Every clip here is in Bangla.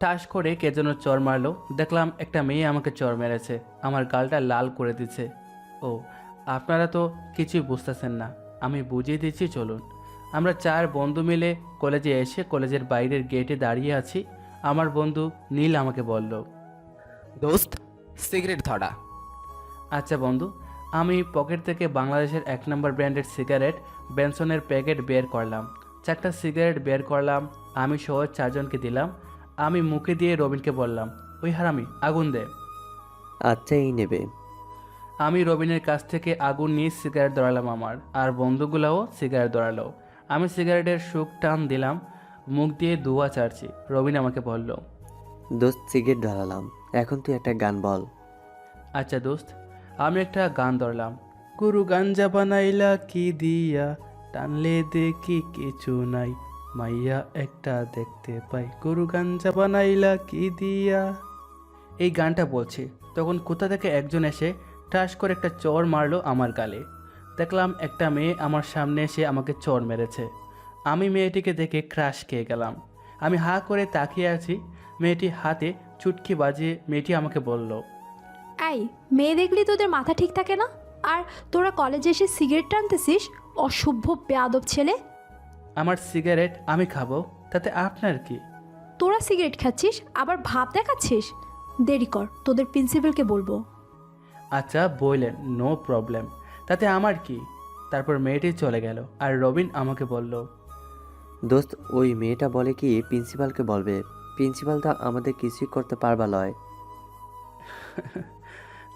ঠাস করে কে যেন চর মারলো, দেখলাম একটা মেয়ে আমাকে চর মেরেছে, আমার গালটা লাল করে দিচ্ছে। ও, আপনারা তো কিছুই বুঝতেছেন না, আমি বুঝিয়ে দিচ্ছি চলুন। আমরা চার বন্ধু মিলে কলেজে এসে কলেজের বাইরের গেটে দাঁড়িয়ে আছি। আমার বন্ধু নীল আমাকে বলল, দোস্ত, সিগারেট ধরা। আচ্ছা বন্ধু। আমি পকেট থেকে বাংলাদেশের 1 নম্বর ব্র্যান্ডের সিগারেট বেনসনের প্যাকেট বের করলাম, 4টা সিগারেট বের করলাম, আমি সহ 4জনকে দিলাম। আমি মুখে দিয়ে রবিনকে বললাম, ওই হারামি আগুন দে। আচ্ছা, এই নেবে। আমি রবিনের কাছ থেকে আগুন নিয়ে সিগারেট ধরালাম আমার, আর বন্ধুগুলাও সিগারেট ধরালো। আমি সিগারেটের সুখ টান দিলাম, মুখ দিয়ে ধোঁয়া ছাড়ছি। রবিন আমাকে বলল, দোস্ত, সিগারেট ধরালাম, এখন তুই একটা গান বল। আচ্ছা দোস্ত। আমি একটা গান ধরলাম, গুরু গাঞ্জা বানাইলা কি দিয়া, টানলে দেখি কিছু নাই, মাইয়া একটা দেখতে পাই, গুরু গাঞ্জা বানাইলা কি দিয়া। এই গানটা বলছি, তখন কোথা থেকে একজন এসে ঠাস করে একটা চর মারলো আমার গালে। দেখলাম একটা মেয়ে আমার সামনে এসে আমাকে চর মেরেছে। আমি মেয়েটিকে দেখে ক্রাশ খেয়ে গেলাম। আমি হা করে তাকিয়ে আছি। মেয়েটি হাতে চুটকি বাজিয়ে মেয়েটি আমাকে বলল, এই, মেয়ে দেখলি তোদের মাথা ঠিক থাকে না? আর তোরা কলেজে এসে সিগারেট টানতেছিস? অসভ্য বেয়াদব ছেলে। আমার সিগারেট আমি খাবো, তাতে আপনার কি? তোরা সিগারেট খাচ্ছিস আবার ভাব দেখাচ্ছিস? দেরি কর, তোদের প্রিন্সিপালকে বলবো। আচ্ছা বললেন, নো প্রবলেম, তাতে আমার কি? তারপর মেয়েটি চলে গেল, আর রবিন আমাকে বলল, দোস্ত, ওই মেয়েটা বলে কি প্রিন্সিপালকে বলবে, প্রিন্সিপাল তো আমাদের কিছুই করতে পারবা লয়।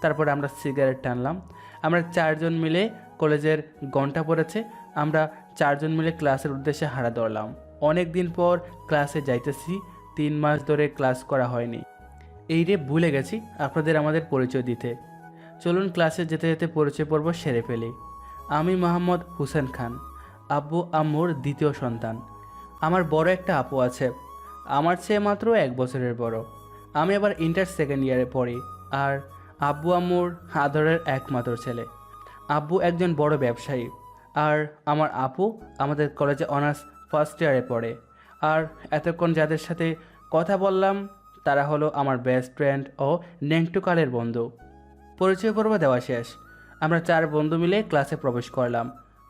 তারপর আমরা সিগারেট টানলাম। আমরা 4জন মিলে, কলেজের ঘন্টা পড়েছে, আমরা 4জন মিলে ক্লাসের উদ্দেশ্যে হাঁটা ধরলাম। অনেক দিন পর ক্লাসে যাইতেছি, 3 মাস ধরে ক্লাস করা হয়নি। এই রে ভুলে গেছি আপনাদের আমাদের পরিচয় দিতে। চলুন ক্লাসে যেতে যেতে পরিচয় পর্ব সেরে ফেলি। আমি মোহাম্মদ হুসেন খান, আব্বু আম্মুর দ্বিতীয় সন্তান। আমার বড় একটা আপু আছে, আমার চেয়ে মাত্র 1 বছরের বড়। আমি আবার ইন্টার সেকেন্ড ইয়ারে পড়ি। আর আব্বু আম্মুর আদরের একমাত্র ছেলে। আব্বু একজন বড় ব্যবসায়ী, আর আমার আপু আমাদের কলেজে অনার্স ফার্স্ট ইয়ারে পড়ে। আর এতক্ষণ যাদের সাথে কথা বললাম তারা হলো আমার বেস্ট ফ্রেন্ড ও নেংটুকালের বন্ধু। পরিচয় পর্ব দেওয়া শেষ। আমরা 4 বন্ধু মিলে ক্লাসে প্রবেশ করলাম।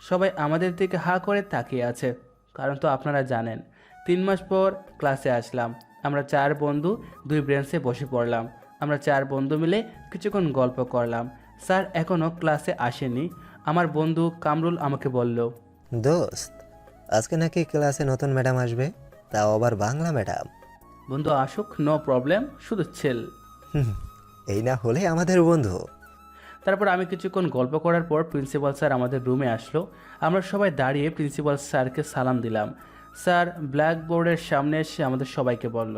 সবাই আমাদের দিকে হা করে তাকিয়ে আছে, কারণ তো আপনারা জানেন 3 মাস পর ক্লাসে আসলাম। আমরা 4 বন্ধু 2 বেঞ্চে বসে পড়লাম। আমরা 4 বন্ধু মিলে কিছুক্ষণ গল্প করলাম। স্যার এখনও ক্লাসে আসেনি। আমার বন্ধু কামরুল আমাকে বলল, দোস্ত, আজকে নাকি ক্লাসে নতুন ম্যাডাম আসবে, তাও আবার বাংলা ম্যাডাম। বন্ধু আসুক, নো প্রবলেম, শুধু ছেল। এই না হলে আমাদের বন্ধু। তারপর আমি কিছুক্ষণ গল্প করার পর প্রিন্সিপাল স্যার আমাদের রুমে আসলো। আমরা সবাই দাঁড়িয়ে প্রিন্সিপাল স্যারকে সালাম দিলাম। স্যার ব্ল্যাকবোর্ডের সামনে এসে আমাদের সবাইকে বলল,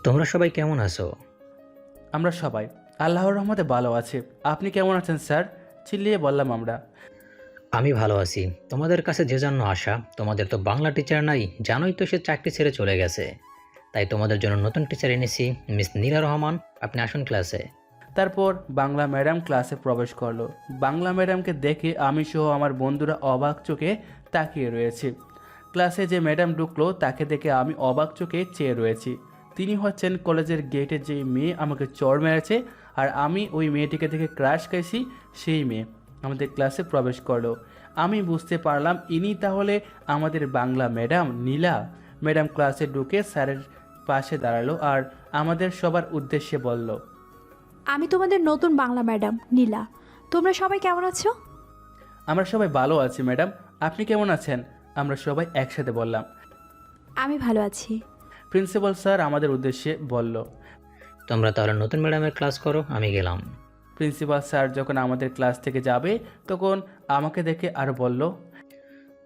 তোমরা সবাই কেমন আছো? আমরা সবাই আল্লাহর রহমতে ভালো আছি। আপনি কেমন আছেন স্যার? চিল্লিয়ে বললাম আমরা। আমি ভালো আছি। তোমাদের কাছে যে জন্য আসা, তোমাদের তো বাংলা টিচার নাই, জানোই তো সে চাকরি ছেড়ে চলে গেছে। তাই তোমাদের জন্য নতুন টিচার এনেছি, মিস নীলা রহমান। আপনি আসুন ক্লাসে। তারপর বাংলা ম্যাডাম ক্লাসে প্রবেশ করলো। বাংলা ম্যাডামকে দেখে আমি সহ আমার বন্ধুরা অবাক চোখে তাকিয়ে রয়েছি। ক্লাসে যে ম্যাডাম ঢুকলো তাকে দেখে আমি অবাক চোখে চেয়ে রয়েছি। তিনি হচ্ছেন কলেজের গেটে যে মেয়ে আমাকে চড় মেরেছে, আর আমি ওই মেয়েটিকে দেখে ক্রাশ খাইছি, সেই মেয়ে আমাদের ক্লাসে প্রবেশ করলো। আমি বুঝতে পারলাম ইনি তাহলে আমাদের বাংলা ম্যাডাম নীলা। ম্যাডাম ক্লাসে ঢুকে স্যারের পাশে দাঁড়ালো আর আমাদের সবার উদ্দেশ্যে বলল, আমি তোমাদের নতুন বাংলা ম্যাডাম নীলা। তোমরা সবাই কেমন আছো? আমরা সবাই ভালো আছি ম্যাডাম, আপনি কেমন আছেন? আমরা সবাই একসাথে বললাম। আমি ভালো আছি। প্রিন্সিপাল স্যার আমাদের উদ্দেশ্যে বলল, তোমরা তাহলে নতুন ম্যাডামের ক্লাস করো, আমি গেলাম। প্রিন্সিপাল স্যার যখন আমাদের ক্লাস থেকে যাবে তখন আমাকে দেখে আর বলল,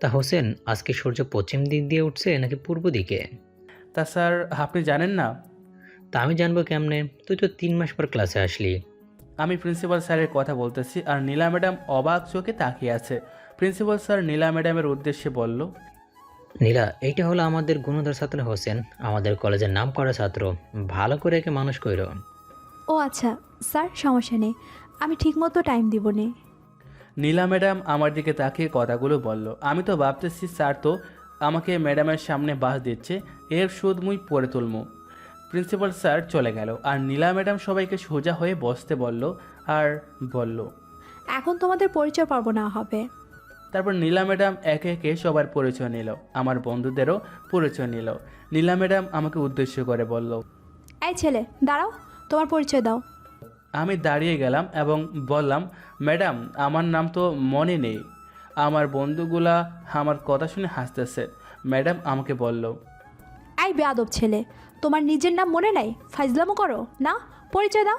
তা হোসেন, আজকে সূর্য পশ্চিম দিক দিয়ে উঠছে নাকি পূর্ব দিকে? তা স্যার আপনি জানেন না? তা আমি জানবো কেমনে? তুই তো 3 মাস পর ক্লাসে আসলি। আমি প্রিন্সিপাল স্যারের কথা বলতেছি আর নীলা ম্যাডাম অবাক চোখে তাকিয়ে আছে। প্রিন্সিপাল স্যার নীলা ম্যাডামের উদ্দেশ্যে বলল, নীলা, এইটা হলো আমাদের গুণধর ছাত্র হোসেন, আমাদের কলেজের নাম করা ছাত্র। ভালো করে একে মানুষ কইরো। ও আচ্ছা স্যার, সমস্যা নেই, আমি ঠিকমতো টাইম দিব নে। নীলা ম্যাডাম আমার দিকে তাকিয়ে কথাগুলো বলল। আমি তো ভাবতেছি স্যার তো আমাকে ম্যাডামের সামনে বাস দিচ্ছে, এর সুদ মুই পড়ে তুলমু। প্রিন্সিপাল স্যার চলে গেল আর নীলা ম্যাডাম সবাইকে সোজা হয়ে বসতে বলল আর বলল। এখন তোমাদের পরিচয় পর্ব নেওয়া হবে। তারপর নীলা ম্যাডাম একে একে সবার পরিচয় নিল, আমার বন্ধুদেরও পরিচয় নিল। নীলা ম্যাডাম আমাকে উদ্দেশ্য করে বলল। এই ছেলে দাঁড়াও, তোমার পরিচয় দাও। আমি দাঁড়িয়ে গেলাম এবং বললাম, ম্যাডাম আমার নাম তো মনে নেই। আমার বন্ধুগুলা আমার কথা শুনে হাসতেছে। ম্যাডাম আমাকে বলল। এই বেয়াদব ছেলে, তোমার নিজের নাম মনে নাই? ফাইজলামো করো না, পরিচয় দাও।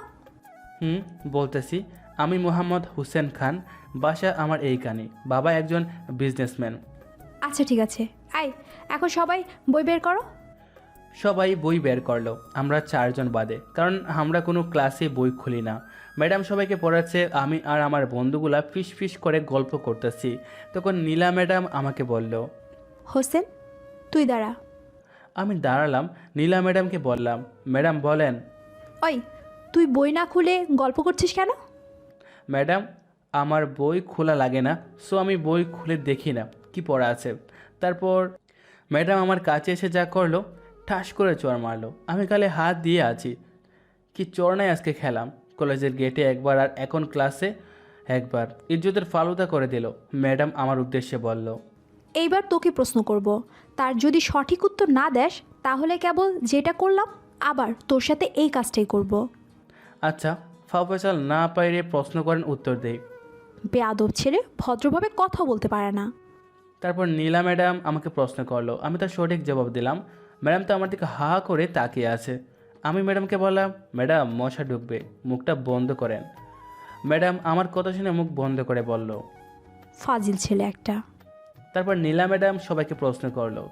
বলতেছি, আমি মোহাম্মদ হুসেন খান, বাসা আমার এইখানে, বাবা একজন বিজনেসম্যান। আচ্ছা ঠিক আছে, এই এখন সবাই বই বের করো। সবাই বই বের করলো, আমরা 4 জন বাদে, কারণ আমরা কোনো ক্লাসে বই খুলি না। ম্যাডাম সবাইকে পড়াচ্ছে, আমি আর আমার বন্ধুগুলা ফিস ফিস করে গল্প করতেছি। তখন নীলা ম্যাডাম আমাকে বলল। হোসেন তুই দাঁড়া। আমি দাঁড়ালাম, নীলা ম্যাডামকে বললাম। ম্যাডাম বলেন। ওই তুই বই না খুলে গল্প করছিস কেন? ম্যাডাম আমার বই খোলা লাগে না, সো আমি বই খুলে দেখি না কি পড়া আছে। তারপর ম্যাডাম আমার কাছে এসে যা করলো, ঠাস করে চড় মারলো। আমি গালে হাত দিয়ে আছি, কি চড় নাই আজকে খেলাম। কলেজের গেটে একবার আর এখন ক্লাসে একবার, ইজ্জতের ফালুদা করে দিল। ম্যাডাম আমার উদ্দেশ্যে বলল। এইবার তোকে প্রশ্ন করব, তার যদি সঠিক উত্তর না দেস তাহলে কেবল যেটা করলাম আবার তোর সাথে এই কাজটাই করব। আচ্ছা ফাফেসাল না পাইরে প্রশ্ন করেন, উত্তর দেই। বেয়াদব ছেলে ভদ্রভাবে কথা বলতে পারে না। তারপর নীলা ম্যাডাম আমাকে প্রশ্ন করলো, আমি তার সঠিক জবাব দিলাম। ম্যাডাম তো আমার দিকে হা করে তাকিয়ে আছে। আমি ম্যাডামকে বললাম, ম্যাডাম মশা ঢুকবে, মুখটা বন্ধ করেন। ম্যাডাম আমার কথা শুনে মুখ বন্ধ করে বলল। ফাজিল ছেলে একটা। তারপর নীলা ম্যাডাম সবাইকে প্রশ্ন করলো,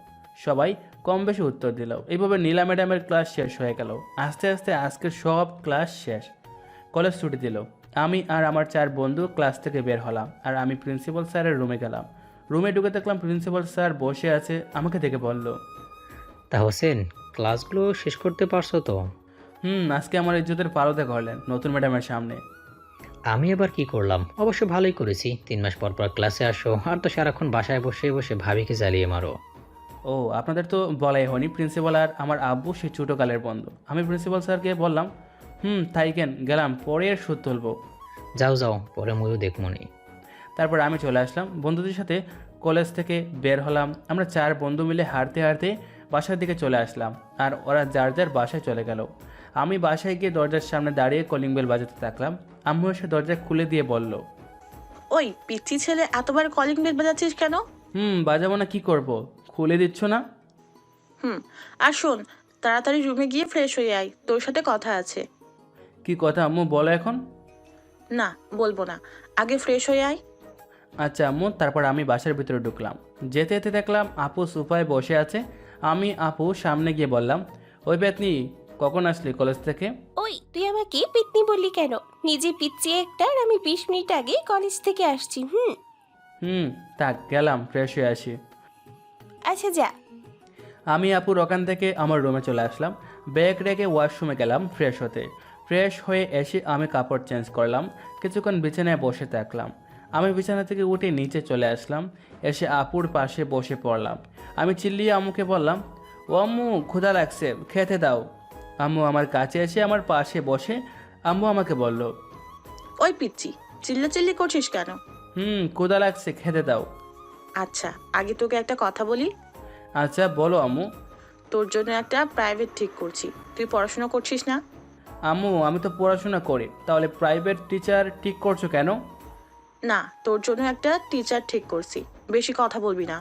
সবাই কম বেশি উত্তর দিল। এইভাবে নীলা ম্যাডামের ক্লাস শেষ হয়ে গেল। আস্তে আস্তে আজকের সব ক্লাস শেষ, কলেজ ছুটি দিল। আমি আর আমার 4 বন্ধু ক্লাস থেকে বের হলাম আর আমি প্রিন্সিপাল স্যারের রুমে গেলাম। রুমে ঢুকে দেখলাম প্রিন্সিপাল স্যার বসে আছে, আমাকে দেখে বলল। তা হোসেন, ক্লাসগুলো শেষ করতে পারছো তো? আজকে আমার ইজ্জতের পারদা করলেন নতুন ম্যাডামের সামনে। আমি এবার কি করলাম? অবশ্য ভালোই করেছি, 3 মাস পর পর ক্লাসে আসো আর তো সারাক্ষণ বাসায় বসে বসে ভাবিকে জ্বালিয়ে মারো। ও আপনাদের তো বলাই হয়নি, প্রিন্সিপাল আর আমার আব্বু সে ছোটোকালের বন্ধু। আমি প্রিন্সিপাল স্যারকে বললাম, তাই কেন গেলাম, পরে আর সুদ তুলবো। যাও যাও, পরে ময়ও দেখমনি। তারপর আমি চলে আসলাম বন্ধুদের সাথে, কলেজ থেকে বের হলাম। আমরা 4 বন্ধু মিলে হাঁটতে হাঁটতে বাসার দিকে চলে আসলাম আর ওরা যার যার বাসায় চলে গেল। আমি বাসায় গিয়ে দরজার সামনে দাঁড়িয়ে কলিং বেল বাজাতে থাকলাম। আম্মু এসে দরজা খুলে দিয়ে বলল। ওই পিচ্ছি ছেলে, এতবার কলিং বেল বাজাচ্ছিস কেন? বাজাবো না কি করব, খুলে দিচ্ছ না? আর শোন, তাড়াতাড়ি রুমে গিয়ে ফ্রেশ হয়ে আয়, তোর সাথে কথা আছে। কি কথা আম্মু, বলো এখন। না বলবো না, আগে ফ্রেশ হয়ে আয়। আচ্ছা আম্মু। তারপর আমি বাসার ভিতরে ঢুকলাম। যেতে যেতে দেখলাম আপু সোফায় বসে আছে। আমি আপু সামনে গিয়ে বললাম, ওই পেতনি কখন আসলি কলেজ থেকে? ওই তুই আমাকে পিতনি বললি কেন? নিজে পিচ্ছি একটা, আর আমি 20 মিনিট আগে কলেজ থেকে আসছি। থাক গেলাম, ফ্রেশ হয়ে আসি। আচ্ছা যা। আমি আপুর ওখান থেকে আমার রুমে চলে আসলাম। ব্যাগ রেখে ওয়াশরুমে গেলাম ফ্রেশ হতে। ফ্রেশ হয়ে এসে আমি কাপড় চেঞ্জ করলাম, কিছুক্ষণ বিছানায় বসে থাকলাম। আমি বিছানা থেকে উঠে নিচে চলে আসলাম, এসে আপুর পাশে বসে পড়লাম। আমি চিল্লিয়ে আম্মুকে বললাম, ও আম্মু ক্ষুধা লাগছে, খেতে দাও। আম্মু আমার কাছে এসে আমার পাশে বসে আম্মু আমাকে বলল। ওই পিচ্ছি, চিল্লাচিল্লি করছিস কেন? ক্ষুধা লাগছে, খেতে দাও। আচ্ছা আগে তোকে একটা কথা বলি। আচ্ছা বলো আম্মু। তোর জন্য একটা প্রাইভেট ঠিক করছি, তুই পড়াশোনা করছিস না? আম্মু আমি তো পড়াশোনা করি, তাহলে প্রাইভেট টিচার ঠিক করছো কেন? না, তোর জন্য একটা টিচার ঠিক করছি, বেশি কথা বলবি না।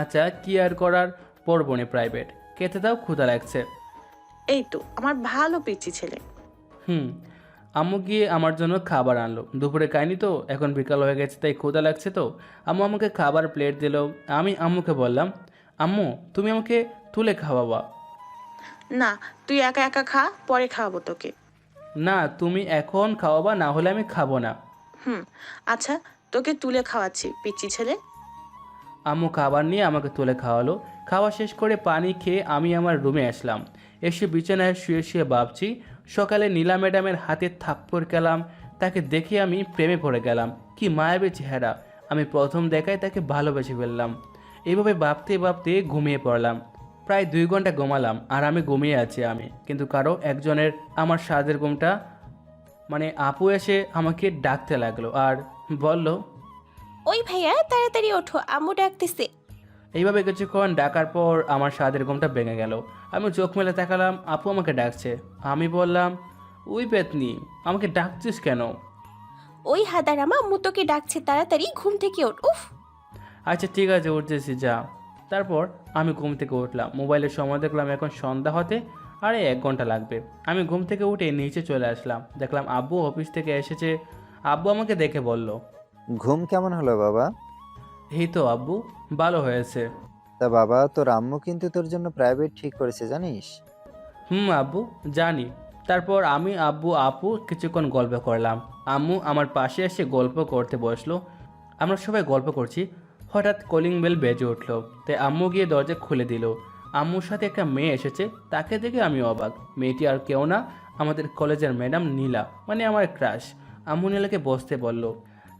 আচ্ছা কি আর করার, পড়বো না প্রাইভেট, খেতে দাও ক্ষুধা লাগছে। এই তো আমার ভালো পিচ্ছি ছেলে। আম্মু গিয়ে আমার জন্য খাবার আনলো। দুপুরে খাইনি তো, এখন বিকাল হয়ে গেছে তাই ক্ষুধা লাগছে তো। আম্মু আমাকে খাবার প্লেট দিল। আমি আম্মুকে বললাম, আম্মু তুমি আমাকে তুলে খাওয়াবা। না, তুই একা একা খা, পরে খাওয়াবো তোকে। না তুমি এখন খাওয়াবা, না হলে আমি খাবো না। আচ্ছা তোকে তুলে খাওয়াচ্ছি পিচ্ছি ছেলে। আম্মু খাবার নিয়ে আমাকে তুলে খাওয়ালো। খাওয়া শেষ করে পানি খেয়ে আমি আমার রুমে আসলাম। এসে বিছানায় শুয়ে শুয়ে ভাবছি, সকালে নীলা ম্যাডামের হাতে থাপ্পড় খেলাম, তাকে দেখে আমি প্রেমে পড়ে গেলাম। কি মায়াবী চেহারা! আমি প্রথম দেখায় তাকে ভালোবেসে ফেললাম। এইভাবে ভাবতে ভাবতে ঘুমিয়ে পড়লাম। প্রায় 2 ঘন্টা ঘুমালাম আর আমি ঘুমিয়ে আছি কিন্তু কারো একজনের আমার স্বাদের ঘুমটা আপু এসে আমাকে ডাকতে লাগলো আর বলল, ওই ভাইয়া তাড়াতাড়ি ওঠো, আম্মু ডাকতেছে। এইভাবে কিছুক্ষণ ডাকার পর আমার স্বাদের ঘুমটা ভেঙে গেল। আমি চোখ মেলে তাকালাম, আপু আমাকে ডাকছে। আমি বললাম, ওই পেতনি, আমাকে ডাকছিস কেন? ওই হাদারামা আম্মু তোকে ডাকছে, তাড়াতাড়ি ঘুম থেকে ওঠ। উফ! আচ্ছা ঠিক আছে, উঠতেছি, যা। তারপর আমি ঘুম থেকে উঠলাম। মোবাইলের সময় দেখলাম এখন সন্ধ্যা হতে আরে 1 ঘন্টা লাগবে। আমি ঘুম থেকে উঠে নিচে চলে আসলাম। দেখলাম আব্বু অফিস থেকে এসেছে। আব্বু আমাকে দেখে বলল, ঘুম কেমন হলো বাবা? এই তো আব্বু, ভালো হয়েছে। তা বাবা, তোর আম্মু কিন্তু তোর জন্য প্রাইভেট ঠিক করেছে জানিস? আব্বু জানি। তারপর আমি আব্বু আপু কিছুক্ষণ গল্প করলাম। আম্মু আমার পাশে এসে গল্প করতে বসলো। আমরা সবাই গল্প করছি, হঠাৎ কলিং বেল বেজে উঠলো। তাই আম্মু গিয়ে দরজা খুলে দিল। আম্মুর সাথে একটা মেয়ে এসেছে, তাকে দেখে আমি অবাক। মেয়েটি আর কেউ না, আমাদের কলেজের ম্যাডাম নীলা, আমার ক্রাশ। আম্মু নীলাকে বসতে বলল।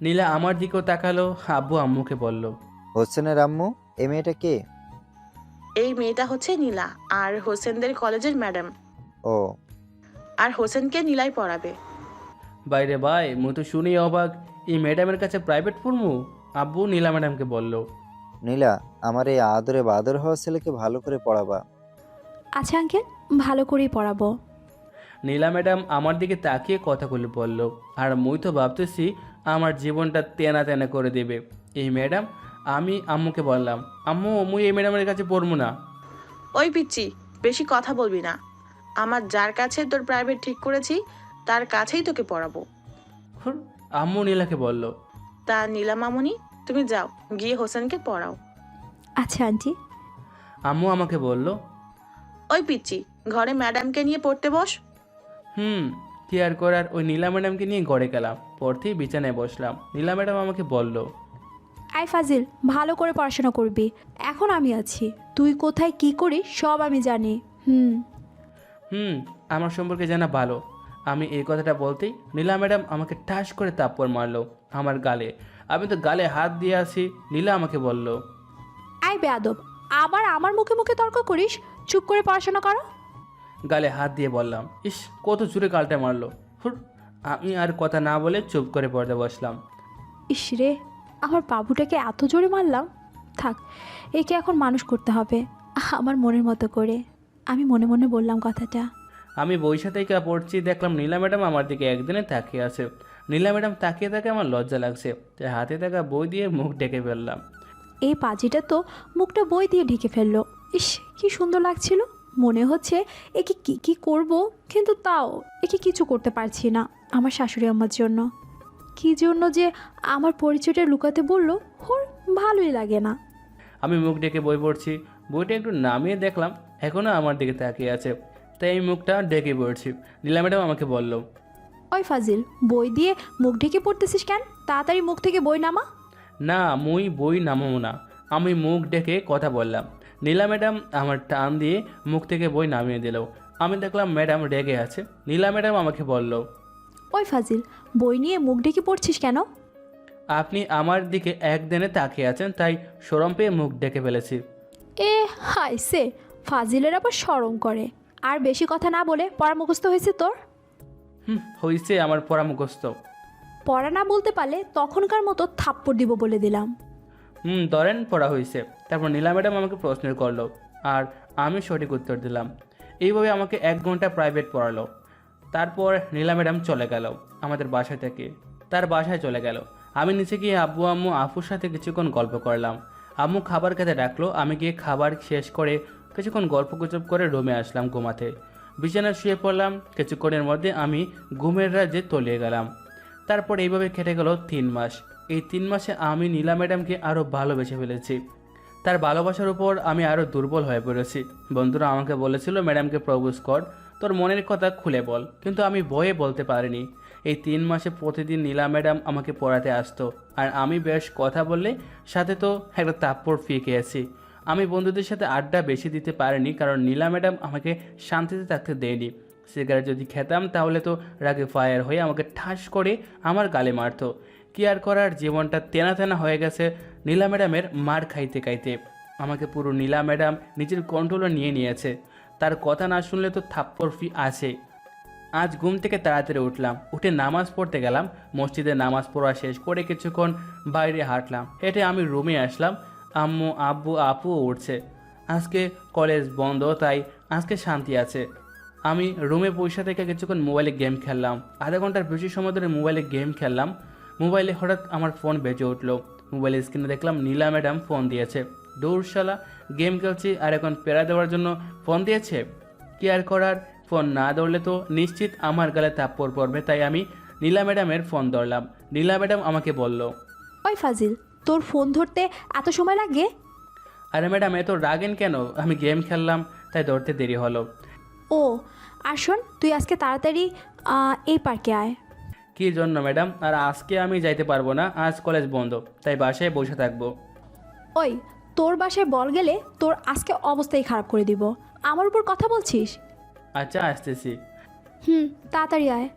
নীলা আমার দিকেও তাকালো। আব্বু আম্মুকে বলল, হোসেনের আম্মু, এই মেয়েটা কে? এই মেয়েটা হচ্ছে নীলা, আর হোসেনদের কলেজের ম্যাডাম। ও, আর হোসেনকে নীলাই পড়াবে। বাইরে ভাই, মু তো শুনেই অবাক, এই ম্যাডামের কাছে প্রাইভেট পড়মু? আব্বু নীলা ম্যাডামকে বলল। নীলা, আমার এই আদরে বাদর হওয়া ছেলেকে ভালো করে পড়াবা। আচ্ছা আঙ্কেল, ভালো করেই পড়াবো। নীলা ম্যাডাম আমার দিকে তাকিয়ে কথাগুলো বলল। আর মুই তো ভাবতেছি আমার জীবনটা তেনা তেনা করে দেবে এই ম্যাডাম। আমি আম্মুকে বললাম, আম্মু মুই এই ম্যাডামের কাছে পড়বো না। ওই পিচ্ছি, বেশি কথা বলবি না। আমার যার কাছে তোর প্রাইভেট ঠিক করেছি তার কাছেই তোকে পড়াবো। হুর, আম্মু নীলাকে বলল। তা নীলা মামুনি, তুমি যাও, গিয়ে হোসেনকে পড়াও। আচ্ছা আন্টি। আম্মু আমাকে বলল, ওই পিচ্ছি, ঘরে ম্যাডামকে নিয়ে পড়তে বস। কি আর করার, ওই নীলা ম্যাডামকে নিয়ে ঘরে গেলাম। পড়তেই বিছানায় বসলাম। নীলা ম্যাডাম আমাকে বলল, আই ফাজিল, ভালো করে পড়াশোনা করবি। এখন আমি আছি, তুই কোথায় কি করিস সব আমি জানি। আমার সম্পর্কে জানা ভালো। আমি এই কথাটা বলতেই নীলা ম্যাডাম আমাকে ঠাস করে তাপ্পড় মারলো আমার গালে। আমি তো গালে হাত দিয়ে আসি। নীলা আমাকে বলল, আই বেয়াদব, আবার আমার মুখে মুখে তর্ক করিস, চুপ করে পড়াশোনা করো। গালে হাত দিয়ে বললাম, ইস কত জোরে গালটা মারলো। হুর, আমি আর কথা না বলে চুপ করে পড়তে বসলাম। ইস রে, আমার বাবুটাকে এত জোরে মারলাম। থাক, একে এখন মানুষ করতে হবে আমার মনের মতো করে। আমি মনে মনে বললাম কথাটা। আমি বইসা থেকে পড়ছি, দেখলাম নীলা ম্যাডাম আমার দিকে একদিনে তাকিয়ে আছে। নীলা ম্যাডাম তাকিয়ে আমার লজ্জা লাগছে। তাই হাতে থাকা বই দিয়ে মুখ ঢেকে ফেললাম। এই পাজিটা তো মুখটা বই দিয়ে ঢেকে ফেললো। ইস, কি সুন্দর লাগছিল। মনে হচ্ছে একে কি কি করব, কিন্তু তাও একে কিছু করতে পারছি না আমার শাশুড়ি আম্মার জন্য। কি জন্য যে আমার পরিচয়টা লুকাতে বললো, হোর ভালোই লাগে না। আমি মুখ ডেকে বই পড়ছি। বইটা একটু নামিয়ে দেখলাম এখনও আমার দিকে তাকিয়ে আছে। তাই এই মুখটা ডেকে পড়ছি। নীলা ম্যাডাম আমাকে বলল, ওই ফাজিল, বই দিয়ে মুখ ঢেকে পড়তেছিস কেন? তাড়াতাড়ি মুখ থেকে বই নামা। না, মুই বই নামাবো না, আমি মুখ ডেকে কথা বললাম। নীলা ম্যাডাম আমার টান দিয়ে মুখ থেকে বই নামিয়ে দিল। আমি দেখলাম ম্যাডাম রেগে আছে। নীলা ম্যাডাম আমাকে বলল, ওই ফাজিল, বই নিয়ে মুখ ঢেকে পড়ছিস কেন? আপনি আমার দিকে একদিনে তাকিয়ে আছেন, তাই শরম পেয়ে মুখ ডেকে ফেলেছি। এ হাই সে, ফাজিলের আবার শরম করে। আর বেশি কথা না বলে পড়া মুখস্থ হয়েছে তোর? হয়েছে আমার পড়া মুখস্থ। পড়া না বলতে পারলে তখনকার মতো থাপ্পড় দিব বলে দিলাম। ধরেন পড়া হয়েছে। তারপর নীলা ম্যাডাম আমাকে প্রশ্ন করলো আর আমি সঠিক উত্তর দিলাম। এইভাবে আমাকে 1 ঘন্টা প্রাইভেট পড়ালো। তারপর নীলা ম্যাডাম চলে গেল আমাদের বাসা থেকে, তার বাসায় চলে গেল। আমি নিচে গিয়ে আব্বু আম্মু আফুর সাথে কিছুক্ষণ গল্প করলাম। আম্মু খাবার খেতে ডাকলো। আমি গিয়ে খাবার শেষ করে কিছুক্ষণ গল্প গুজব করে রুমে আসলাম ঘুমাতে। বিছানায় শুয়ে পড়লাম। কিছুক্ষণের মধ্যে আমি ঘুমের রাজ্যে তলিয়ে গেলাম। তারপর এইভাবে কেটে গেল 3 মাস। এই 3 মাসে আমি নীলা ম্যাডামকে আরও ভালোবেসে ফেলেছি। তার ভালোবাসার উপর আমি আরও দুর্বল হয়ে পড়েছি। বন্ধুরা আমাকে বলেছিল, ম্যাডামকে প্রপোজ কর, তোর মনের কথা খুলে বল, কিন্তু আমি ভয়ে বলতে পারিনি। এই 3 মাসে প্রতিদিন নীলা ম্যাডাম আমাকে পড়াতে আসতো, আর আমি বেশ কথা বললে সাথে তো একটা তাপ্পড় ফিয়ে খেয়েছি। আমি বন্ধুদের সাথে আড্ডা বেশি দিতে পারিনি, কারণ নীলা ম্যাডাম আমাকে শান্তিতে থাকতে দেয়নি। সিগারেট যদি খেতাম তাহলে তো রাগে ফায়ার হয়ে আমাকে ঠাস করে আমার গালে মারতো। কি আর করার, জীবনটা তেনা তেনা হয়ে গেছে নীলা ম্যাডামের মার খাইতে খাইতে। আমাকে পুরো নীলা ম্যাডাম নিজের কন্ট্রোলে নিয়ে নিয়েছে। তার কথা না শুনলে তো থাপ্পড় ফি আছে। আজ ঘুম থেকে তাড়াতাড়ি উঠলাম, উঠে নামাজ পড়তে গেলাম। মসজিদে নামাজ পড়া শেষ করে কিছুক্ষণ বাইরে হাঁটলাম, হেঁটে আমি রুমে আসলাম। আম্মু আব্বু আপুও উঠছে। আজকে কলেজ বন্ধ, তাই আজকে শান্তি আছে। আমি রুমে পয়সা থেকে কিছুক্ষণ মোবাইলে গেম খেললাম। আধা ঘন্টার বেশি সময় ধরে মোবাইলে গেম খেললাম। মোবাইলে হঠাৎ আমার ফোন বেজে উঠলো। মোবাইলের স্ক্রিনে দেখলাম নীলা ম্যাডাম ফোন দিয়েছে। দৌড়শালা, গেম খেলছি আর এখন পেরা দেওয়ার জন্য ফোন দিয়েছে। কি আর করার, ফোন না ধরলে তো নিশ্চিত আমার গালে থাপ্পড় পড়বে, তাই আমি নীলা ম্যাডামের ফোন ধরলাম। নীলা ম্যাডাম আমাকে বলল, ওই ফাজিল, তোর ফোন ধরতে এত সময় লাগে? আরে ম্যাডাম এত রাগেন কেন? আমি গেম খেললাম তাই ধরতে দেরি হলো। ও আর শোন, তুই আজকে তাড়াতাড়ি এই পার্কে আয়। কী জন্য ম্যাডাম? আর আজকে আমি যাইতে পারবো না, আজ কলেজ বন্ধ, তাই বাসায় বসে থাকবো। ওই, তোর বাসায় বল গেলে তোর আজকে অবস্থাই খারাপ করে দিব। আমার উপর কথা বলছিস? আচ্ছা আসতেছি। তাড়াতাড়ি আয়।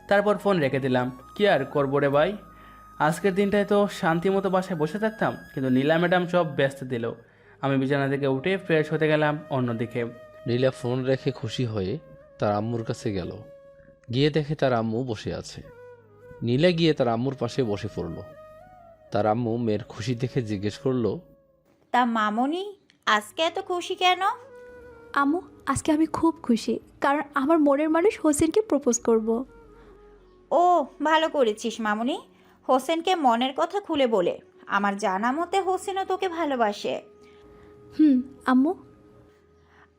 তারপর ফোন রেখে দিলাম। কি আর করবো রে ভাই, আজকের দিনটায় তো শান্তি মতো বাসায় বসে থাকতাম, কিন্তু নীলা ম্যাডাম সব ব্যস্ত দিল। আমি বিছানা থেকে উঠে ফ্রেশ হতে গেলাম অন্যদিকে। নীলা ফোন রেখে খুশি হয়ে তার আম্মুর কাছে গেল। গিয়ে দেখে তার আম্মু বসে আছে। নীলা গিয়ে তার আম্মুর পাশে বসে পড়ল। তার আম্মু মেয়ের খুশি দেখে জিজ্ঞেস করলো, তা মামনি আজকে এত খুশি কেন? আম্মু, আজকে আমি খুব খুশি, কারণ আমার মনের মানুষ হোসেনকে প্রপোজ করব। ও ভালো করেছিস মামনি, হোসেনকে মনের কথা খুলে বলে। আমার জানা মতে হোসেনও তোকে ভালোবাসে। আম্মু,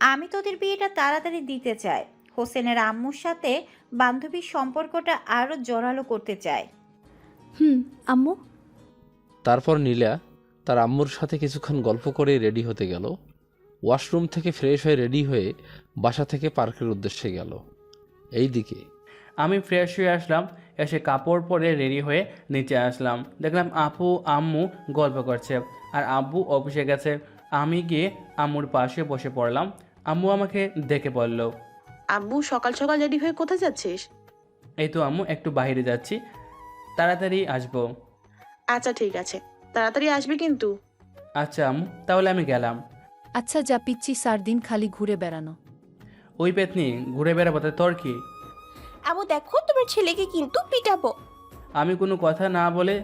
আমি তোদের বিয়েটা তাড়াতাড়ি দিতে চাই। হোসেনের আম্মুর সাথে বান্ধবীর সম্পর্কটা আরও জোরালো করতে চাই। আম্মু। তারপর নীলা তার আম্মুর সাথে কিছুক্ষণ গল্প করে রেডি হতে গেল। ওয়াশরুম থেকে ফ্রেশ হয়ে রেডি হয়ে বাসা থেকে পার্কের উদ্দেশ্যে গেল। এই দিকে আমি ফ্রেশ হয়ে আসলাম, এসে কাপড় পরে রেডি হয়ে নিচে আসলাম। দেখলাম আপু আম্মু গল্প করছে আর আব্বু অফিসে গেছে। আমি গিয়ে আম্মুর পাশে বসে পড়লাম। আম্মু আমাকে দেখে বলল, আব্বু সকাল সকাল রেডি হয়ে কোথায় যাচ্ছিস? এই তো আম্মু, একটু বাইরে যাচ্ছি, তাড়াতাড়ি আসবো। আচ্ছা ঠিক আছে, তাড়াতাড়ি আসবি কিন্তু। আচ্ছা আম্মু, তাহলে আমি গেলাম। আচ্ছা যা পিচ্ছি, 4 দিন খালি ঘুরে বেড়ানো। ওই পেতনি, ঘুরে বেড়াবো তা তোর কি? আবু দেখো তোমার ছেলেকে কিন্তু পিটাবো। আমি কোনো কথা না বলে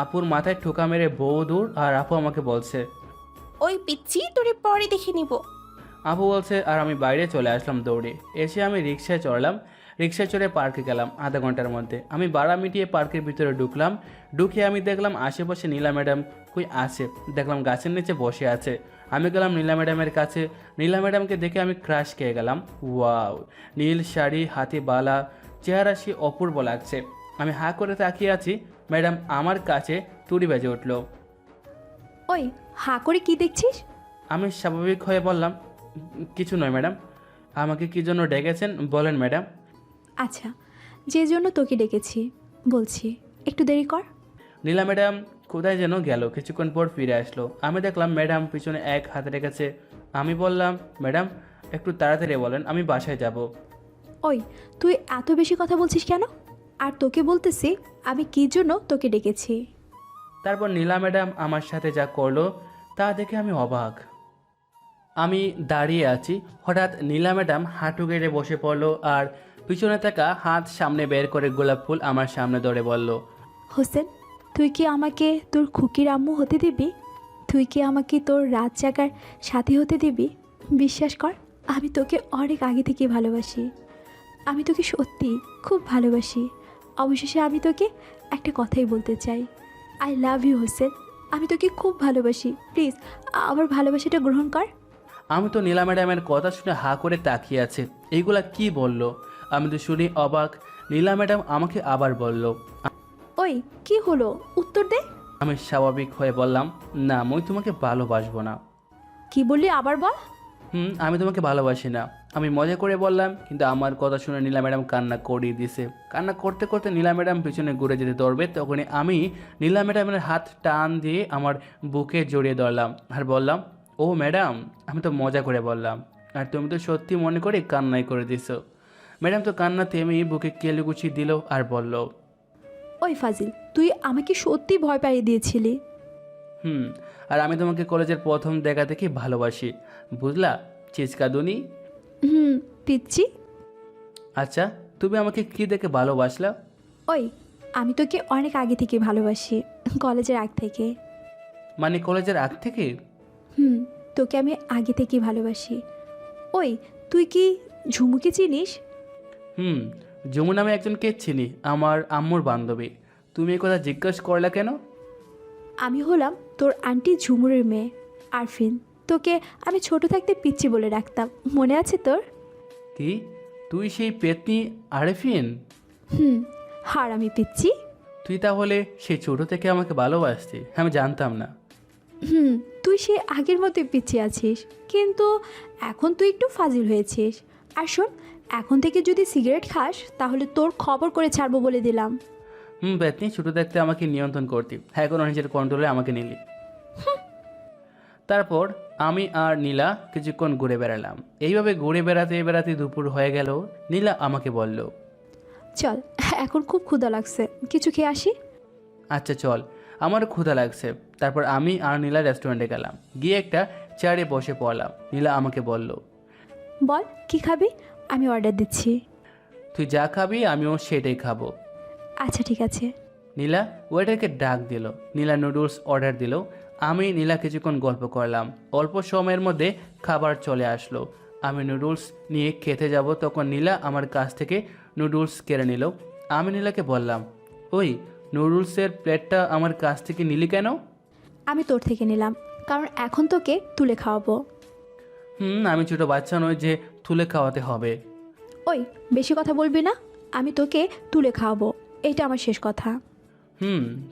আপুর মাথায় ঠোকা মেরে বউ দূর, আর আপু আমাকে বলছে, ওই পিচ্ছি তোরে পরে দেখে নিব। আপু বলছে, আর আমি বাইরে চলে আসলাম দৌড়ে। এসে আমি রিক্সায় চড়লাম। রিক্সায় চড়ে পার্কে গেলাম। আধা ঘন্টার মধ্যে আমি বাড়া মিটিয়ে পার্কের ভিতরে ঢুকলাম। ঢুকে আমি দেখলাম আশেপাশে নীলা ম্যাডাম কই আছে। দেখলাম গাছের নিচে বসে আছে। আমি গেলাম নীলা ম্যাডামের কাছে। নীলা ম্যাডামকে দেখে আমি ক্রাশ খেয়ে গেলাম। ওয়াও, নীল শাড়ি, হাতে বালা, চেহারা সে অপূর্ব লাগছে। আমি হাঁ করে তাকিয়ে আছি। ম্যাডাম আমার কাছে তুড়ি বেজে উঠল। ওই, হাঁ করে কি দেখছিস? আমি স্বাভাবিক হয়ে বললাম, কিছু নয় ম্যাডাম। আমাকে কী জন্য ডেকেছেন বলেন ম্যাডাম। আচ্ছা, যে জন্য তোকে ডেকেছি বলছি, একটু দেরি কর। নীলা ম্যাডাম কোথায় যেন গেল, কিছুক্ষণ পর ফিরে আসলো। আমি দেখলাম ম্যাডাম পিছনে এক হাতে রেখেছে। আমি বললাম, ম্যাডাম একটু তাড়াতাড়ি বলেন, আমি বাসায় যাব। ওই, তুই এত বেশি কথা বলছিস কেন? আর তোকে বলতেছি আমি কী জন্য তোকে ডেকেছি। তারপর নীলা ম্যাডাম আমার সাথে যা করলো তা দেখে আমি অবাক। আমি দাঁড়িয়ে আছি, হঠাৎ নীলা ম্যাডাম হাঁটু গেড়ে বসে পড়লো আর পিছনে থাকা হাত সামনে বের করে গোলাপ ফুল আমার সামনে ধরে বলল, হোসেন, তুই কি আমাকে তোর খুকির আম্মু হতে দিবি? তুই কি আমাকে তোর রাত জাগার সাথী হতে দিবি? বিশ্বাস কর, আমি তোকে অনেক আগে থেকে ভালোবাসি। আমি তোকে সত্যি খুব ভালোবাসি। অবশেষে আমি তোকে একটা কথাই বলতে চাই, আই লাভ ইউ হোসেন। আমি তোকে খুব ভালোবাসি, প্লিজ আমার ভালোবাসাটা গ্রহণ কর। আমি তো নীলা ম্যাডামের কথা শুনে হাঁ করে তাকিয়ে আছে। এইগুলা কি বলল? আমি তো শুনি অবাক। নীলা ম্যাডাম আমাকে আবার বলল, ওই কি হলো, উত্তর দে। আমি স্বাভাবিক হয়ে বললাম, না আমি তোমাকে ভালোবাসবো না। কি বললি আবার বল। আমি তোমাকে ভালোবাসি না, আমি মজা করে বললাম। কিন্তু আমার কথা শুনে নীলা ম্যাডাম কান্না করিয়ে দিছে। কান্না করতে করতে নীলা ম্যাডাম পিছনে ঘুরে যেতে ধরবে, তখনই আমি নীলা ম্যাডামের হাত টান দিয়ে আমার বুকে জড়িয়ে ধরলাম আর বললাম, ও ম্যাডাম, আমি তো মজা করে বললাম, আর তুমি তো সত্যি মনে করে কান্নাই করে দিছো। ম্যাডাম তো কান্না থেমেই বুকে কেলুকুচি দিল আর বলল, ওই ফাজিল, তুই আমাকে সত্যি ভয় পাইয়ে দিয়েছিলি। আর আমি তোমাকে কলেজের প্রথম দেখা থেকে ভালোবাসি, বুঝলা চিচকাদুনি? পিচ্ছি। আচ্ছা, তুমি আমাকে কি দেখে ভালোবাসলা? ওই, আমি তোকে অনেক আগে থেকে ভালোবাসি, কলেজের আগ থেকে। মানে কলেজের আগ থেকে? তোকে আমি আগে থেকেই ভালোবাসি। ওই, তুই কি ঝুমুকে চিনিস? যমুনা নামে একজনকে চিনি, আমার আম্মুর বান্ধবী। তুমি এই কথা জিজ্ঞেস করলা কেন? আমি হলাম তোর আন্টি ঝুমুরের মেয়ে আরফিন। তোকে আমি ছোট থাকতে পিচ্ছি বলে ডাকতাম, মনে আছে তোর? কি, তুই সেই পেতনি আরেফিন? আর আমি পিচ্ছি। তুই তাহলে সেই ছোট থেকে আমাকে ভালোবাসতি? আমি জানতাম না। তুই সে আগের মতোই পিছিয়ে আছিস, কিন্তু এখন তুই একটু ফাজিল হয়েছিস। আর শোন, এখন থেকে যদি সিগারেট খাস তাহলে তোর খবর করে ছাড়বো বলে দিলাম। পেতনি, ছোট থাকতে আমাকে নিয়ন্ত্রণ করতি, এখন নিজের কন্ট্রোলে আমাকে নিলি। তারপর আমি আর নীলা কিছুক্ষণ ঘুরে বেড়ালাম। এইভাবে ঘুরে বেড়াতে বেড়াতে দুপুর হয়ে গেল। নীলা আমাকে বলল, চল, এখন খুব ক্ষুধা লাগছে, কিছু খেয়ে আসি। আচ্ছা চল, আমার ক্ষুধা লাগছে। তারপর আমি আর নীলা রেস্টুরেন্টে গেলাম, গিয়ে একটা চেয়ারে বসে পড়লাম। নীলা আমাকে বলল, বল কি খাবি, আমি অর্ডার দিচ্ছি। তুই যা খাবি আমিও সেটাই খাবো। আচ্ছা ঠিক আছে। নীলা ওয়েটারকে ডাক দিল। নীলা নুডলস অর্ডার দিল। আমি নীলা কিছুক্ষণ গল্প করলাম। অল্প সময়ের মধ্যে খাবার চলে আসলো। আমি নুডলস নিয়ে খেতে যাব, তখন নীলা আমার কাছ থেকে নুডলস কেড়ে নিল। আমি নীলাকে বললাম, ওই নুডলসের প্লেটটা আমার কাছ থেকে নিলি কেন? আমি তোর থেকে নিলাম, কারণ এখন তোকে তুলে খাওয়াবো। আমি ছোটো বাচ্চা নই যে তুলে খাওয়াতে হবে। ওই, বেশি কথা বলবি না, আমি তোকে তুলে খাওয়াবো, এটা আমার শেষ কথা।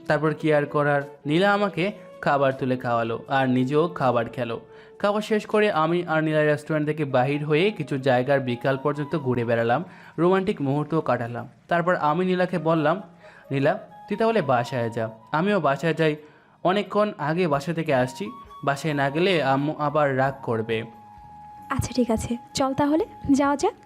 তারপর কি আর করার, নীলা আমাকে খাবার তুলে খাওয়ালো আর নিজেও খাবার খেলো। খাবার শেষ করে আমি আর নীলা রেস্টুরেন্ট থেকে বাহির হয়ে কিছু জায়গার বিকাল পর্যন্ত ঘুরে বেড়ালাম, রোমান্টিক মুহূর্তও কাটালাম। তারপর আমি নীলাকে বললাম, নীলা তুই তাহলে বাসায় যা, আমিও বাসায় যাই। অনেকক্ষণ আগে বাসা থেকে আসছি, বাসায় না গেলে আম্মু আবার রাগ করবে। আচ্ছা ঠিক আছে, চল তাহলে যাওয়া যাক।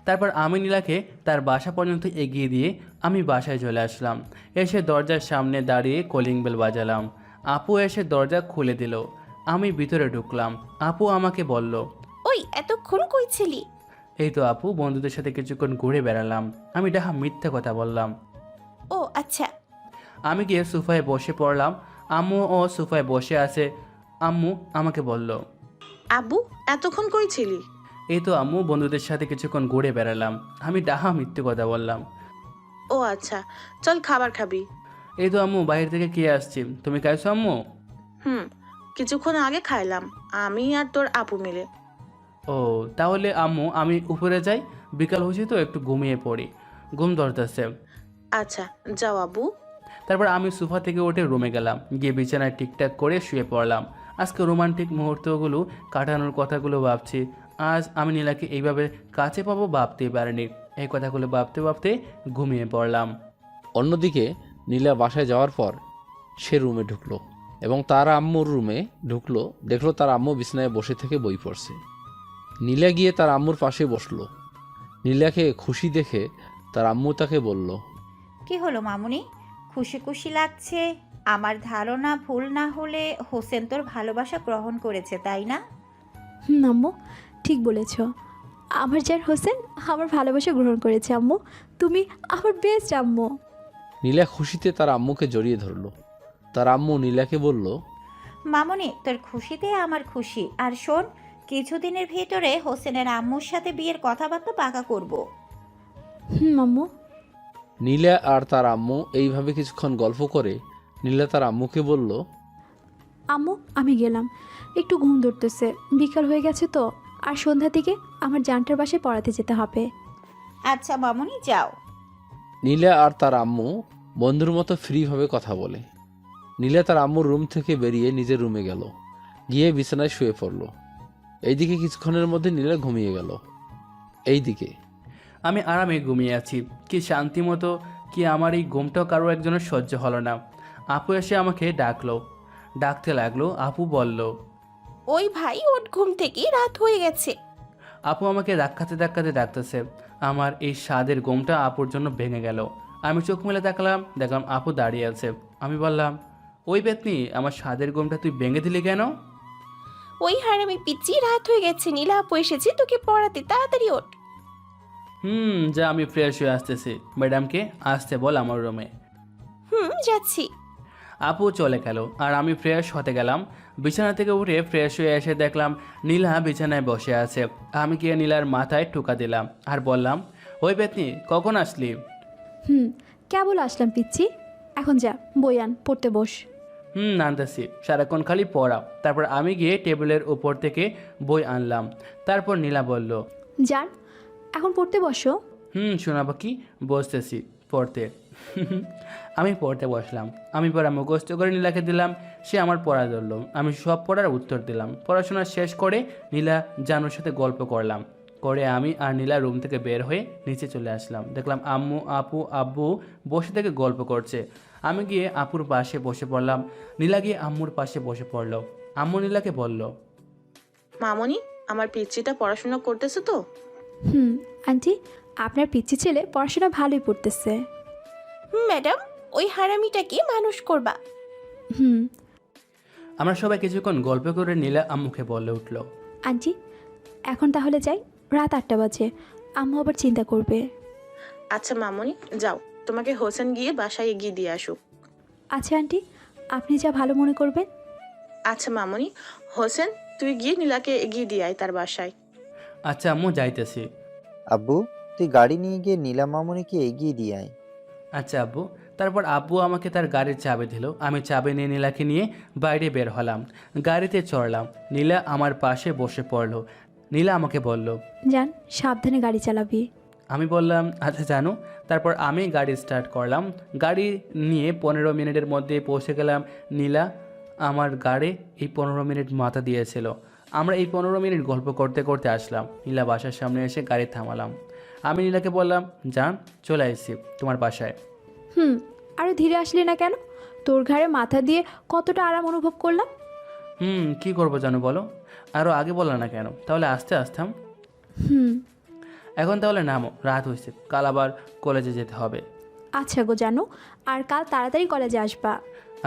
তারপর আমি নীলাকে তার বাসা পর্যন্ত এগিয়ে দিয়ে আমি বাসায় চলে আসলাম। এসে দরজার সামনে দাঁড়িয়ে কলিং বেল বাজালাম। আপু এসে দরজা খুলে দিল। আমি ভিতরে ঢুকলাম। আপু আমাকে বলল, ওই এতক্ষণ কই ছিলি? এই তো আপু, বন্ধুদের সাথে কিছুক্ষণ ঘুরে বেড়ালাম। আমি ডাহা মিথ্যা কথা বললাম। ও আচ্ছা। আমি গিয়ে সোফায় বসে পড়লাম। আম্মু ও সোফায় বসে আছে। আম্মু আমাকে বলল, আব্বু এতক্ষণ কই ছিলি? এই তো আম্মু, বন্ধুদের সাথে কিছুক্ষণ ঘুরে বেড়ালাম। আমি ডাহা মিথ্যে কথা বললাম। ও আচ্ছা, চল খাবার খাবি। এই তো আম্মু, বাইরে থেকে কে আসছি, তুমি খাইছো আম্মু? কিছুক্ষণ আগে খাইলাম, আমি আর তোর আপু মিলে। ও তাহলে আম্মু আমি উপরে যাই, বিকাল হয়েছে তো একটু ঘুমিয়ে পড়ি, ঘুম ধরতেছে। আচ্ছা যাও আব্বু। তারপর আমি সোফা থেকে উঠে রুমে গেলাম, গিয়ে বিছানায় ঠিকঠাক করে শুয়ে পড়লাম। আজকে রোমান্টিক মুহূর্তগুলো কাটানোর কথাগুলো ভাবছি। আজ আমি নীলাকে এইভাবে কাছে পাবো ভাবতেই পারিনি। এই কথাগুলো ভাবতে ভাবতে ঘুমিয়ে পড়লাম। অন্যদিকে নীলা বাসায় যাওয়ার পর সে রুমে ঢুকলো এবং তার আম্মুর রুমে ঢুকলো, দেখলো তার আম্মু বিছানায় বসে থেকে বই পড়ছে। নীলা গিয়ে তার আম্মুর পাশে বসলো। নীলাকে খুশি দেখে তার আম্মু তাকে বলল, কি হলো মামুনি, খুশি খুশি লাগছে? আমার ধারণা ভুল না হলে হোসেন তোর ভালোবাসা গ্রহণ করেছে, তাই না? আম্মু ঠিক বলেছ, আমার যার হোসেন আমার ভালোবাসা গ্রহণ করেছে। আম্মু তুমি আমার বেস্ট আম্মু। নীলা খুশিতে তার আম্মুকে জড়িয়ে ধরলো। তার আম্মু নীলাকে বলল, মামুনি তোর খুশিতে আমার খুশি। আর শোন, কিছুদিনের ভিতরে হোসেনের আম্মুর সাথে বিয়ের কথাবার্তা পাকা করব। আম্মু। নীলা আর তার আম্মু এইভাবে কিছুক্ষণ গল্প করে নীলা তার আম্মুকে বলল, আম্মু আমি গেলাম, একটু ঘুম ধরতেছে, বিকাল হয়ে গেছে তো, আর সন্ধ্যা থেকে আমার জানটার বাসায় পড়াতে যেতে হবে। আচ্ছা মামুনি যাও। নীলা আর তার আম্মু বন্ধুর মতো ফ্রিভাবে কথা বলে। নীলা তার আম্মুর রুম থেকে বেরিয়ে নিজের রুমে গেল, গিয়ে বিছানায় শুয়ে পড়ল। এইদিকে কিছুক্ষণের মধ্যে নীলা ঘুমিয়ে গেল। এইদিকে আমি আরামে ঘুমিয়ে আছি। কি শান্তি মতো, কি আমার এই ঘুমটাও কারো একজনের সহ্য হলো না। আপু এসে আমাকে ডাকতে লাগলো। আপু বলল, ওই ভাই ওঠ ঘুম থেকে, রাত হয়ে গেছে। আপু আমাকে ধাক্কাতে ডাকতেছে। আমার এই স্বাদের ঘুমটা আপুর জন্য ভেঙে গেল। আমি চোখ মেলে দেখলাম আপু দাঁড়িয়ে আছে। আমি বললাম, ওই বেতনি, আমার স্বাদের ঘুমটা তুই ভেঙে দিলি কেন? ওই হারামি পিচ্ছি, রাত হয়ে গেছে, নীলা আপু এসেছি তোকে পড়াতে, তাড়াতাড়ি ওঠ। যা, আমি ফ্রেশ হয়ে আসতেছি। ম্যাডামকে আসতে বল আমার রুমে। যাচ্ছি। আপু চলে গেল আর আমি ফ্রেশ হতে গেলাম। বিছানা থেকে উঠে ফ্রেশ হয়ে এসে দেখলাম নীলা বিছানায় বসে আছে। আমি গিয়ে নীলার মাথায় ঠুকা দিলাম আর বললাম, ওই বেতনি, কখন আসলি? কেবল আসলাম পিচ্ছি। এখন যা, বই আন, পড়তে বস। আনতেছি। সারাক্ষণ খালি পড়া। তারপর আমি গিয়ে টেবিলের উপর থেকে বই আনলাম। তারপর নীলা বলল, যান, এখন পড়তে বসো। শোনাবো কি? বসতেছি পড়তে। আমি পড়তে বসলাম। আমি পড়া মুখস্থ করে নীলাকে দিলাম। সে আমার পড়া ধরল। আমি সব পড়ার উত্তর দিলাম। পড়াশোনা শেষ করে নীলা জানুর সাথে গল্প করলাম। করে আমি আর নীলা রুম থেকে বের হয়ে নিচে চলে আসলাম। দেখলাম আম্মু, আপু, আব্বু বসে থেকে গল্প করছে। আমি গিয়ে আপুর পাশে বসে পড়লাম। নীলা গিয়ে আম্মুর পাশে বসে পড়ল। আম্মু নীলাকে বলল, মামনি, আমার পিচ্চিটা পড়াশোনা করতেছে তো? আন্টি, আপনার পিচ্ছি ছেলে পড়াশোনা ভালোই পড়তেছে। ম্যাডাম, ওই হারামিটাকে মানুষ করবা। আমরা সবাই কিছুক্ষণ গল্প করে নীলা আম্মুকে বলে উঠল, আন্টি, এখন তাহলে যাই, রাত 8টা বাজে, আম্মু আবার চিন্তা করবে। আচ্ছা মামনি, যাও, তোমাকে হোসেন গিয়ে বাসায় এগিয়ে দিয়ে আসুক। আচ্ছা আন্টি, আপনি যা ভালো মনে করবেন। আচ্ছা মামনি, হোসেন তুই গিয়ে নীলাকে এগিয়ে দিয়ে আয় তার বাসায়। আচ্ছা আম্মু, যাইতেছি। আব্বু, তুই গাড়ি নিয়ে গিয়ে নীলা মামুনিকে এগিয়ে দিয়ে আয়। আচ্ছা আব্বু। তারপর আব্বু আমাকে তার গাড়ির চাবি দিল। আমি চাবি নিয়ে নীলাকে নিয়ে বাইরে বের হলাম। গাড়িতে চড়লাম। নীলা আমার পাশে বসে পড়লো। নীলা আমাকে বলল, যান, সাবধানে গাড়ি চালাবি। আমি বললাম, আচ্ছা জানো। তারপর আমি গাড়ি স্টার্ট করলাম। গাড়ি নিয়ে 15 মিনিটের মধ্যে পৌঁছে গেলাম। নীলা আমার গাড়ি এই 15 মিনিট মাথা দিয়েছিল। আমরা এই 15 মিনিট গল্প করতে করতে আসলাম। নীলা বাসার সামনে এসে গাড়ি থামালাম। আমি নীলাকে বললাম, জান, চলে এসেছি তোমার বাসায়। আরও ধীরে আসলি না কেন? তোর ঘাড়ে মাথা দিয়ে কতটা আরাম অনুভব করলাম। কি করবো জানো বলো? আরও আগে বললো না কেন? তাহলে আস্তে আসতাম। এখন তাহলে নামো, রাত হয়েছে, কাল আবার কলেজে যেতে হবে। আচ্ছা গো জানো, আর কাল তাড়াতাড়ি কলেজে আসবা।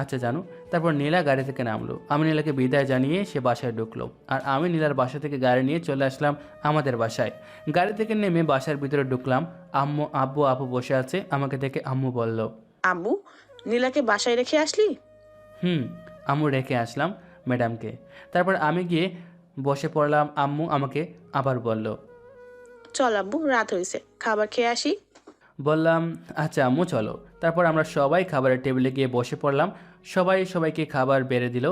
আচ্ছা জানো। তারপর নীলা গাড়ি থেকে নামলো। আমি নীলাকে বিদায় জানিয়ে সে বাসায় ঢুকলো। আর আমি নীলার বাসা থেকে গাড়ি নিয়ে চলে আসলাম আমাদের বাসায়। গাড়ি থেকে নেমে বাসার ভিতরে ঢুকলাম। আম্মু, আব্বু, আপু বসে আছে। আমাকে দেখে আম্মু বলল, আব্বু, নীলাকে বাসায় রেখে আসলি? আম্মু রেখে আসলাম ম্যাডামকে। তারপর আমি গিয়ে বসে পড়লাম। আম্মু আমাকে আবার বলল, চল আব্বু, রাত হয়েছে, খাবার খেয়ে আসি। বললাম, আচ্ছা আম্মু চলো। তারপর আমরা সবাই খাবারের টেবিলে গিয়ে বসে পড়লাম। সবাইকে খাবার বেড়ে দিল।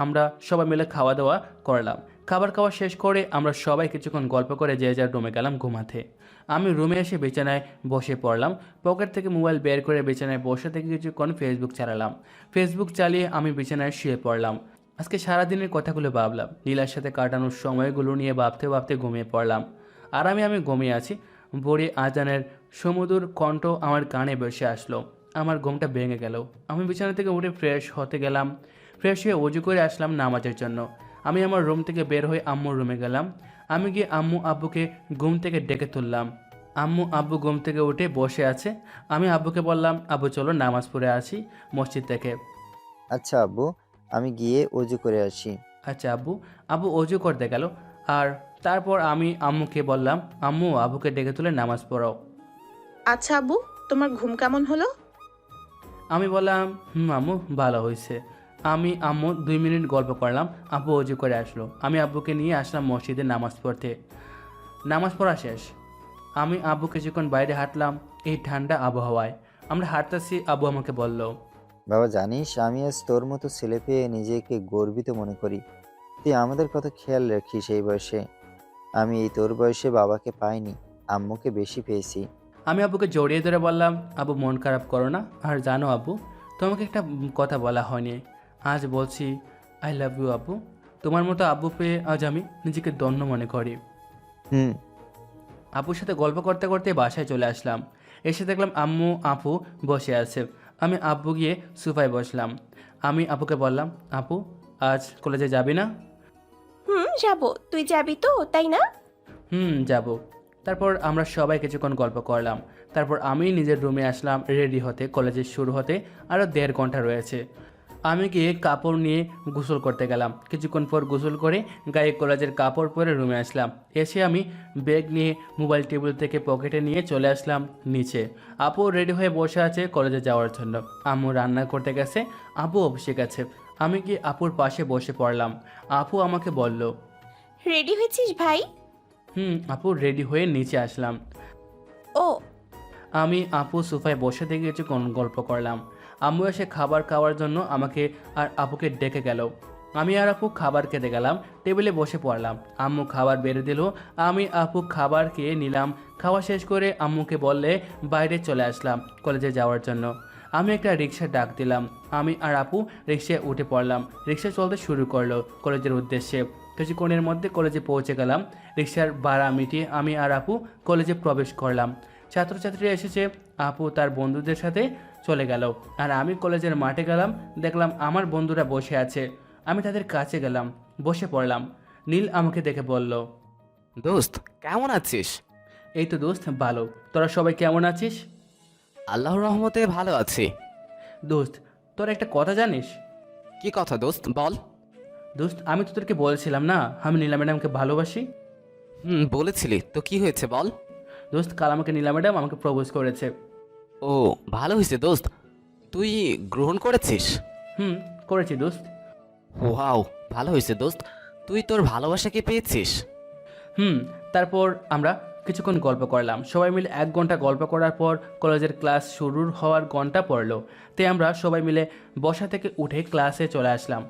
আমরা সবাই মিলে খাওয়া দাওয়া করলাম। খাবার খাওয়া শেষ করে আমরা সবাই কিছুক্ষণ গল্প করে যে যার রুমে গেলাম ঘুমাতে। আমি রুমে এসে বিছানায় বসে পড়লাম। পকেট থেকে মোবাইল বের করে বিছানায় বসে থেকে কিছুক্ষণ ফেসবুক চালালাম। ফেসবুক চালিয়ে আমি বিছানায় শুয়ে পড়লাম। আজকে সারাদিনের কথাগুলো ভাবলাম। নীলার সাথে কাটানোর সময়গুলো নিয়ে ভাবতে ভাবতে ঘুমিয়ে পড়লাম। আর আমি ঘুমিয়ে আছি। বড়ি আজানের সমুদর কণ্ঠ আমার কানে ভেসে আসলো। আমার ঘুমটা ভেঙে গেল। আমি বিছানা থেকে উঠে ফ্রেশ হতে গেলাম। ফ্রেশ হয়ে অজু করে আসলাম নামাজের জন্য। আমি আমার রুম থেকে বের হয়ে আম্মুর রুমে গেলাম। আমি গিয়ে আম্মু আব্বুকে ঘুম থেকে ডেকে তুললাম। আম্মু আব্বু ঘুম থেকে উঠে বসে আছে। আমি আব্বুকে বললাম, আব্বু চলো নামাজ পড়ে আসি মসজিদ থেকে। আচ্ছা আব্বু, আমি গিয়ে অজু করে আসি। আচ্ছা আব্বু। আব্বু অজু করতে গেল। আর তারপর আমি আম্মুকে বললাম, আম্মু আব্বুকে ডেকে তুলে নামাজ পড়াও। আচ্ছা আব্বু, তোমার ঘুম কেমন হলো? আমি বললাম, আম্মু ভালো হয়েছে। আমি আম্মু 2 মিনিট গল্প করলাম। আব্বু অজু করে আসলো। আমি আব্বুকে নিয়ে আসলাম মসজিদে নামাজ পড়তে। নামাজ পড়া শেষ। আমি আব্বু কিছুক্ষণ বাইরে হাঁটলাম এই ঠান্ডা আবহাওয়ায়। আমরা হাঁটতেছি। আব্বু আমাকে বলল, বাবা জানিস, আমি আজ তোর মতো ছেলে পেয়ে নিজেকে গর্বিত মনে করি। তুই আমাদের কথা খেয়াল রাখিস এই বয়সে। আমি এই তোর বয়সে বাবাকে পাইনি, আম্মুকে বেশি পেয়েছি। আমি আব্বুকে জড়িয়ে ধরে বললাম, আব্বু মন খারাপ করো না। আর জানো আব্বু, তোমাকে একটা কথা বলা হয়নি, আজ বলছি, আই লাভ ইউ আব্বু। তোমার মতো আব্বু পেয়ে আজ আমি নিজেকে ধন্য মনে করি। আব্বুর সাথে গল্প করতে করতে বাসায় চলে আসলাম। এসে দেখলাম আম্মু আপু বসে আছে। আমি আব্বু গিয়ে সোফায় বসলাম। আমি আপুকে বললাম, আপু আজ কলেজে যাবি না? যাব। তুই যাবি তো, তাই না? যাব। তারপর আমরা সবাই কিছুক্ষণ গল্প করলাম। তারপর আমি নিজের রুমে আসলাম রেডি হতে। কলেজে শুরু হতে আরও 1.5 ঘন্টা রয়েছে। আমি গিয়ে কাপড় নিয়ে গোসল করতে গেলাম। কিছুক্ষণ পর গোসল করে গায়ে কলেজের কাপড় পরে রুমে আসলাম। এসে আমি ব্যাগ নিয়ে মোবাইল টেবিল থেকে পকেটে নিয়ে চলে আসলাম নিচে। আপু রেডি হয়ে বসে আছে কলেজে যাওয়ার জন্য। আম্মু রান্না করতে গেছে, আপু অফিসে গেছে। আমি গিয়ে আপুর পাশে বসে পড়লাম। আপু আমাকে বলল, রেডি হয়েছিস ভাই? আপু রেডি হয়ে নিচে আসলাম। ও আমি আপু সোফায় বসে থেকে কিছুক্ষণ গল্প করলাম। আম্মু এসে খাবার খাওয়ার জন্য আমাকে আর আপুকে ডেকে গেল। আমি আর আপু খাবার খেতে গেলাম, টেবিলে বসে পড়লাম। আম্মু খাবার বেড়ে দিল, আমি আপু খাবার খেয়ে নিলাম। খাওয়া শেষ করে আম্মুকে বললে বাইরে চলে আসলাম কলেজে যাওয়ার জন্য। আমি একটা রিক্সা ডাক দিলাম। আমি আর আপু রিক্সায় উঠে পড়লাম। রিক্সা চলতে শুরু করলো কলেজের উদ্দেশ্যে। কিছুক্ষণের মধ্যে কলেজে পৌঁছে গেলাম। রিক্সার ভাড়া মিটিয়ে আমি আর আপু কলেজে প্রবেশ করলাম। ছাত্রছাত্রীরা এসেছে, আপু তার বন্ধুদের সাথে চলে গেল। আর আমি কলেজের মাঠে গেলাম, দেখলাম আমার বন্ধুরা বসে আছে। আমি তাদের কাছে গেলাম, বসে পড়লাম। নীল আমাকে দেখে বলল, দোস্ত কেমন আছিস? এই তো দোস্ত ভালো, তোরা সবাই কেমন আছিস? আল্লাহর রহমতে ভালো আছি। দোস্ত তোরা একটা কথা জানিস? কি কথা দোস্ত, বল। দোস্ত আমি তোদেরকে বলছিলাম না আমি নীলা ম্যাডামকে ভালোবাসি। বলেছিলি তো, কি হয়েছে বল। দোস্ত কাল আমাকে নীলা ম্যাডাম আমাকে প্রপোজ করেছে। ও ভালো হয়েছে দোস্ত, তুই গ্রহণ করেছিস? করেছি দোস্ত। ওয়াও, ভালো হয়েছে দোস্ত, তুই তোর ভালোবাসাকে পেয়েছিস। তারপর আমরা কিছুক্ষণ গল্প করলাম। সবাই মিলে 1 ঘন্টা গল্প করার পর কলেজের ক্লাস শুরুর হওয়ার ঘন্টা পড়লো। তাই আমরা সবাই মিলে বসা থেকে উঠে ক্লাসে চলে আসলাম।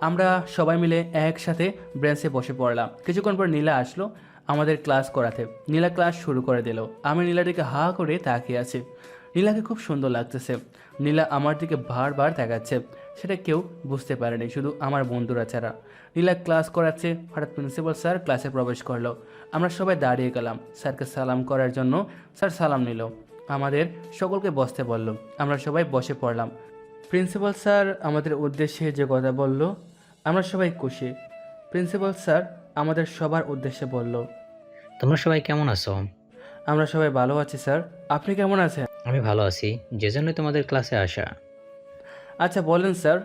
আমরা সবাই মিলে একসাথে বেঞ্চে বসে পড়লাম। কিছুক্ষণ পর নীলা আসলো আমাদের ক্লাস করাতে। নীলা ক্লাস শুরু করে দিল। আমি নীলার দিকে হা করে তাকিয়ে আছি। নীলাকে খুব সুন্দর লাগতেছে। নীলা আমার দিকে বারবার তাকাচ্ছে, সেটা কেউ বুঝতে পারেনি শুধু আমার বন্ধুরা ছাড়া। নীলা ক্লাস করাচ্ছে, হঠাৎ প্রিন্সিপাল স্যার ক্লাসে প্রবেশ করলো। আমরা সবাই দাঁড়িয়ে গেলাম স্যারকে সালাম করার জন্য। স্যার সালাম নিল, আমাদের সকলকে বসতে বলল। আমরা সবাই বসে পড়লাম। প্রিন্সিপাল স্যার আমাদের উদ্দেশ্যে যে কথা বলল আমরা সবাই খুশি। প্রিন্সিপাল স্যার আমাদের সবার উদ্দেশ্যে বলল, তোমরা সবাই কেমন আছো? আমরা সবাই ভালো আছি স্যার, আপনি কেমন আছেন? আমি ভালো আছি, যে জন্যই তোমাদের ক্লাসে আসা। আচ্ছা বলেন স্যার।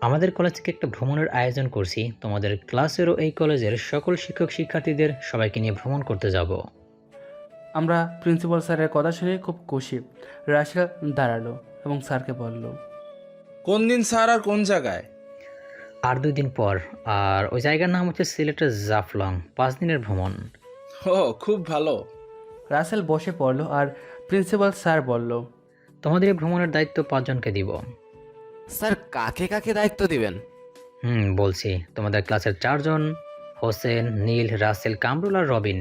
আমাদের কলেজ থেকে একটা ভ্রমণের আয়োজন করছি। তোমাদের ক্লাসেরও এই কলেজের সকল শিক্ষক শিক্ষার্থীদের সবাইকে নিয়ে ভ্রমণ করতে যাব। আমরা প্রিন্সিপাল স্যারের কথা শুনে খুব খুশি। রাশেল দাঁড়ালো এবং স্যারকে বলল, কোন দিন স্যার আর কোন জায়গায়? আর 2 দিন পর, আর ওই জায়গার নাম হচ্ছে সিলেটের জাফলং। 5 দিনের ভ্রমণ। ও খুব ভালো। রাসেল বসে পড়লো আর প্রিন্সিপাল স্যার বলল, তোমাদের এই ভ্রমণের দায়িত্ব 5 জনকে দিব। স্যার কাকে কাকে দায়িত্ব দিবেন? বলছি, তোমাদের ক্লাসের 4 জন, হোসেন, নীল, রাসেল, কামরুল আর রবিন,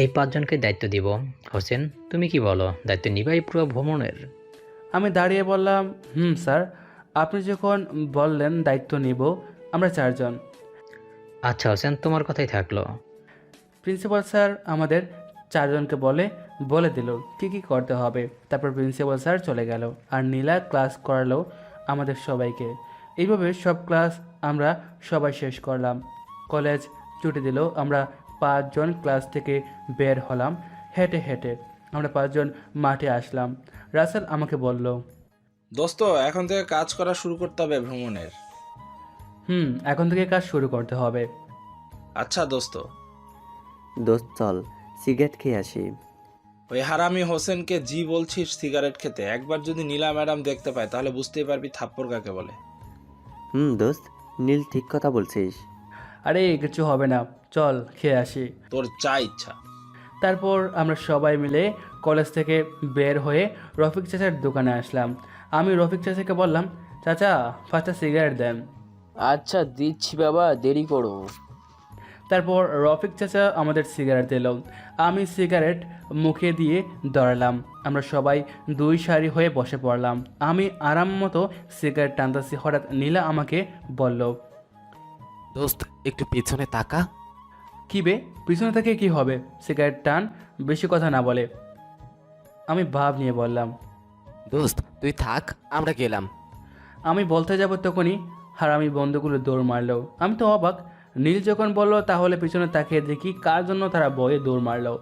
এই 5 জনকে দায়িত্ব দিব। হোসেন তুমি কি বলো, দায়িত্ব নিবাই পুরো ভ্রমণের? আমি দাঁড়িয়ে বললাম, স্যার আপনি যখন বললেন দায়িত্ব নিব, আমরা 4 জন। আচ্ছা হোসেন, তোমার কথাই থাকলো। প্রিন্সিপাল স্যার আমাদের 4 জনকে বলে দিল কি কি করতে হবে। তারপর প্রিন্সিপাল স্যার চলে গেল আর নীলা ক্লাস করালো আমাদের সবাইকে। এইভাবে সব ক্লাস আমরা সবাই শেষ করলাম। কলেজ ছুটি দিল। আমরা 5 জন ক্লাস থেকে বের হলাম হেঁটে হেঁটে। আমরা 5 জন মাঠে আসলাম। রাসেল আমাকে বলল, দোস্ত এখন থেকে কাজ করা শুরু করতে হবে ভ্রমণের। এখন থেকে কাজ শুরু করতে হবে। আচ্ছা দোস্ত। দোস্ত চল সিগারেট খেয়ে আসি। ওই হারামি হোসেনকে জি বলছিস সিগারেট খেতে, একবার যদি নীলা ম্যাডাম দেখতে পায় তাহলে বুঝতেই পারবি থাপ্পড় কাকে বলে। দোস্ত নীল ঠিক কথা বলছিস। আরে কিছু হবে না, চল খেয়ে আসি। তোর যা ইচ্ছা। তারপর আমরা সবাই মিলে কলেজ থেকে বের হয়ে রফিক চাচার দোকানে আসলাম। আমি রফিক চাচাকে বললাম, চাচা 5টা সিগারেট দেন। আচ্ছা দিচ্ছি বাবা, দেরি করো। তারপর রফিক চাচা আমাদের সিগারেট দিল। আমি সিগারেট মুখে দিয়ে দাঁড়ালাম। আমরা সবাই 2 সারি হয়ে বসে পড়লাম। আমি আরাম মতো সিগারেট টানতেছি। হঠাৎ নীলা আমাকে বলল, দোস্ত একটু পিছনে তাকা। কি বে, পিছনে থেকে কি হবে? সিগারেট টান, বেশি কথা না বলে। আমি ভাব নিয়ে বললাম, দোস্ত তুই থাক, আমরা গেলাম। আমি বলতে যাব তখনই হারামি বন্ধুগুলো দৌড় মারলো। আমি তো অবাক। নীল যখন বলল তাহলে পিছনে তাকিয়ে দেখি কার জন্য তারা ভয়ে দৌড় মারলো।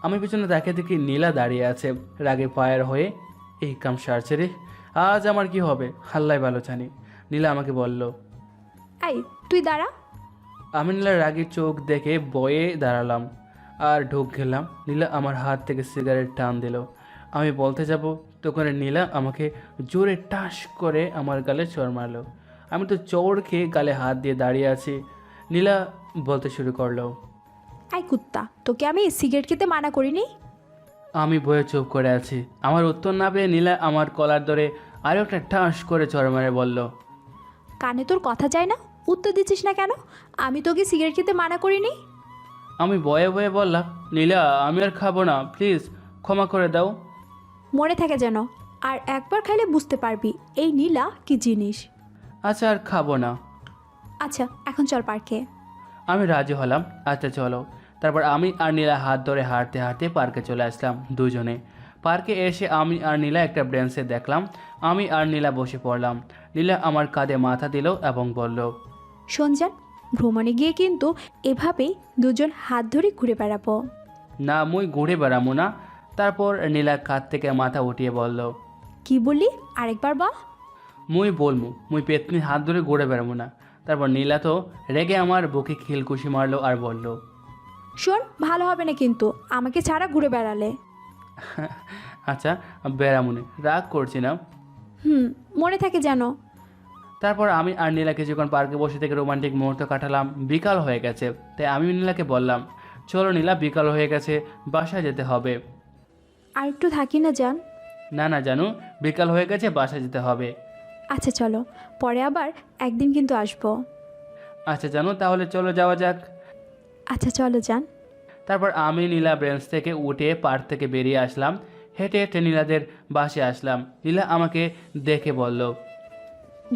আমি পিছনে তাকিয়ে দেখি নীলা দাঁড়িয়ে আছে রাগে ফায়ার হয়ে। এই কাম সারছে রে, আজ আমার কি হবে হাল্লাই ভালো জানি। নীলা আমাকে বলল। এই তুই দাঁড়া। আমি নীলার রাগের চোখ দেখে বয়ে দাঁড়ালাম আর ঢোক গেলাম। নীলা আমার হাত থেকে সিগারেট টান দিল। আমি বলতে যাব তখন নীলা আমাকে জোরে টাস করে আমার গালে চড় মারলো। আমি তো চড় খেয়ে গালে হাত দিয়ে দাঁড়িয়ে আছি। নীলা বলতে শুরু করলো। এই কুত্তা, তোকে আমি সিগারেট খেতে মানা করিনি? আমি বয়ে চুপ করে আছি। আমার উত্তর না পেয়ে নীলা আমার কলার ধরে আরও একটা টাস করে চড় মারে বলল। কানে তোর কথা যায় না? উত্তর দিচ্ছিস না কেন? আমি তোকে সিগারেট খেতে মানা করিনি? আমি বয়ে বয়ে বললাম, নীলা আমি আর খাবো না, প্লিজ ক্ষমা করে দাও। মনে থাকে যেন, আর একবার খাইলে বুঝতে পারবি এই নীলা কি জিনিস। আচ্ছা আর খাবো না। আচ্ছা এখন চল পার্কে। আমি রাজি হলাম, আচ্ছা চলো। তারপর আমি আর নীলা হাত ধরে হাঁটতে হাঁটতে পার্কে চলে আসলাম দুজনে। পার্কে এসে আমি আর নীলা একটা ব্রেঞ্চে দেখলাম। আমি আর নীলা বসে পড়লাম। নীলা আমার কাঁধে মাথা দিল এবং বলল, শোনজান, ভ্রমণে গিয়ে কিন্তু এভাবেই দুজন হাত ধরে ঘুরে বেড়াবো। না মুই ঘুরে বেড়াবো না। তারপর নীলা কাঁধ থেকে মাথা উঠিয়ে বলল, কি বললি আরেকবার বল। মুই বলমু মুই পেতনি হাত ধরে ঘুরে বেড়াবো না। তারপর নীলা তো রেগে আমার বুকে খিলকুশি মারলো আর বলল, শোন, ভালো হবে না কিন্তু আমাকে ছাড়া ঘুরে বেড়ালে। আচ্ছা বেড়ামুনি, রাগ করছি না। মনে থাকে যেন। তারপর আমি আর নীলা কিছুক্ষণ পার্কে বসে থেকে রোমান্টিক মুহূর্ত কাটালাম। বিকাল হয়ে গেছে, তাই আমি নীলাকে বললাম, চলো নীলা বিকাল হয়ে গেছে, বাসায় যেতে হবে। আর একটু থাকি না জান? না না জানু, বিকাল হয়ে গেছে, বাসায় যেতে হবে। আচ্ছা চলো, পরে আবার একদিন কিন্তু আসবো। আচ্ছা জানু, তাহলে চলো যাওয়া যাক। আচ্ছা চলো যান। তারপর আমি নীলা ব্রেঞ্চ থেকে উঠে পার্ক থেকে বেরিয়ে আসলাম। হেঁটে হেঁটে নীলাদের বাসে আসলাম। নীলা আমাকে দেখে বলল,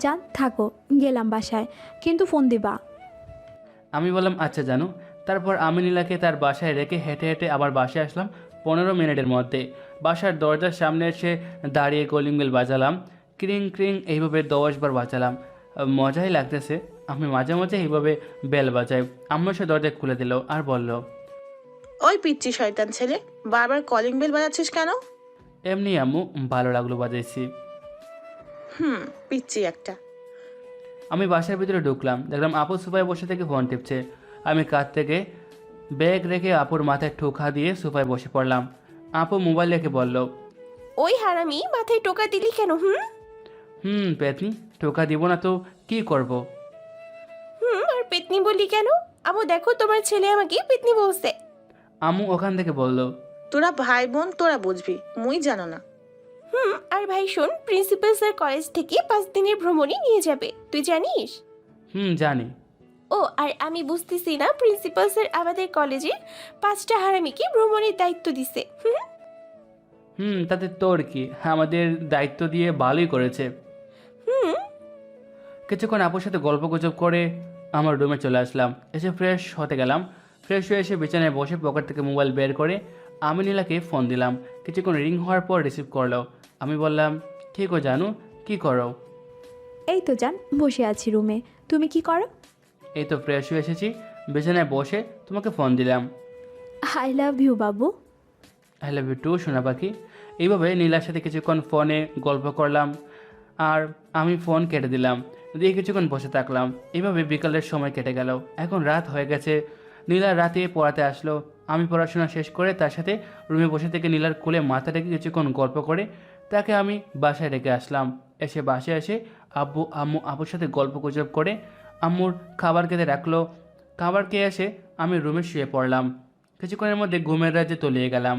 যান থাকো, গেলাম বাসায়, কিন্তু ফোন দিবা। আমি বললাম আচ্ছা জানু। তারপর আমি নীলাকে তার বাসায় রেখে হেঁটে হেঁটে আবার বাসায় আসলাম 15 মিনিটের মধ্যে। বাসার দরজার সামনে এসে দাঁড়িয়ে কলিং বেল বাজালাম। ক্রিং ক্রিং এইভাবে 10 বার বাজালাম। মজাই লাগতেছে। আমি মাঝে মাঝে এইভাবে বেল বাজাই। আম্মু সে দরজা খুলে দিল আর বলল, ওই পিচ্চি শয়তান ছেলে, বারবার কলিং বেল বাজাচ্ছিস কেন? এমনি আম্মু, ভালো লাগলো বাজাইছি। পিচ্চি একটা। আমি বাসার ভিতরে ঢুকলাম, দেখলাম আপু সোফায় বসে থেকে ফোন টিপছে। আমি কাঁধ থেকে ব্যাগ রেখে আপুর মাথায় ঠোকা দিয়ে সোফায় বসে পড়লাম। আপু মোবাইল রেখে বলল, ওই হারামি মাথায় টোকা দিলি কেন? পেতনি, ঠোকা দিব না তো কি করব? আর পেতনি বললি কেন? আম্মু দেখো, তোমার ছেলে আমাকে পেতনি বলছে। আম্মু ওখান থেকে বলল, তোরা ভাই বোন, তোরা বুঝবি, মুই জানো না। আর ভাই শোন, প্রিন্সিপাল স্যার কলেজ থেকে 5 দিনের ভ্রমণে নিয়ে যাবে, তুই জানিস? জানি। ও আর আমি বুঝতেছি না, প্রিন্সিপাল স্যার আমাদের কলেজের 5টা হারামিকে ভ্রমণের দায়িত্ব দিছে। তাতে তোর কি? আমাদের দায়িত্ব দিয়ে ভালোই করেছে। কিছুক্ষণ আপুর সাথে গল্প গুজব করে আমার রুমে চলে আসলাম। এসে ফ্রেশ হতে গেলাম। ফ্রেশ হয়ে এসে বিছানায় বসে পকেট থেকে মোবাইল বের করে আমি নীলাকে ফোন দিলাম। কিছুক্ষণ রিং হওয়ার পর রিসিভ করলো। আমি বললাম, ঠিক ও জানু, কি করো? এই তো জান, বসে আছি রুমে। তুমি কি করো? এই তো ফ্রেশ হয়ে এসেছি, বিছানায় বসে তোমাকে ফোন দিলাম। I love you Babu. I love you two সোনা পাখি। এইভাবে নীলার সাথে কিছুক্ষণ ফোনে গল্প করলাম আর আমি ফোন কেটে দিলাম, দিয়ে কিছুক্ষণ বসে থাকলাম। এইভাবে বিকালের সময় কেটে গেল। এখন রাত হয়ে গেছে। নীলা রাতে পড়াতে আসলো। আমি পড়াশোনা শেষ করে তার সাথে রুমে বসে থেকে নীলার কোলে মাথা রেখে কিছুক্ষণ গল্প করে তাকে আমি বাসায় রেখে আসলাম। এসে বাসায় এসে আব্বুর সাথে গল্প গুজব করে আম্মুর খাবার খেতে রাখলো। খাবার খেয়ে এসে আমি রুমে শুয়ে পড়লাম। কিছুক্ষণের মধ্যে ঘুমের রাজ্যে তলিয়ে গেলাম।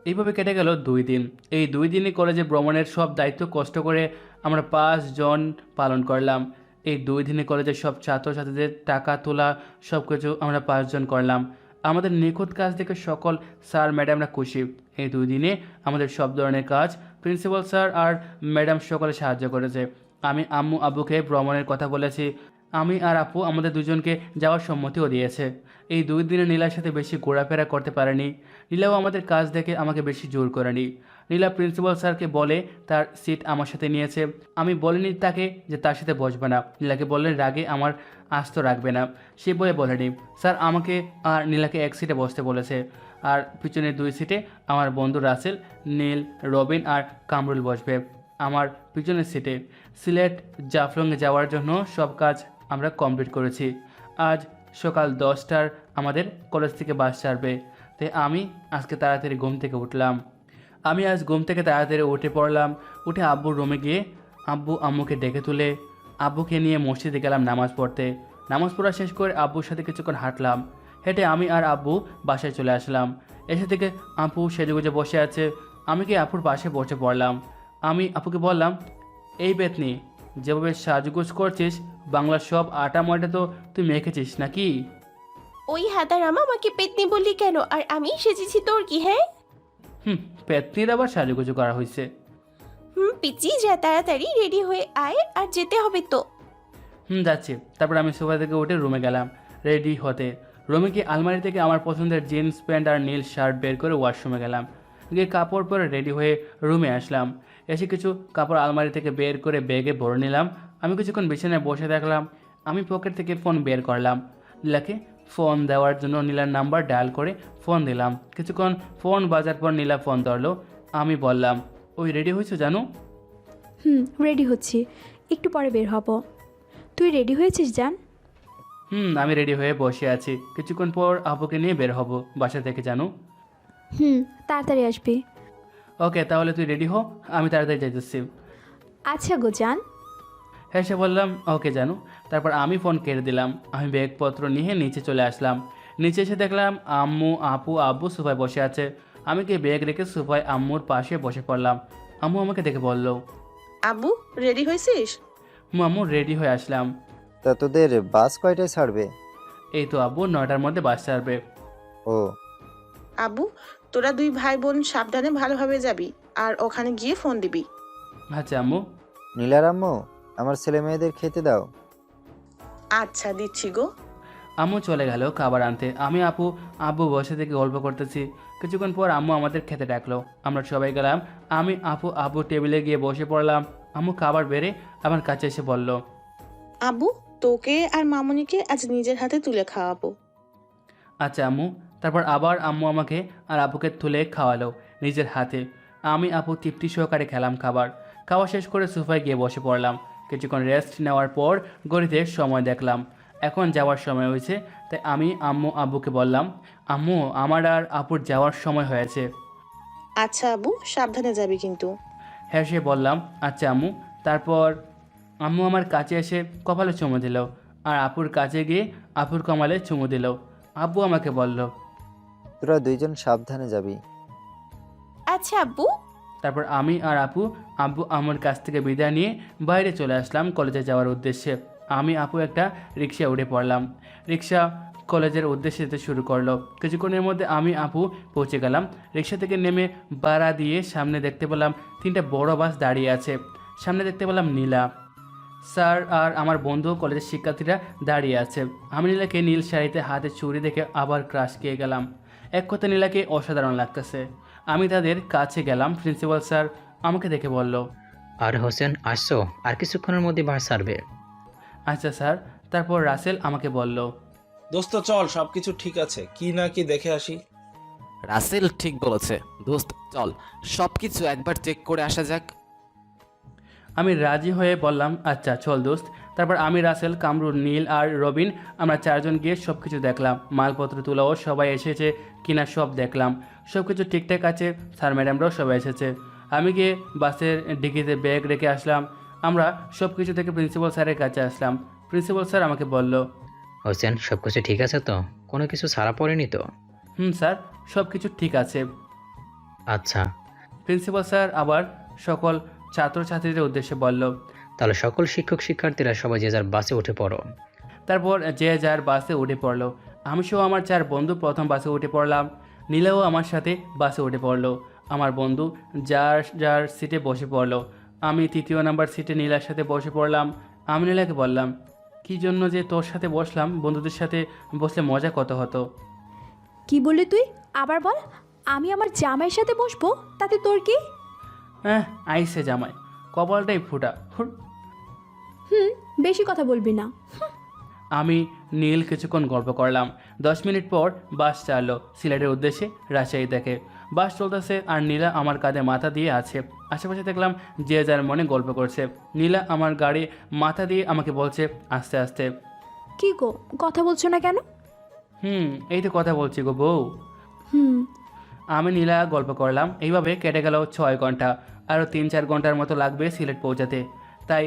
এইভাবে কেটে গেল 2 দিন। এই 2 দিনই কলেজে ভ্রমণের সব দায়িত্ব কষ্ট করে আমরা 5 জন পালন করলাম। এই 2 দিনে কলেজের সব ছাত্রছাত্রীদের টাকা তোলা সব কিছু আমরা 5 জন করলাম। আমাদের নিখুঁত কাজ দেখে সকল স্যার ম্যাডামরা খুশি। এই 2 দিনে আমাদের সব ধরনের কাজ প্রিন্সিপাল স্যার আর ম্যাডাম সকলে সাহায্য করেছে। আমি আম্মু আব্বুকে ভ্রমণের কথা বলেছি। আমি আর আপু আমাদের দুজনকে যাওয়ার সম্মতিও দিয়েছে। এই 2 দিনে নীলার সাথে বেশি ঘোরাফেরা করতে পারেনি। নীলাও আমাদের কাজ দেখে আমাকে বেশি জোর করেনি। নীলা প্রিন্সিপাল স্যারকে বলে তার সিট আমার সাথে নিয়েছে। আমি বলিনি তাকে যে তার সাথে বসবে না। নীলাকে বললেন রাগে আমার আস্ত রাখবে না। সে বলেনি, স্যার আমাকে আর নীলাকে এক সিটে বসতে বলেছে, আর পিছনের 2 সিটে আমার বন্ধু রাসেল, নীল, রবিন আর কামরুল বসবে। আমার পিছনের সিটে। সিলেট জাফলংয়ে যাওয়ার জন্য সব কাজ আমরা কমপ্লিট করেছি। আজ সকাল 10টার আমাদের কলেজ থেকে বাস ছাড়বে, তাই আমি আজকে তাড়াতাড়ি ঘুম থেকে উঠলাম। আমি আজ ঘুম থেকে তাড়াতাড়ি উঠে পড়লাম। উঠে আব্বুর রুমে গিয়ে আব্বু আম্মুকে ডেকে তুলে আব্বুকে নিয়ে মসজিদে গেলাম নামাজ পড়তে। নামাজ পড়া শেষ করে আব্বুর সাথে কিছুক্ষণ হাঁটলাম। হেঁটে আমি আর আব্বু বাসায় চলে আসলাম। এসে থেকে আপু সেজেগুজে বসে আছে। আমি কি আপুর পাশে বসে পড়লাম। আমি আপুকে বললাম, এই পেতনি, যেভাবে সাজগোজ করছিস বাংলার সব আটা ময়টা তো তুই মেখেছিস নাকি? ওই হাতারাম আমাকে পেতনি বললি কেন? আর আমি সেজেছি তোর কি? হ্যাঁ পেতনির আবার সাজুগুজু করা হয়েছে। পিচি, যা তাড়াতাড়ি রেডি হয়ে আয়, আর যেতে হবে তো। যাচ্ছি। তারপর আমি সোফা থেকে উঠে রুমে গেলাম রেডি হতে। রুমে গিয়ে আলমারি থেকে আমার পছন্দের জিন্স প্যান্ট আর নীল শার্ট বের করে ওয়াশরুমে গেলাম। গিয়ে কাপড় পরে রেডি হয়ে রুমে আসলাম। এসে কিছু কাপড় আলমারি থেকে বের করে ব্যাগে ভরে নিলাম। আমি কিছুক্ষণ বিছানায় বসে থাকলাম। আমি পকেট থেকে ফোন বের করলাম। নীলাকে ফোন দেওয়ার জন্য নীলার নাম্বার ডায়াল করে ফোন দিলাম। কিছুক্ষণ ফোন বাজার পর নীলা ফোন ধরলো। আমি বললাম, ওই রেডি হয়েছো জানো? রেডি হচ্ছি, একটু পরে বের হব। তুই রেডি হয়েছিস জান? আমি রেডি হয়ে বসে আছি। কিছুক্ষণ পর আপুকে নিয়ে বের হব বাসা থেকে জানো। তাড়াতাড়ি আসবি। ওকে, তাহলে তুই রেডি হ, আমি তাড়াতাড়ি যাইতেছি। আচ্ছা গো জান। হ্যাঁ, সে বললাম ওকে জানো। তারপর আমি ফোন কেটে দিলাম। আমি ব্যাগপত্র নিয়ে নিচে চলে আসলাম। নিচে এসে দেখলাম আম্মু, আপু, আব্বু সোফায় বসে আছে। আমি কি ব্যাগ রেখে সোফায় আম্মুর পাশে বসে পড়লাম। আম্মু আমাকে দেখে বলল, আব্বু রেডি হয়েছিস? আম্মু রেডি হয়ে আসলাম। তা তোদের বাস কয়টায় ছাড়বে? এই তো আব্বু 9টার মধ্যে বাস ছাড়বে। ও আব্বু, তোরা 2 ভাই বোন সাবধানে ভালোভাবে যাবি, আর ওখানে গিয়ে ফোন দিবি। আচ্ছা আম্মু। নীলার আম্মু, আমার ছেলে মেয়েদের খেতে দাও। আচ্ছা দিচ্ছি গো। আম্মু চলে গেল খাবার আনতে। আমি আপু আব্বু বসে থেকে গল্প করতেছি। কিছুক্ষণ পর আম্মু আমাদের খেতে ডাকলো। আমরা সবাই গেলাম। আমি আপু আব্বু টেবিলে গিয়ে বসে পড়লাম। আম্মু খাবার বেড়ে আমার কাছে এসে বলল, আব্বু, তোকে আর মামুনিকে আজ নিজের হাতে তুলে খাওয়াবো। আচ্ছা আম্মু। তারপর আবার আম্মু আমাকে আর আপুকে তুলে খাওয়ালো নিজের হাতে। আমি আপু তৃপ্তি সহকারে খেলাম খাবার। খাওয়া শেষ করে সোফায় গিয়ে বসে পড়লাম। কিছুক্ষণ রেস্ট নেওয়ার পর ঘড়িতে সময় দেখলাম, এখন যাওয়ার সময় হয়েছে। তাই আমি আম্মু আব্বুকে বললাম, আম্মু আমার আর আপুর যাওয়ার সময় হয়েছে। আচ্ছা আব্বু, সাবধানে যাবি কিন্তু। হ্যাঁ সে বললাম, আচ্ছা আম্মু। তারপর আম্মু আমার কাছে এসে কপালে চুমু দিল, আর আপুর কাছে গিয়ে আপুর কপালে চুমু দিল। আব্বু আমাকে বলল, তোরা 2জন সাবধানে যাবি। আচ্ছা আব্বু। তারপর আমি আর আপু আব্বু আমার কাছ থেকে বিদায় নিয়ে বাইরে চলে আসলাম কলেজে যাওয়ার উদ্দেশ্যে। আমি আপু একটা রিক্সায় উঠে পড়লাম। রিক্সা কলেজের উদ্দেশ্যে যেতে শুরু করলো। কিছুক্ষণের মধ্যে আমি আপু পৌঁছে গেলাম। রিক্সা থেকে নেমে বাড়া দিয়ে সামনে দেখতে পেলাম 3টা বড় বাস দাঁড়িয়ে আছে। সামনে দেখতে পেলাম নীলা স্যার আর আমার বন্ধু কলেজের শিক্ষার্থীরা দাঁড়িয়ে আছে। আমি নীলাকে নীল শাড়িতে হাতে চুড়ি দেখে আবার ক্রাশ খেয়ে গেলাম। এক কথা নীলাকে অসাধারণ লাগতেছে। আমি তাদের কাছে গেলাম। প্রিন্সিপাল স্যার আমাকে দেখে বলল, আর হোসেন আসছো, আর কিছুক্ষণের মধ্যে বাস ছাড়বে। আচ্ছা স্যার। তারপর রাসেল আমাকে বলল, দোস্ত চল, সবকিছু ঠিক আছে কি না কি দেখে আসি। রাসেল ঠিক বলেছে দোস্ত, চল সবকিছু একবার চেক করে আসা যাক। আমি রাজি হয়ে বললাম, আচ্ছা চল দোস্ত। তারপর আমি, রাসেল, কামরুল, নীল আর রবিন আমরা 4 জন গিয়ে সব কিছু দেখলাম। মালপত্র তোলাও সবাই এসেছে কিনা সব দেখলাম। সব কিছু ঠিকঠাক আছে। স্যার ম্যাডামরাও সবাই এসেছে। আমি গিয়ে বাসের ডিকিতে ব্যাগ রেখে আসলাম। আমরা সব কিছু থেকে প্রিন্সিপাল স্যারের কাছে আসলাম। প্রিন্সিপাল স্যার আমাকে বলল, হোসেন সব কিছু ঠিক আছে তো? কোনো কিছু ছাড়া পড়েনি তো? স্যার সব কিছু ঠিক আছে। আচ্ছা। প্রিন্সিপাল স্যার আবার সকল ছাত্রছাত্রীদের উদ্দেশ্যে বলল, তাহলে সকল শিক্ষক শিক্ষার্থীরা সবাই যে যার বাসে উঠে পড়ো। তারপর যে যার বাসে উঠে পড়লো। আমি সহ আমার 4 বন্ধু প্রথম বাসে উঠে পড়লাম। নীলাও আমার সাথে বাসে উঠে পড়লো। আমার বন্ধু যার যার সিটে বসে পড়লো। আমি 3য় নাম্বার সিটে নীলার সাথে বসে পড়লাম। আমি নীলাকে বললাম, কী জন্য যে তোর সাথে বসলাম, বন্ধুদের সাথে বসলে মজা কত হতো। কি বললি তুই? আবার বল। আমি আমার জামাইয়ের সাথে বসবো, তাতে তোর কি? আইসে জামাই, কপালটাই ফুটা। বেশি কথা বলবি না। আমি নীল কিছুক্ষণ গল্প করলাম। 10 মিনিট পর বাস চাললো সিলেটের উদ্দেশ্যে রাজশাহী থেকে। বাস চলতেছে আর নীলা আমার কাঁধে মাথা দিয়ে আছে। আশেপাশে দেখলাম যে যার মনে গল্প করছে। নীলা আমার গাড়ি মাথা দিয়ে আমাকে বলছে আস্তে আস্তে, কি গো, কথা বলছো না কেন? এই তো কথা বলছি গো বউ। হুম। আমি নীলা গল্প করলাম। এইভাবে কেটে গেল 6 ঘন্টা। আরও 3-4 ঘন্টার মতো লাগবে সিলেট পৌঁছাতে। তাই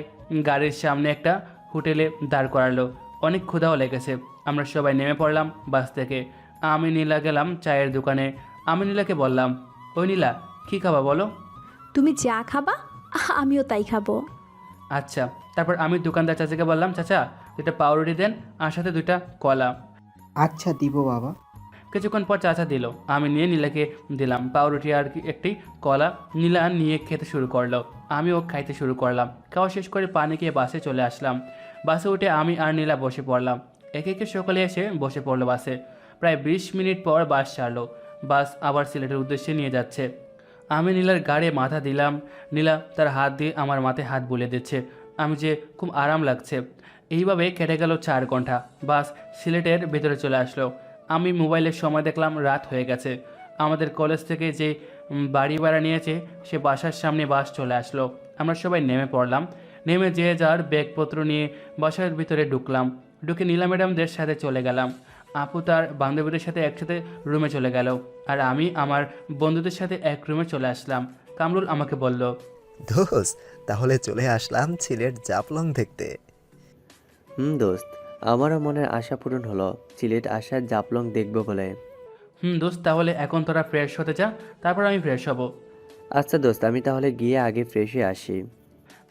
গাড়ির সামনে একটা হোটেলে দাঁড় করালো। অনেক ক্ষুধাও লেগেছে। আমরা সবাই নেমে পড়লাম বাস থেকে। আমি নীলা গেলাম চায়ের দোকানে। আমি নীলাকে বললাম, ওই নীলা, কী খাবা বলো? তুমি যা খাবা আমিও তাই খাবো। আচ্ছা। তারপর আমি দোকানদার চাচাকে বললাম, চাচা 2টা পাউরুটি দেন আর সাথে 2টা কলা। আচ্ছা দিব বাবা। কিছুক্ষণ পর চাচা দিল। আমি নিয়ে নীলাকে দিলাম পাউরুটি আর একটি কলা। নীলা নিয়ে খেতে শুরু করলো। আমিও খাইতে শুরু করলাম। খাওয়া শেষ করে পানি খেয়ে বাসে চলে আসলাম। বাসে উঠে আমি আর নীলা বসে পড়লাম। একে একে সকালে এসে বসে পড়লো বাসে। প্রায় 20 মিনিট পর বাস ছাড়লো। বাস আবার সিলেটের উদ্দেশ্যে নিয়ে যাচ্ছে। আমি নীলার গাড়ে মাথা দিলাম। নীলা তার হাত দিয়ে আমার মাথায় হাত বুলিয়ে দিচ্ছে। আমি যে খুব আরাম লাগছে। এইভাবে কেটে গেল 4 ঘন্টা। বাস সিলেটের ভেতরে চলে আসলো। আমি মোবাইলের সময় দেখলাম রাত হয়ে গেছে। আমাদের কলেজ থেকে যে বাড়ি ভাড়া নিয়েছে সে বাসার সামনে বাস চলে আসলো। আমরা সবাই নেমে পড়লাম। নেমে যে যার ব্যাগপত্র নিয়ে বাসার ভিতরে ঢুকলাম। ঢুকে নীলা ম্যাডামদের সাথে চলে গেলাম। আপু তার বান্ধবীদের সাথে একসাথে রুমে চলে গেল আর আমি আমার বন্ধুদের সাথে এক রুমে চলে আসলাম। কামরুল আমাকে বলল, দোস্ত তাহলে চলে আসলাম সিলেট জাফলং দেখতে। দোস্ত, আমারও মনের আশা পূরণ হলো সিলেট আসার জাফলং দেখবো বলে। দোস্ত তাহলে এখন তোরা ফ্রেশ হতে যা, তারপর আমি ফ্রেশ হব। আচ্ছা দোস্ত, আমি তাহলে গিয়ে আগে ফ্রেশ হয়ে আসি।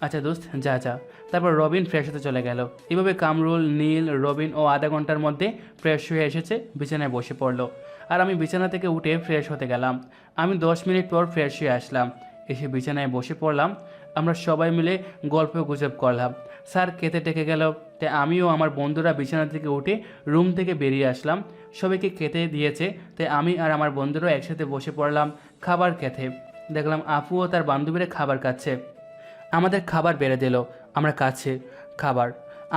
আচ্ছা দোস্ত, যা যা। তারপর রবিন ফ্রেশ হতে চলে গেল। এভাবে কামরুল, নীল, রবিন ও আধা ঘন্টার মধ্যে ফ্রেশ হয়ে এসেছে, বিছানায় বসে পড়লো। আর আমি বিছানা থেকে উঠে ফ্রেশ হতে গেলাম। আমি 10 মিনিট পর ফ্রেশ হয়ে আসলাম। এসে বিছানায় বসে পড়লাম। আমরা সবাই মিলে গল্প গুজব করলাম। স্যার খেতে টেকে গেল, তাই আমিও আমার বন্ধুরা বিছানা থেকে উঠে রুম থেকে বেরিয়ে আসলাম। সবাইকে খেতে দিয়েছে, তাই আমি আর আমার বন্ধুরা একসাথে বসে পড়লাম খাবার খেতে। দেখলাম আপুও তার বান্ধবীরা খাবার খাচ্ছে। আমাদের খাবার বেড়ে দিল। আমরা কাছে খাবার।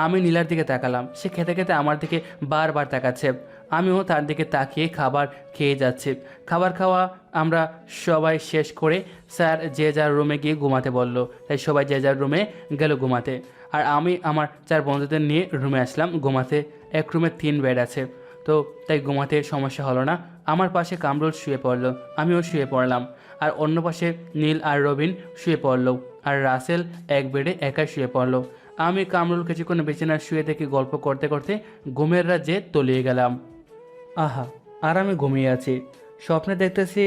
আমি নীলার দিকে তাকালাম। সে খেতে খেতে আমার দিকে বারবার তাকাচ্ছে। আমিও তার দিকে তাকিয়ে খাবার খেয়ে যাচ্ছি। খাবার খাওয়া আমরা সবাই শেষ করে স্যার যে যার রুমে গিয়ে ঘুমাতে বলল। তাই সবাই যে যার রুমে গেল ঘুমাতে। আর আমি আমার 4 বন্ধুদের নিয়ে রুমে আসলাম ঘুমাতে। এক রুমে 3 বেড আছে, তো তাই ঘুমাতে সমস্যা হলো না। আমার পাশে কামরুল শুয়ে পড়ল, আমিও শুয়ে পড়লাম। আর অন্য পাশে নীল আর রবিন শুয়ে পড়ল। আর রাসেল এক বেডে একাই শুয়ে পড়ল। আমি কামরুল কিছুক্ষণ বিছানায় শুয়ে থেকে গল্প করতে করতে ঘুমের রাজ্যে তলিয়ে গেলাম। আহা, আর আমি ঘুমিয়ে আছি। স্বপ্নে দেখতেছি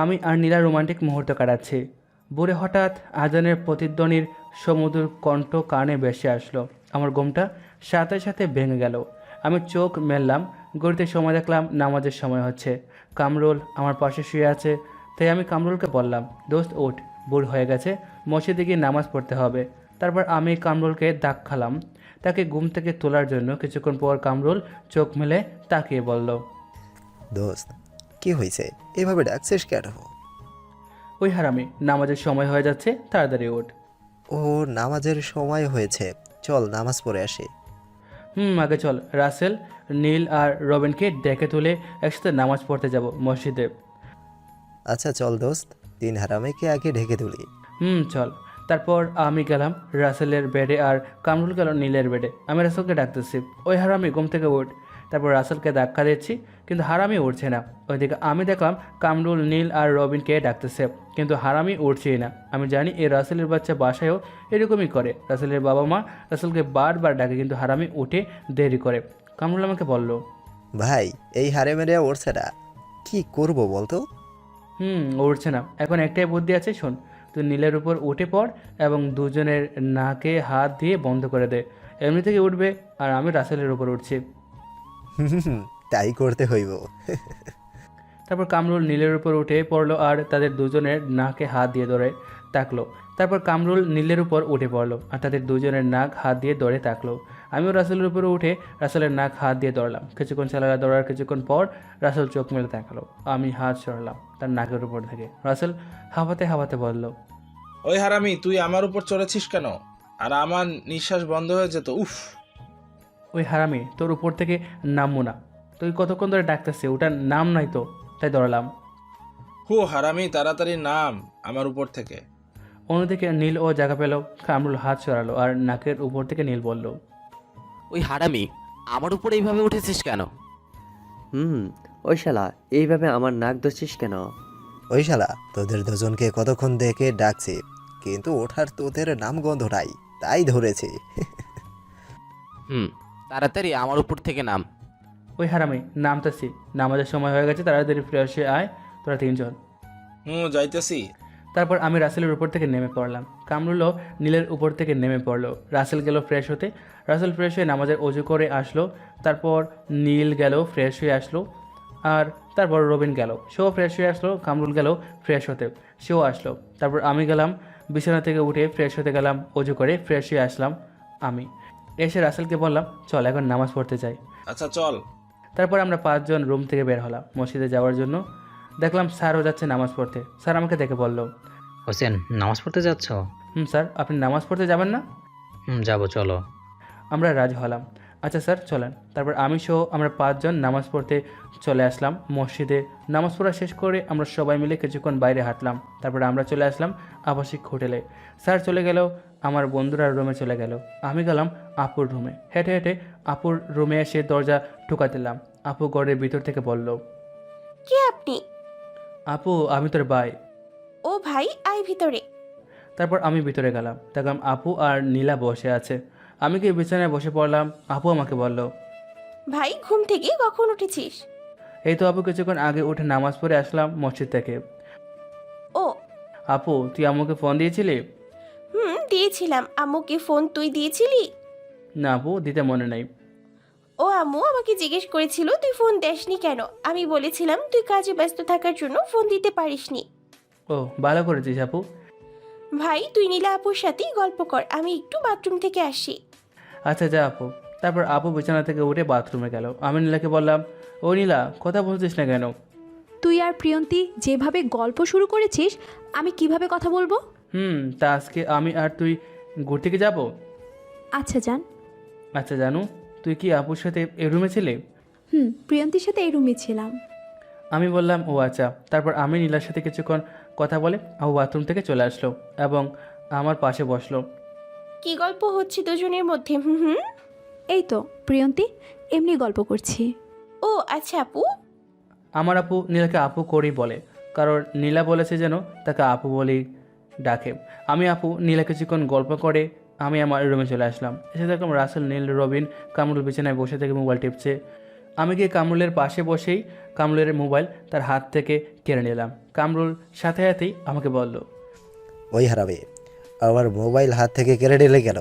আমি আর নীলা রোমান্টিক মুহূর্ত কাটাচ্ছি। ভোরে হঠাৎ আজানের প্রতিধ্বনির সমুদ্র কণ্ঠ কানে ভেসে আসলো। আমার ঘুমটা সাথে সাথে ভেঙে গেল। আমি চোখ মেললাম। ঘড়িতে সময় দেখলাম নামাজের সময় হচ্ছে। কামরুল আমার পাশে শুয়ে আছে। তাই আমি কামরুলকে বললাম, দোস্ত ওঠ, ভোর হয়ে গেছে, মসজিদে গিয়ে নামাজ পড়তে হবে। তারপর আমি কামরুলকে ডাক খালাম তাকে ঘুম থেকে তোলার জন্য। কিছুক্ষণ পর কামরুল চোখ মেলে তাকিয়ে বলল, দোস্ত কি হয়েছে, এভাবে ডাকছিস কেন? ওই হারামি, নামাজের সময় হয়ে যাচ্ছে, তাড়াতাড়ি ওঠ। ও নামাজের সময় হয়েছে, চল নামাজ পড়ে আসি। আগে চল। রাসেল, নীল আর রবিনকে ডেকে তুলে একসাথে নামাজ পড়তে যাব মসজিদে। আচ্ছা চল দোস্ত, 3 হারামিকে আগে ঢেকে তুলি। চল। তারপর আমি গেলাম রাসেলের বেডে আর কামরুল গেল নীলের বেডে। আমি রাসেলকে ডাকতেছি, ওই হারামি ঘুম থেকে উঠ। তারপর রাসেলকে ধাক্কা দিচ্ছি, কিন্তু হারামি উঠছে না। ওইদিকে আমি দেখলাম কামরুল, নীল আর রবিনকে ডাকতেছে, কিন্তু হারামি উঠছেই না। আমি জানি এই রাসেলের বাচ্চা বাসায়ও এরকমই করে। রাসেলের বাবা মা রাসেলকে বারবার ডাকে, কিন্তু হারামি উঠে দেরি করে। কামরুল আমাকে বলল, ভাই এই হারে মেরে উঠছে না, কি করব বলতো? উঠছে না। এখন একটাই বুদ্ধি আছে, শোন। তুই নীলের উপর উঠে পড় এবং দুজনের নাকে হাত দিয়ে বন্ধ করে দে। এমনি থেকে উঠবে আর আমি রাসেলের উপর উঠছি। তাই করতে হইব। তারপর কামরুল নীলের উপর উঠে পড়লো আর তাদের দুজনের নাকে হাত দিয়ে ধরে তাকলো। তারপর কামরুল নীলের উপর উঠে পড়লো আর তাদের দুজনের নাক হাত দিয়ে ধরে তাকলো। আমিও রাসেলের উপরে উঠে রাসেলের নাক হাত দিয়ে ধরলাম। কিছুক্ষণ চালালা দৌড়ার কিছুক্ষণ পর রাসেল চোখ মেলে তাকালো। আমি হাত সরালাম তার নাকের উপর থেকে। রাসেল হাঁপাতে হাঁপাতে বলল, ওই হারামি, তুই আমার উপর চড়েছিস কেন? আর আমার নিঃশ্বাস বন্ধ হয়ে যেত। উফ। ওই হারামি তোর উপর থেকে নামবো না, তুই কতক্ষণ ধরে ডাকতেছে, ওটার নাম নাই তো, তাই দৌড়ালাম। হু হারামি, তাড়াতাড়ি নাম আমার উপর থেকে। অন্যদিকে নীল ও জায়গা পেল, কামরুল হাত সরালো আর নাকের উপর থেকে নীল বলল, ওই হারামি, আমার উপর এইভাবে উঠেছিস কেন? ওই শালা এইভাবে আমার নাক ধরছিস কেন? ওই শালা, তোদের দুজনকে কতক্ষণ দেখে ডাকছি, কিন্তু ওঠার তোদের নাম গন্ধ নাই, তাই ধরেছি। তাড়াতাড়ি আমার উপর থেকে নাম। ওই হারামি নামতেছি, নামাজের সময় হয়ে গেছে, তাড়াতাড়ি ফ্রেশ হয়ে আয় তোরা তিনজন। যাইতেছি। তারপর আমি রাসেলের উপর থেকে নেমে পড়লাম, কামরুলও নীলের উপর থেকে নেমে পড়লো। রাসেল গেল ফ্রেশ হতে, রাসেল ফ্রেশ হয়ে নামাজের অজু করে আসলো। তারপর নীল গেল ফ্রেশ হয়ে আসলো, আর তারপর রবিন গেল, সেও ফ্রেশ হয়ে আসলো। কামরুল গেল ফ্রেশ হতে, সেও আসলো। তারপর আমি গেলাম বিছানা থেকে উঠে ফ্রেশ হতে গেলাম, অজু করে ফ্রেশ হয়ে আসলাম। আমি এসে রাসেলকে বললাম, চল এখন নামাজ পড়তে যাই। আচ্ছা চল। তারপর আমরা 5 জন রুম থেকে বের হলাম মসজিদে যাওয়ার জন্য। দেখলাম স্যারও যাচ্ছে নামাজ পড়তে। স্যার আমাকে দেখে বলল, হোসেন নামাজ পড়তে যাচ্ছ? স্যার, আপনি নামাজ পড়তে যাবেন না? যাবো, চলো। আমরা রাজি হলাম। আচ্ছা স্যার চলেন। তারপর আমি সহ আমরা 5 জন নামাজ পড়তে চলে আসলাম মসজিদে। নামাজ পড়া শেষ করে আমরা সবাই মিলে কিছুক্ষণ বাইরে হাঁটলাম। তারপর আমরা চলে আসলাম আবাসিক হোটেলে। স্যার চলে গেল, আমার বন্ধুরা রুমে চলে গেল। আমি গেলাম আপুর রুমে। হেঁটে হেঁটে আপুর রুমে এসে দরজা ঠোকা দিলাম। আপু ঘরের ভিতর থেকে বলল, কে আপনি? আপু আমি তোর ভাই। ও ভাই, আয় ভিতরে। তারপর আমি ভিতরে গেলাম, দেখলাম আপু আর নীলা বসে আছে। আমি কি বিছানায় বসে পড়লাম। আপু আমাকে বলল, ভাই ঘুম থেকে কখন উঠেছিস? এই তো আপু কিছুক্ষণ আগে উঠে নামাজ পড়ে আসলাম মসজিদ থেকে। ও আপু তুই আম্মুকে ফোন দিয়েছিলি? দিয়েছিলাম। আম্মুকে ফোন তুই দিয়েছিলি? না আপু, দিতে মনে নাই। ও আম্মু আমাকে জিজ্ঞেস করেছিল তুই ফোন দেসনি কেন। আমি বলেছিলাম তুই কাজে ব্যস্ত থাকার জন্য ফোন দিতে পারিসনি। ও ভালো করেছিস আপু। ভাই তুই নীলা আপুর সাথেই গল্প কর, আমি একটু বাথরুম থেকে আসি। আচ্ছা যা আপু। তারপর আপু বিছানা থেকে উঠে বাথরুমে গেল। আমি নীলাকে বললাম, ও নীলা কথা বলছিস না কেন? তুই আর প্রিয়ন্তী যেভাবে গল্প শুরু করেছিস, আমি কিভাবে কথা বলবো? তা আজকে আমি আর তুই ঘুরতে কি যাবো? আচ্ছা যান। আচ্ছা জানু, তুই কি আপুর সাথে এই রুমে ছিলি? প্রিয়ন্তীর সাথে এই রুমে ছিলাম। আমি বললাম, ও আচ্ছা। তারপর আমি নীলার সাথে কিছুক্ষণ কথা বলে আপু বাথরুম থেকে চলে আসলো এবং আমার পাশে বসলো। কি গল্প হচ্ছে দুজনের মধ্যে? এই তো প্রিয়ন্তী, এমনি গল্প করছি। ও আচ্ছা আপু। আমার আপু নীলাকে আপু করেই বলে, কারণ নীলা বলেছে যেন তাকে আপু বলেই ডাকে। আমি আপু নীলা কিছুক্ষণ গল্প করে আমি আমার রুমে চলে আসলাম। এসে দেখলাম রাসেল, নীল, রবিন, কামরুল বিছানায় বসে থেকে মোবাইল টিপছে। আমি গিয়ে কামরুলের পাশে বসেই কামরুলের মোবাইল তার হাত থেকে কেড়ে নিলাম। কামরুল সাথে সাথেই আমাকে বলল, ওই হারামি, আমার মোবাইল হাত থেকে কেড়ে নিলে কেন?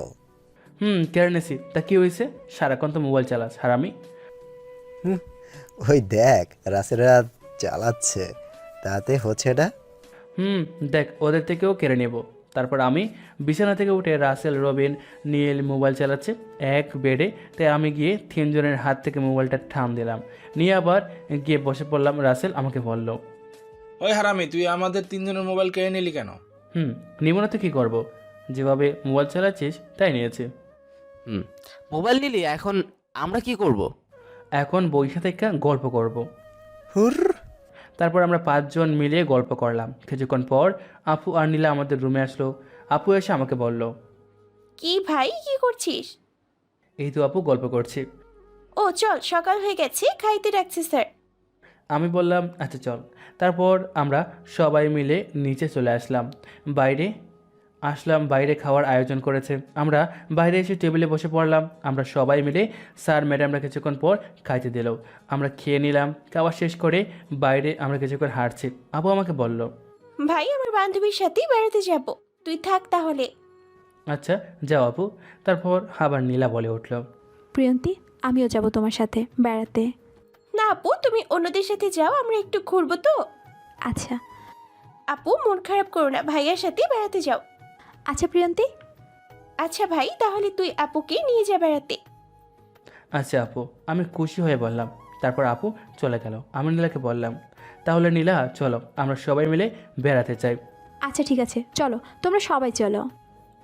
কেড়ে নিছি, তা কি হয়েছে? সারাক্ষণ তো মোবাইল চালাস হারামি। ওই দেখ রাসেলরা চালাচ্ছে, তাতে হচ্ছে না। দেখ ওদের থেকেও কেড়ে নেব। তারপর আমি বিছানা থেকে উঠে রাসেল, রবিন, নীল মোবাইল চালাচ্ছে এক বেডে, তাই আমি গিয়ে 3 জনের হাত থেকে মোবাইলটা ঠাম দিলাম, নিয়ে আবার গিয়ে বসে পড়লাম। রাসেল আমাকে বলল, ওই হারামি, তুই আমাদের 3 জনের মোবাইল কেড়ে নিলি কেন? নিব না তো কী করবো, যেভাবে মোবাইল চালাচ্ছিস তাই নিয়েছি। মোবাইল নিলি, এখন আমরা কি করব? এখন বইসা থেকে গল্প করব। হুর। তারপর আমরা 5 জন মিলিয়ে গল্প করলাম। কিছুক্ষণ পর আপু আর নীলা আমাদের রুমে আসলো। আপু এসে আমাকে বলল, কি ভাই কি করছিস? এই তো আপু গল্প করছি। ও চল, সকাল হয়ে গেছে, খাইতে ডাকছে স্যার। আমি বললাম আচ্ছা চল। তারপর আমরা সবাই মিলে নিচে চলে আসলাম। বাইরে খাওয়ার আয়োজন করেছে। আমরা বাইরে এসে টেবিলে বসে পড়লাম। আমরা সবাই মিলে স্যার ম্যাডামরা কিছুক্ষণ পর খাইতে দিল। আমরা খেয়ে নিলাম। খাওয়া শেষ করে বাইরে আমরা কিছুক্ষণ হাঁটছি। আপু আমাকে বলল, ভাই আমার বান্ধবীর সাথেই বেড়াতে যাব, তুই থাক তাহলে। আচ্ছা যাও আপু। তারপর আবার নীলা বলে উঠল, প্রিয়ন্তী আমিও যাব তোমার সাথে বেড়াতে। না আপু, তুমি অন্যদের সাথে যাও, আমরা একটু ঘুরবো তো। আচ্ছা আপু মন খারাপ করো না, ভাইয়ার সাথে বেড়াতে যাও। আচ্ছা প্রিয়ন্তী। আচ্ছা ভাই, তাহলে তুই আপুকে নিয়ে যা বেড়াতে। আচ্ছা আপু, আমি খুশি হয়ে বললাম। তারপর আপু চলে গেল। আমি নীলাকে বললাম, তাহলে নীলা চলো আমরা সবাই মিলে বেড়াতে চাই। আচ্ছা ঠিক আছে, চলো তোমরা সবাই চলো।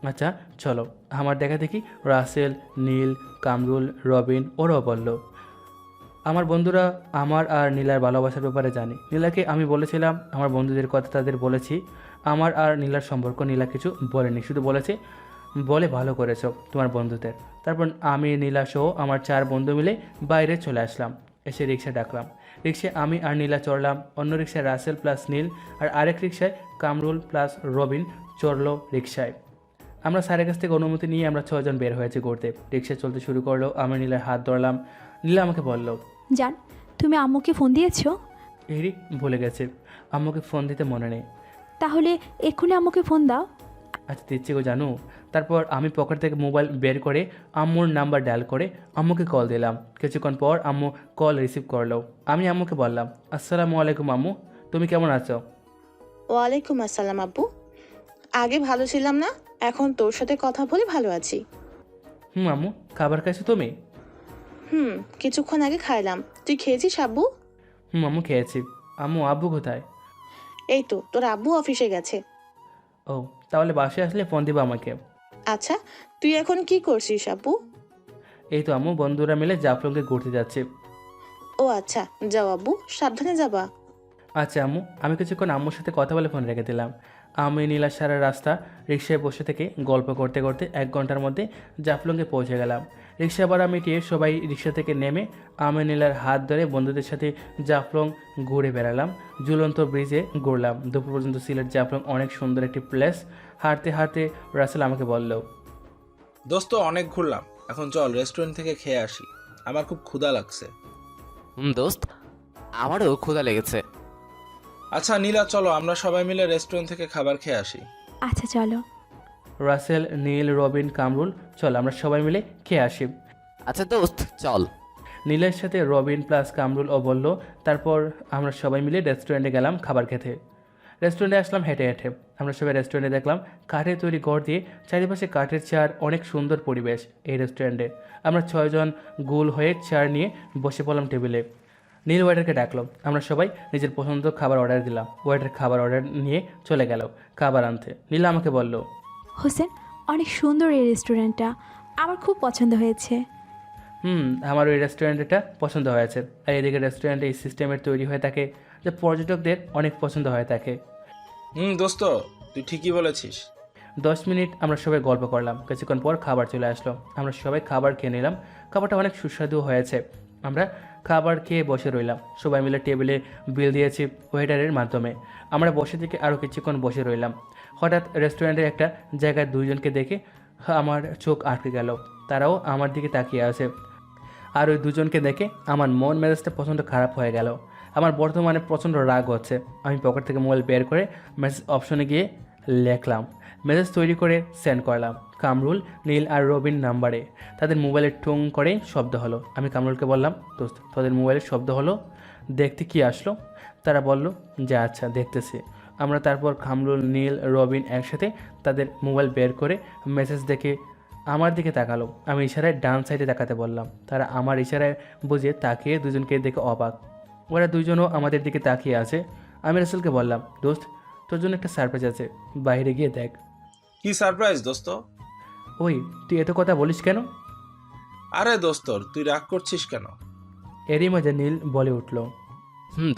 আচ্ছা চলো। আমার দেখা দেখি রাসেল, নীল, কামরুল, রবিন ওরাও বলল। আমার বন্ধুরা আমার আর নীলার ভালোবাসার ব্যাপারে জানে। নীলাকে আমি বলেছিলাম, আমার বন্ধুদের কথা তাদের বলেছি। আমার আর নীলার সম্পর্ক নীলা কিছু বলেনি, শুধু বলেছে বলে ভালো করেছো তোমার বন্ধুদের। তারপর আমি, নীলা সহ আমার 4 বন্ধু মিলে বাইরে চলে আসলাম। এসে রিক্সা ডাকলাম। রিক্সায় আমি আর নীলা চড়লাম। অন্য রিক্সায় রাসেল প্লাস নীল আর আরেক রিক্সায় কামরুল প্লাস রবিন চড়লো রিক্সায়। আমরা স্যারের কাছ থেকে অনুমতি নিয়ে আমরা 6 জন বের হয়েছি ঘুরতে। রিক্সা চলতে শুরু করলো। আমি নীলার হাত ধরলাম। নীলা আমাকে বলল, জান, তুমি আম্মুকে ফোন দিয়েছো? এরি ভুলে গেছে, আম্মুকে ফোন দিতে মনে নেই। তাহলে এক্ষুনি আম্মুকে ফোন দাও। আচ্ছা দিচ্ছি গো জানু। তারপর আমি পকেট থেকে মোবাইল বের করে আম্মুর নাম্বার ডায়াল করে আম্মুকে কল দিলাম। কিছুক্ষণ পর আম্মু কল রিসিভ করলো। আমি আম্মুকে বললাম, আসসালামু আলাইকুম আম্মু, তুমি কেমন আছো? ওয়ালাইকুম আসসালাম আব্বু। আগে ভালো ছিলাম না, এখন তোর সাথে কথা বলে ভালো আছি। আম্মু, খাবার খাইছো তুমি? কিছুক্ষণ আগে খাইলাম। তুই খেয়েছিস আব্বু? আম্মু খেয়েছি। আম্মু, আব্বু কোথায়? এই তো তোর আব্বু অফিসে গেছে। ও, তাহলে বাসায় আসলে ফোন দিবা আমাকে। আচ্ছা, তুই এখন কি করছিস আব্বু? এই তো আম্মু, বন্ধুরা মিলে জাফলংকে ঘুরতে যাচ্ছে। ও আচ্ছা, যাও আব্বু, সাবধানে যাবা। আচ্ছা আম্মু, আমি কিছুক্ষণ আম্মুর সাথে কথা বলে ফোন রেখে দিলাম। আমি নীলা সারা রাস্তা রিক্সায় বসে থেকে গল্প করতে করতে 1 ঘন্টার মধ্যে জাফলংয়ে পৌঁছে গেলাম। রিক্সা ভাড়া মিটিয়ে সবাই রিক্সা থেকে নেমে আমি নীলার হাত ধরে বন্ধুদের সাথে জাফলং ঘুরে বেড়ালাম। ঝুলন্ত ব্রিজে ঘুরলাম। দুপুর পর্যন্ত সিলেট জাফলং অনেক সুন্দর একটি প্লেস। হাঁটতে হাঁটতে রাসেল আমাকে বলল, দোস্ত অনেক ঘুরলাম, এখন চল রেস্টুরেন্ট থেকে খেয়ে আসি, আমার খুব ক্ষুধা লাগছে। দোস্ত, আমারও ক্ষুধা লেগেছে। আচ্ছা নীলা, চলো আমরা সবাই মিলে রেস্টুরেন্ট থেকে খাবার খেয়ে আসি। আচ্ছা চলো। রাসেল, নীল, রবিন, কামরুল, চল আমরা সবাই মিলে খেয়ে আসি। আচ্ছা দোস্ত চল। নীলের সাথে রবিন প্লাস কামরুল ও বলল। তারপর আমরা সবাই মিলে রেস্টুরেন্টে গেলাম খাবার খেতে। রেস্টুরেন্টে আসলাম হেঁটে হেঁটে। আমরা সবাই রেস্টুরেন্টে দেখলাম কাঠের তৈরি ঘর দিয়ে চারিপাশে কাঠের চেয়ার, অনেক সুন্দর পরিবেশ এই রেস্টুরেন্টে। আমরা 6 জন গোল হয়ে চেয়ার নিয়ে বসে পড়লাম টেবিলে। নীল ওয়েটারকে ডাকলো। আমরা সবাই নিজের পছন্দ খাবার অর্ডার দিলাম। ওয়েটার খাবার অর্ডার নিয়ে চলে গেল খাবার আনতে। নীলা আমাকে বলল, হোসেন, অনেক সুন্দর এই রেস্টুরেন্টটা, আমার খুব পছন্দ হয়েছে। আমার ওই রেস্টুরেন্টটা পছন্দ হয়েছে। আর এদিকে রেস্টুরেন্টে এই সিস্টেমের তৈরি হয়ে থাকে যে পর্যটকদের অনেক পছন্দ হয়ে থাকে। দোস্ত, তুই ঠিকই বলেছিস। 10 মিনিট আমরা সবাই গল্প করলাম। কিছুক্ষণ পর খাবার চলে আসলো। আমরা সবাই খাবার খেয়ে নিলাম। খাবারটা অনেক সুস্বাদু হয়েছে। আমরা খাবার খেয়ে বসে রইলাম। সবাই মিলে টেবিলে বিল দিয়েছি ওয়েটারের মাধ্যমে। আমরা বসে থেকে আরও কিছুক্ষণ বসে রইলাম। হঠাৎ রেস্টুরেন্টের একটা জায়গায় 2 জনকে দেখে আমার চোখ আটকে গেল। তারাও আমার দিকে তাকিয়ে আছে। আর ওই 2 জনকে দেখে আমার মন মেজাজটা প্রচণ্ড খারাপ হয়ে গেল। আমার বর্তমানে প্রচণ্ড রাগ হচ্ছে। আমি পকেট থেকে মোবাইল বের করে মেসেজ অপশনে গিয়ে লিখলাম। মেসেজ তৈরি করে সেন্ড করলাম কামরুল, নীল আর রবিন নাম্বারে। তাদের মোবাইলে টুং করে শব্দ হলো। আমি কামরুলকে বললাম, দোস্ত তোদের মোবাইলে শব্দ হলো, দেখতে কি আসলো? তারা বলল যে আচ্ছা দেখতেছি। আমরা তারপর কামরুল, নীল, রবিন একসাথে তাদের মোবাইল বের করে মেসেজ দেখে আমার দিকে তাকালো। আমি ইশারায় ডান সাইডে তাকাতে বললাম। তারা আমার ইশারায় বুঝে তাকিয়ে 2 জনকে দেখে অবাক। ওরা 2 জনও আমাদের দিকে তাকিয়ে আছে। আমি রাসেলকে বললাম, দোস্ত তোর জন্য একটা সারপ্রাইজ আছে, বাইরে গিয়ে দেখ। কি সারপ্রাইজ দোস্ত? ওই তুই এত কথা বলিস কেন? আরে দোস্ত, তুই রাগ করছিস কেন? এরই মাঝে নীল বলে উঠল,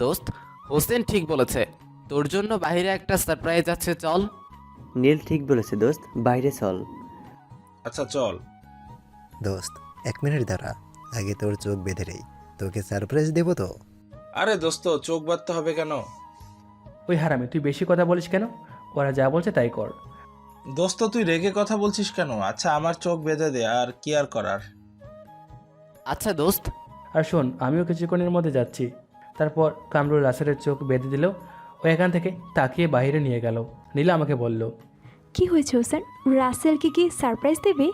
দোস্ত, হোসেন ঠিক বলেছে, তোর জন্য বাইরে একটা সারপ্রাইজ আছে, চল। নীল ঠিক বলেছে দোস্ত, বাইরে চল। আচ্ছা চল। দোস্ত 1 মিনিট দাঁড়া, আগে তোর চোখ বেঁধে নেই, তোকে সারপ্রাইজ দেবো তো। আরে দোস্ত, চোখ বাঁধতে হবে কেন? ওই হারামি, তুই বেশি কথা বলিস কেন? ওরা যা বলছে তাই কর। দোস্ত তুই রেগে কথা বলছিস কেন? আচ্ছা আমার চোখ বেঁধে দে, আর কি আর করার। আচ্ছা দোস্ত। আর শোন, আমিও কিছুক্ষণের মধ্যে যাচ্ছি। তারপর কামরুল রাসেলের চোখ বেঁধে দিল। ও এখান থেকে তাকিয়ে বাইরে নিয়ে গেল। নীলা আমাকে বলল, কি হয়েছে হোসেন, রাসেলকে কি সারপ্রাইজ দেবে?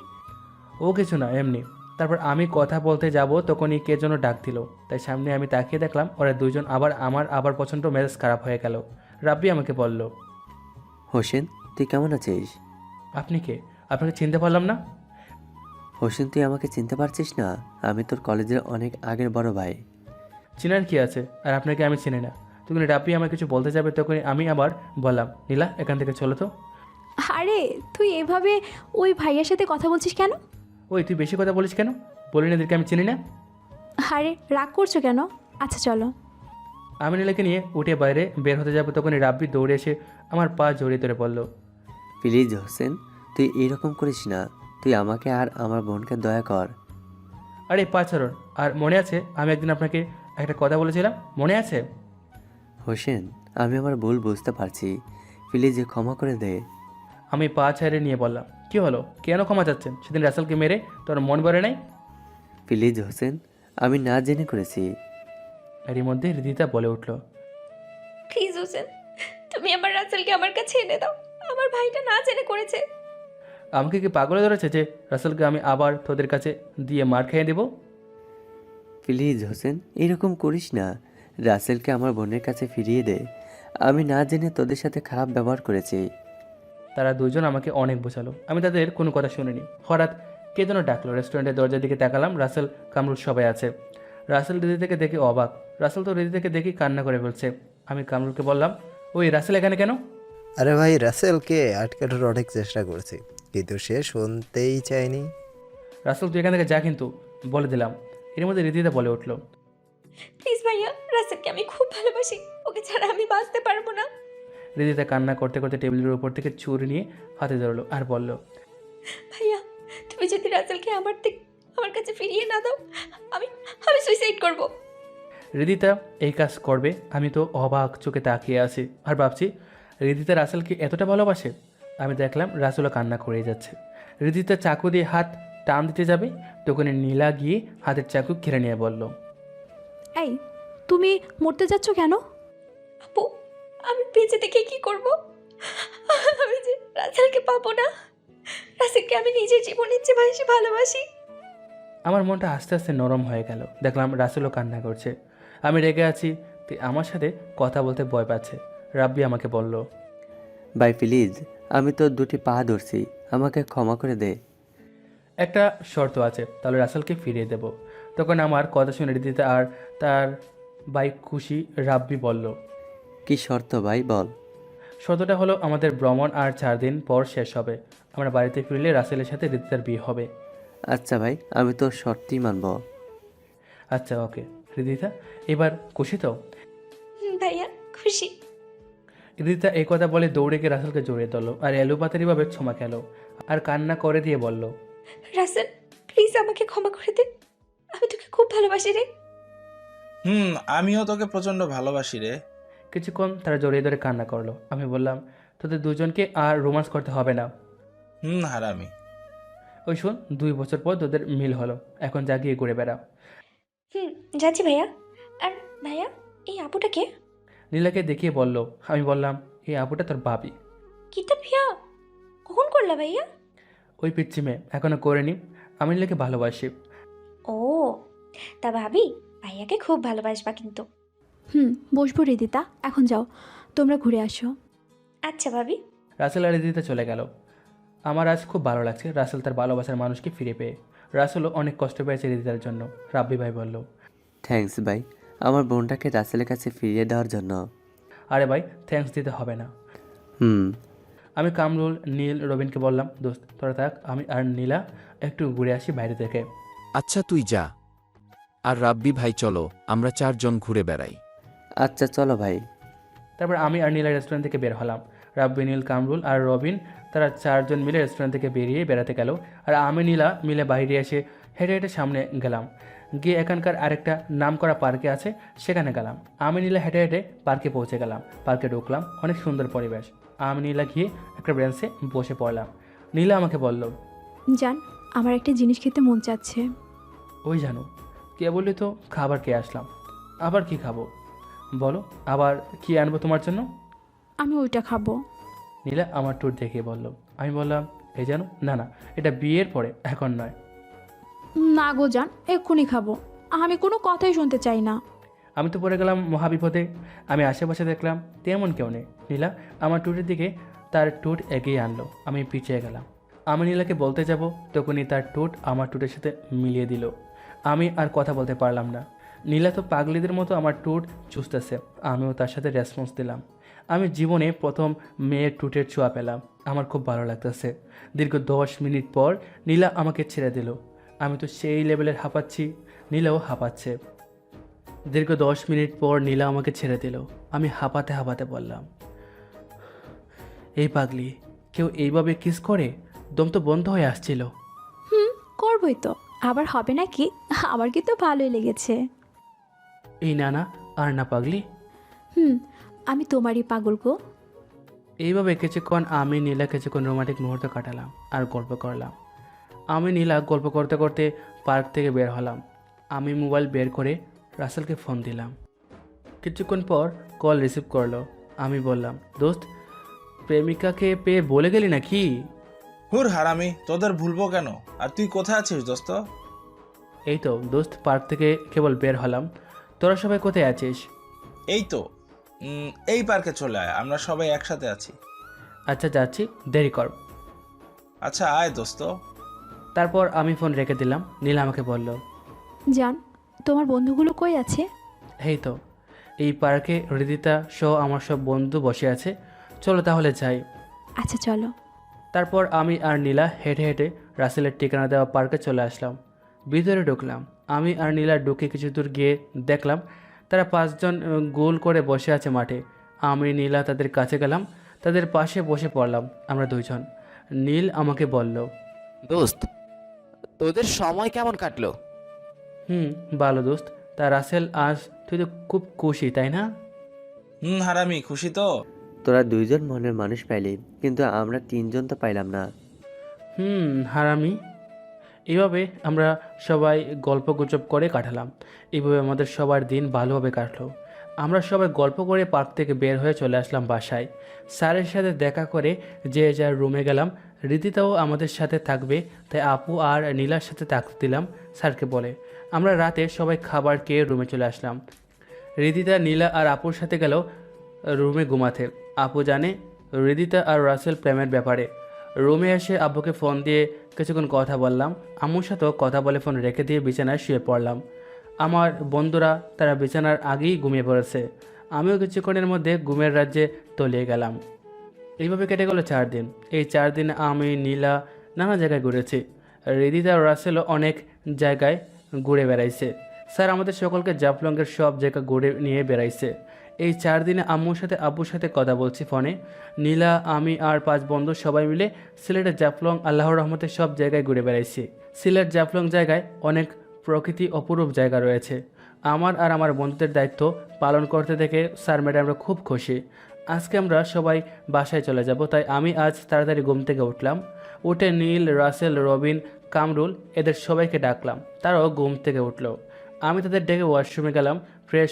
ও কিছু না, এমনি। তারপর আমি কথা বলতে যাব তখনই কে যেন ডাক দিল। তাই সামনে আমি তাকিয়ে দেখলাম ওরা 2 জন আবার প্রচণ্ড মেজাজ খারাপ হয়ে গেল। রাব্বি আমাকে বলল, হোসেন তুই কেমন আছিস? আপনি কে? আপনাকে চিনতে পারলাম না। হোসেন তুই আমাকে চিনতে পারছিস না? আমি তোর কলেজের অনেক আগের বড় ভাই। চিনার কি আছে, আর আপনাকে আমি চিনি না। তখন রাব্বি আমাকে কিছু বলতে যাবে, তখনই আমি আবার বললাম, নীলা এখান থেকে চলো তো। আরে তুই এভাবে ওই ভাইয়ার সাথে কথা বলছিস কেন? ওই তুই বেশি কথা বলিস কেন? বলি না এদেরকে আমি চিনি না। আরে রাগ করছো কেন? আচ্ছা চলো। আমি নীলাকে নিয়ে উঠে বাইরে বের হতে যাবো, তখনই রাব্বি দৌড়ে এসে আমার পা জড়িয়ে ধরে বলল, প্লিজ হোসেন, তুই এরকম করিস না। তুই আমাকে আর আমার বোনকে দয়া কর। আরে পা ছাড়ুন। আর মনে আছে আমি একদিন আপনাকে একটা কথা বলেছিলাম, মনে আছে? হোসেন, আমি আমার ভুল বুঝতে পারছি, প্লিজ ক্ষমা করে দে। আমি পা ছেড়ে নিয়ে বললাম, কি হলো, কেন ক্ষমা চাচ্ছেন? সেদিন রাসেলকে মেরে তোর মন ভরে নাই? প্লিজ হোসেন, আমি না জেনে করেছি। এরই মধ্যে হৃদিতা বলে উঠল, প্লিজ হোসেন, তুমি আমার রাসেলকে আমার কাছে এনে দাও। আমার ভাইটা না জেনে করেছে। আমাকে কি পাগলে ধরেছে যে রাসেলকে আমি আবার তোদের কাছে দিয়ে মার খেয়ে দেবো? প্লিজ হোসেন, এরকম করিস না। রাসেলকে আমার বোনের কাছে ফিরিয়ে দে। আমি না জেনে তোদের সাথে খারাপ ব্যবহার করেছি। তারা দুজন আমাকে অনেক বোঝালো, আমি তাদের কোনো কথা শুনিনি। হঠাৎ কে যেন ডাকলো। রেস্টুরেন্টের দরজার দিকে তাকালাম, রাসেল কামরুল সবাই আছে। রাসেল রিদি থেকে দেখে অবাক। রাসেল তো রিদি থেকে দেখি কান্না করে ফেলছে। আমি কামরুলকে বললাম, ওই রাসেল এখানে কেন? আরে ভাই, রাসেলকে আটকানোর অনেক চেষ্টা করেছি, কিন্তু সে শুনতেই চায়নি। রাসেল তুই এখান থেকে যা কিন্তু, বলে দিলাম। এর মধ্যে রীতিতে বলে উঠলো, প্লিজ ভাইয়া, রাসেলকে আমি খুব ভালোবাসি, ওকে ছাড়া আমি বাঁচতে পারবো না। রীতিতে কান্না করতে করতে টেবিলের উপর থেকে ছুরি নিয়ে হাতে ধরলো আর বলল, ভাইয়া, তুমি যদি রাসেলকে আমার কাছে ফিরিয়ে না দাও, আমি আমি সুইসাইড করব। রিদিতা এই কাজ করবে? আমি তো অবাক চোখে তাকিয়ে আছি আর ভাবছি রিদিতা রাসেলকে এতটা ভালোবাসে। আমি দেখলাম রাসেলও কান্না করেই যাচ্ছে। রিদিতা চাকু দিয়ে হাত টান দিতে যাবে, তখনই নীলা গিয়ে হাতের চাকু কেড়ে নিয়ে বলল, এই তুমি মরতে যাচ্ছ কেন? আপু, আমি বেঁচে থেকে কি করব? আমি যে রাসেলকে পাবো না। রাসেলকে আমি নিজের জীবনের চেয়ে বেশি ভালোবাসি। আমার মনটা আস্তে আস্তে নরম হয়ে গেল। দেখলাম রাসেলও কান্না করছে। আমি রেগে আছি, তুই আমার সাথে কথা বলতে ভয় পাচ্ছে। রাব্বি আমাকে বলল, ভাই প্লিজ, আমি তোর দুটি পা ধরছি, আমাকে ক্ষমা করে দে। একটা শর্ত আছে, তাহলে রাসেলকে ফিরিয়ে দেব। তখন আমার কথা শুনে দিতে আর তার ভাই খুশি রাব্বি বলল, কি শর্ত ভাই, বল। শর্তটা হলো আমাদের ভ্রমণ আর 4 দিন পর শেষ হবে। আমরা বাড়িতে ফিরলে রাসেলের সাথে রিদিতার বিয়ে হবে। আচ্ছা ভাই, আমি তোর শর্তই মানব। আচ্ছা ওকে। রিদিতা এবার খুশি তো? ভাইয়া খুশি। রিদিতা এই কথা বলে দৌড়ে গিয়ে রাসেলকে জড়িয়ে ধরলো আর এলোপাতারিভাবে ক্ষমা খেলো আর কান্না করে দিয়ে বলল, রাসেল প্লিজ আমাকে ক্ষমা করে দে, আমি তোকে খুব ভালোবাসি রে। আমিও তোকে প্রচন্ড ভালোবাসি রে। কিছুক্ষণ তারা জড়িয়ে ধরে কান্না করলো। আমি বললাম, তোদের দুজনকে আর রোমান্স করতে হবে না। হারামি। ওই শোন, 2 বছর পর তোদের মিল হলো, এখন যা গিয়ে ঘুরে বেড়া। যাচ্ছি ভাইয়া। আর ভাইয়া, এই আপুটা কে? নীলাকে দেখিয়ে বলল। আমি বললাম, এই আপুটা তোর ভাবি। কি তোর বিয়া কখন করলা ভাইয়া? ওই পিচ্ছি মেয়ে, এখনো করেনি। আমি নীলাকে ভালোবাসি। ও, তা ভাবি ভাইয়াকে খুব ভালোবাসবা কিন্তু। বসবো রিদিতা, এখন যাও, তোমরা ঘুরে আসো। আচ্ছা ভাবি। রাসেল আর রিদিতা চলে গেল। আমার আজ খুব ভালো লাগছে রাসেল তার ভালোবাসার মানুষকে ফিরে পেয়ে। রাসেলও অনেক কষ্ট পেয়েছে রিদিতার জন্য। রাব্বি ভাই বলল, থ্যাঙ্কস ভাই, আমার বোনটাকে রাসেলের কাছে ফিরিয়ে দেওয়ার জন্য। আরে ভাই, থ্যাঙ্কস দিতে হবে না। আমি কামরুল, নীল, রবিনকে বললাম, দোস্ত তোরা থাক, আমি আর নীলা একটু ঘুরে আসি বাইরে থেকে। আচ্ছা তুই যা, আর রাব্বি ভাই চলো আমরা 4 জন ঘুরে বেড়াই। আচ্ছা চলো ভাই। তারপর আমি আর নীলা রেস্টুরেন্ট থেকে বের হলাম। রাব্বি, নীল, কামরুল আর রবিন তারা 4 জন মিলে রেস্টুরেন্ট থেকে বেরিয়ে বেড়াতে গেল। আর আমি নীলা মিলে বাইরে এসে হেঁটে হেঁটে সামনে গেলাম, গিয়ে এখানকার আরেকটা নামকরা পার্কে আছে সেখানে গেলাম। আমি নীলা হেঁটে হেঁটে পার্কে পৌঁছে গেলাম। পার্কে ঢুকলাম, অনেক সুন্দর পরিবেশ। আমি নীলা গিয়ে একটা বেঞ্চে বসে পড়লাম। নীলা আমাকে বলল, জান, আমার একটা জিনিস খেতে মন চাচ্ছে। ওই জানো, কে বললি তো খাবার খেয়ে আসলাম। আবার কি খাবো বলো, আবার কি আনবো তোমার জন্য? আমি ওইটা খাবো। নীলা আমার ট্যুর দেখিয়ে বলল। আমি বললাম, এই জানো, না না, এটা বিয়ের পরে, এখন নয়। না গো জান, এক্ষুনি খাবো, আমি কোনো কথাই শুনতে চাই না। আমি তো পড়ে গেলাম মহাবিপদে। আমি আশেপাশে দেখলাম তেমন কেউ নেই। নীলা আমার ট্যুরের দিকে তার ট্যুর এগিয়ে আনলো। আমি পিছিয়ে গেলাম। আমি নীলাকে বলতে যাব, তখনই তার ট্যুর আমার ট্যুরের সাথে মিলিয়ে দিল। আমি আর কথা বলতে পারলাম না। নীলা তো পাগলিদের মতো আমার ট্যুর চুষতেছে, আমিও তার সাথে রেসপন্স দিলাম। আমি জীবনে প্রথম মেয়ের টুটের ছোঁয়া পেলাম। আমার খুব ভালো লাগতেছে। দীর্ঘ 10 মিনিট পর নীলা আমাকে ছেড়ে দিল। আমি তো সেই লেভেলের হাঁপাচ্ছি, নীলাও হাঁপাচ্ছে। দীর্ঘ 10 মিনিট পর নীলা আমাকে ছেড়ে দিল। আমি হাঁপাতে হাঁপাতে বললাম, এই পাগলি, কেউ এইভাবে কিস করে? দম তো বন্ধ হয়ে আসছিল। করবই তো, আবার হবে নাকি? আমার কিন্তু ভালোই লেগেছে। এই না না, আর না পাগলি। আমি তোমারই পাগল গো। এইভাবে কিছুক্ষণ আমি নীলা কিছুক্ষণ রোমান্টিক মুহূর্ত কাটালাম আর গল্প করলাম। আমি নীলা গল্প করতে করতে পার্ক থেকে বের হলাম। আমি মোবাইল বের করে রাসেলকে ফোন দিলাম। কিছুক্ষণ পর কল রিসিভ করলো। আমি বললাম, দোস্ত, প্রেমিকাকে পেয়ে বলে গেলি নাকি? হুর হারামি, তোদের ভুলবো কেন? আর তুই কোথায় আছিস দোস্ত? এই তো দোস্ত, পার্ক থেকে কেবল বের হলাম। তোরা সবাই কোথায় আছিস? এই তো এই পার্কে চলে আয়, আমরা সবাই একসাথে আছি। আচ্ছা যাচ্ছি, দেরি কর। আচ্ছা আয় দোস্ত। তারপর আমি ফোন রেখে দিলাম। নীলা আমাকে বলল, জান, তোমার বন্ধুগুলো কই আছে? এই তো এই পার্কে হৃদিতা সহ আমার সব বন্ধু বসে আছে, চলো তাহলে যাই। আচ্ছা চলো। তারপর আমি আর নীলা হেঁটে হেঁটে রাসেলের ঠিকানা দেওয়া পার্কে চলে আসলাম। ভিতরে ঢুকলাম। আমি আর নীলা ঢুকে কিছু দূর গিয়ে দেখলাম তারা 5 জন গোল করে বসে আছে মাঠে। আমি নীলা তাদের কাছে গেলাম, তাদের পাশে বসে পড়লাম আমরা 2 জন। নীল আমাকে বলল, দোস্ত, তোদের সময় কেমন কাটলো? ভালো দোস্ত। তা রাসেল, আজ তুই তো খুব খুশি, তাই না? হারামি, খুশি তো? তোরা 2 জন মনের মানুষ পাইলি, কিন্তু আমরা 3 জন তো পাইলাম না। হারামি। এইভাবে আমরা সবাই গল্প গুজব করে কাটালাম। এইভাবে আমাদের সবার দিন ভালোভাবে কাটলো। আমরা সবাই গল্প করে পার্ক থেকে বের হয়ে চলে আসলাম বাসায়। স্যারের সাথে দেখা করে যে যার রুমে গেলাম। রীতিতাও আমাদের সাথে থাকবে, তাই আপু আর নীলার সাথে থাকতে দিলাম স্যারকে বলে। আমরা রাতে সবাই খাবার খেয়ে রুমে চলে আসলাম। রীতিতা, নীলা আর আপুর সাথে গেল রুমে ঘুমাতে। আপু জানে রীতিতা আর রাসেল প্রেমের ব্যাপারে। রুমে এসে আব্বুকে ফোন দিয়ে কিছুক্ষণ কথা বললাম। আম্মুর সাথেও কথা বলে ফোন রেখে দিয়ে বিছানায় শুয়ে পড়লাম। আমার বন্ধুরা তারা বিছানার আগেই ঘুমিয়ে পড়েছে। আমিও কিছুক্ষণের মধ্যে ঘুমের রাজ্যে তলিয়ে গেলাম। এইভাবে কেটে গেল 4 দিন। এই 4 দিন আমি নীলা নানা জায়গায় ঘুরেছি। হৃদিতা আর রাসেলও অনেক জায়গায় ঘুরে বেড়াইছে। স্যার আমাদের সকলকে জাফলংয়ের সব জায়গা ঘুরে নিয়ে বেড়াইছে। এই 4 দিনে আম্মুর সাথে আব্বুর সাথে কথা বলছি ফোনে। নীলা, আমি আর 5 বন্ধু সবাই মিলে সিলেটের জাফলং আল্লাহর রহমতে সব জায়গায় ঘুরে বেড়াইছি। সিলেট জাফলং জায়গায় অনেক প্রকৃতি অপরূপ জায়গা রয়েছে। আমার আর আমার বন্ধুদের দায়িত্ব পালন করতে দেখে স্যার ম্যাডামরা খুব খুশি। আজকে আমরা সবাই বাসায় চলে যাব, তাই আমি আজ তাড়াতাড়ি ঘুম থেকে উঠলাম। উঠে নীল, রাসেল, রবিন, কামরুল এদের সবাইকে ডাকলাম। তারাও ঘুম থেকে উঠলো। আমি তাদের ডেকে ওয়াশরুমে গেলাম ফ্রেশ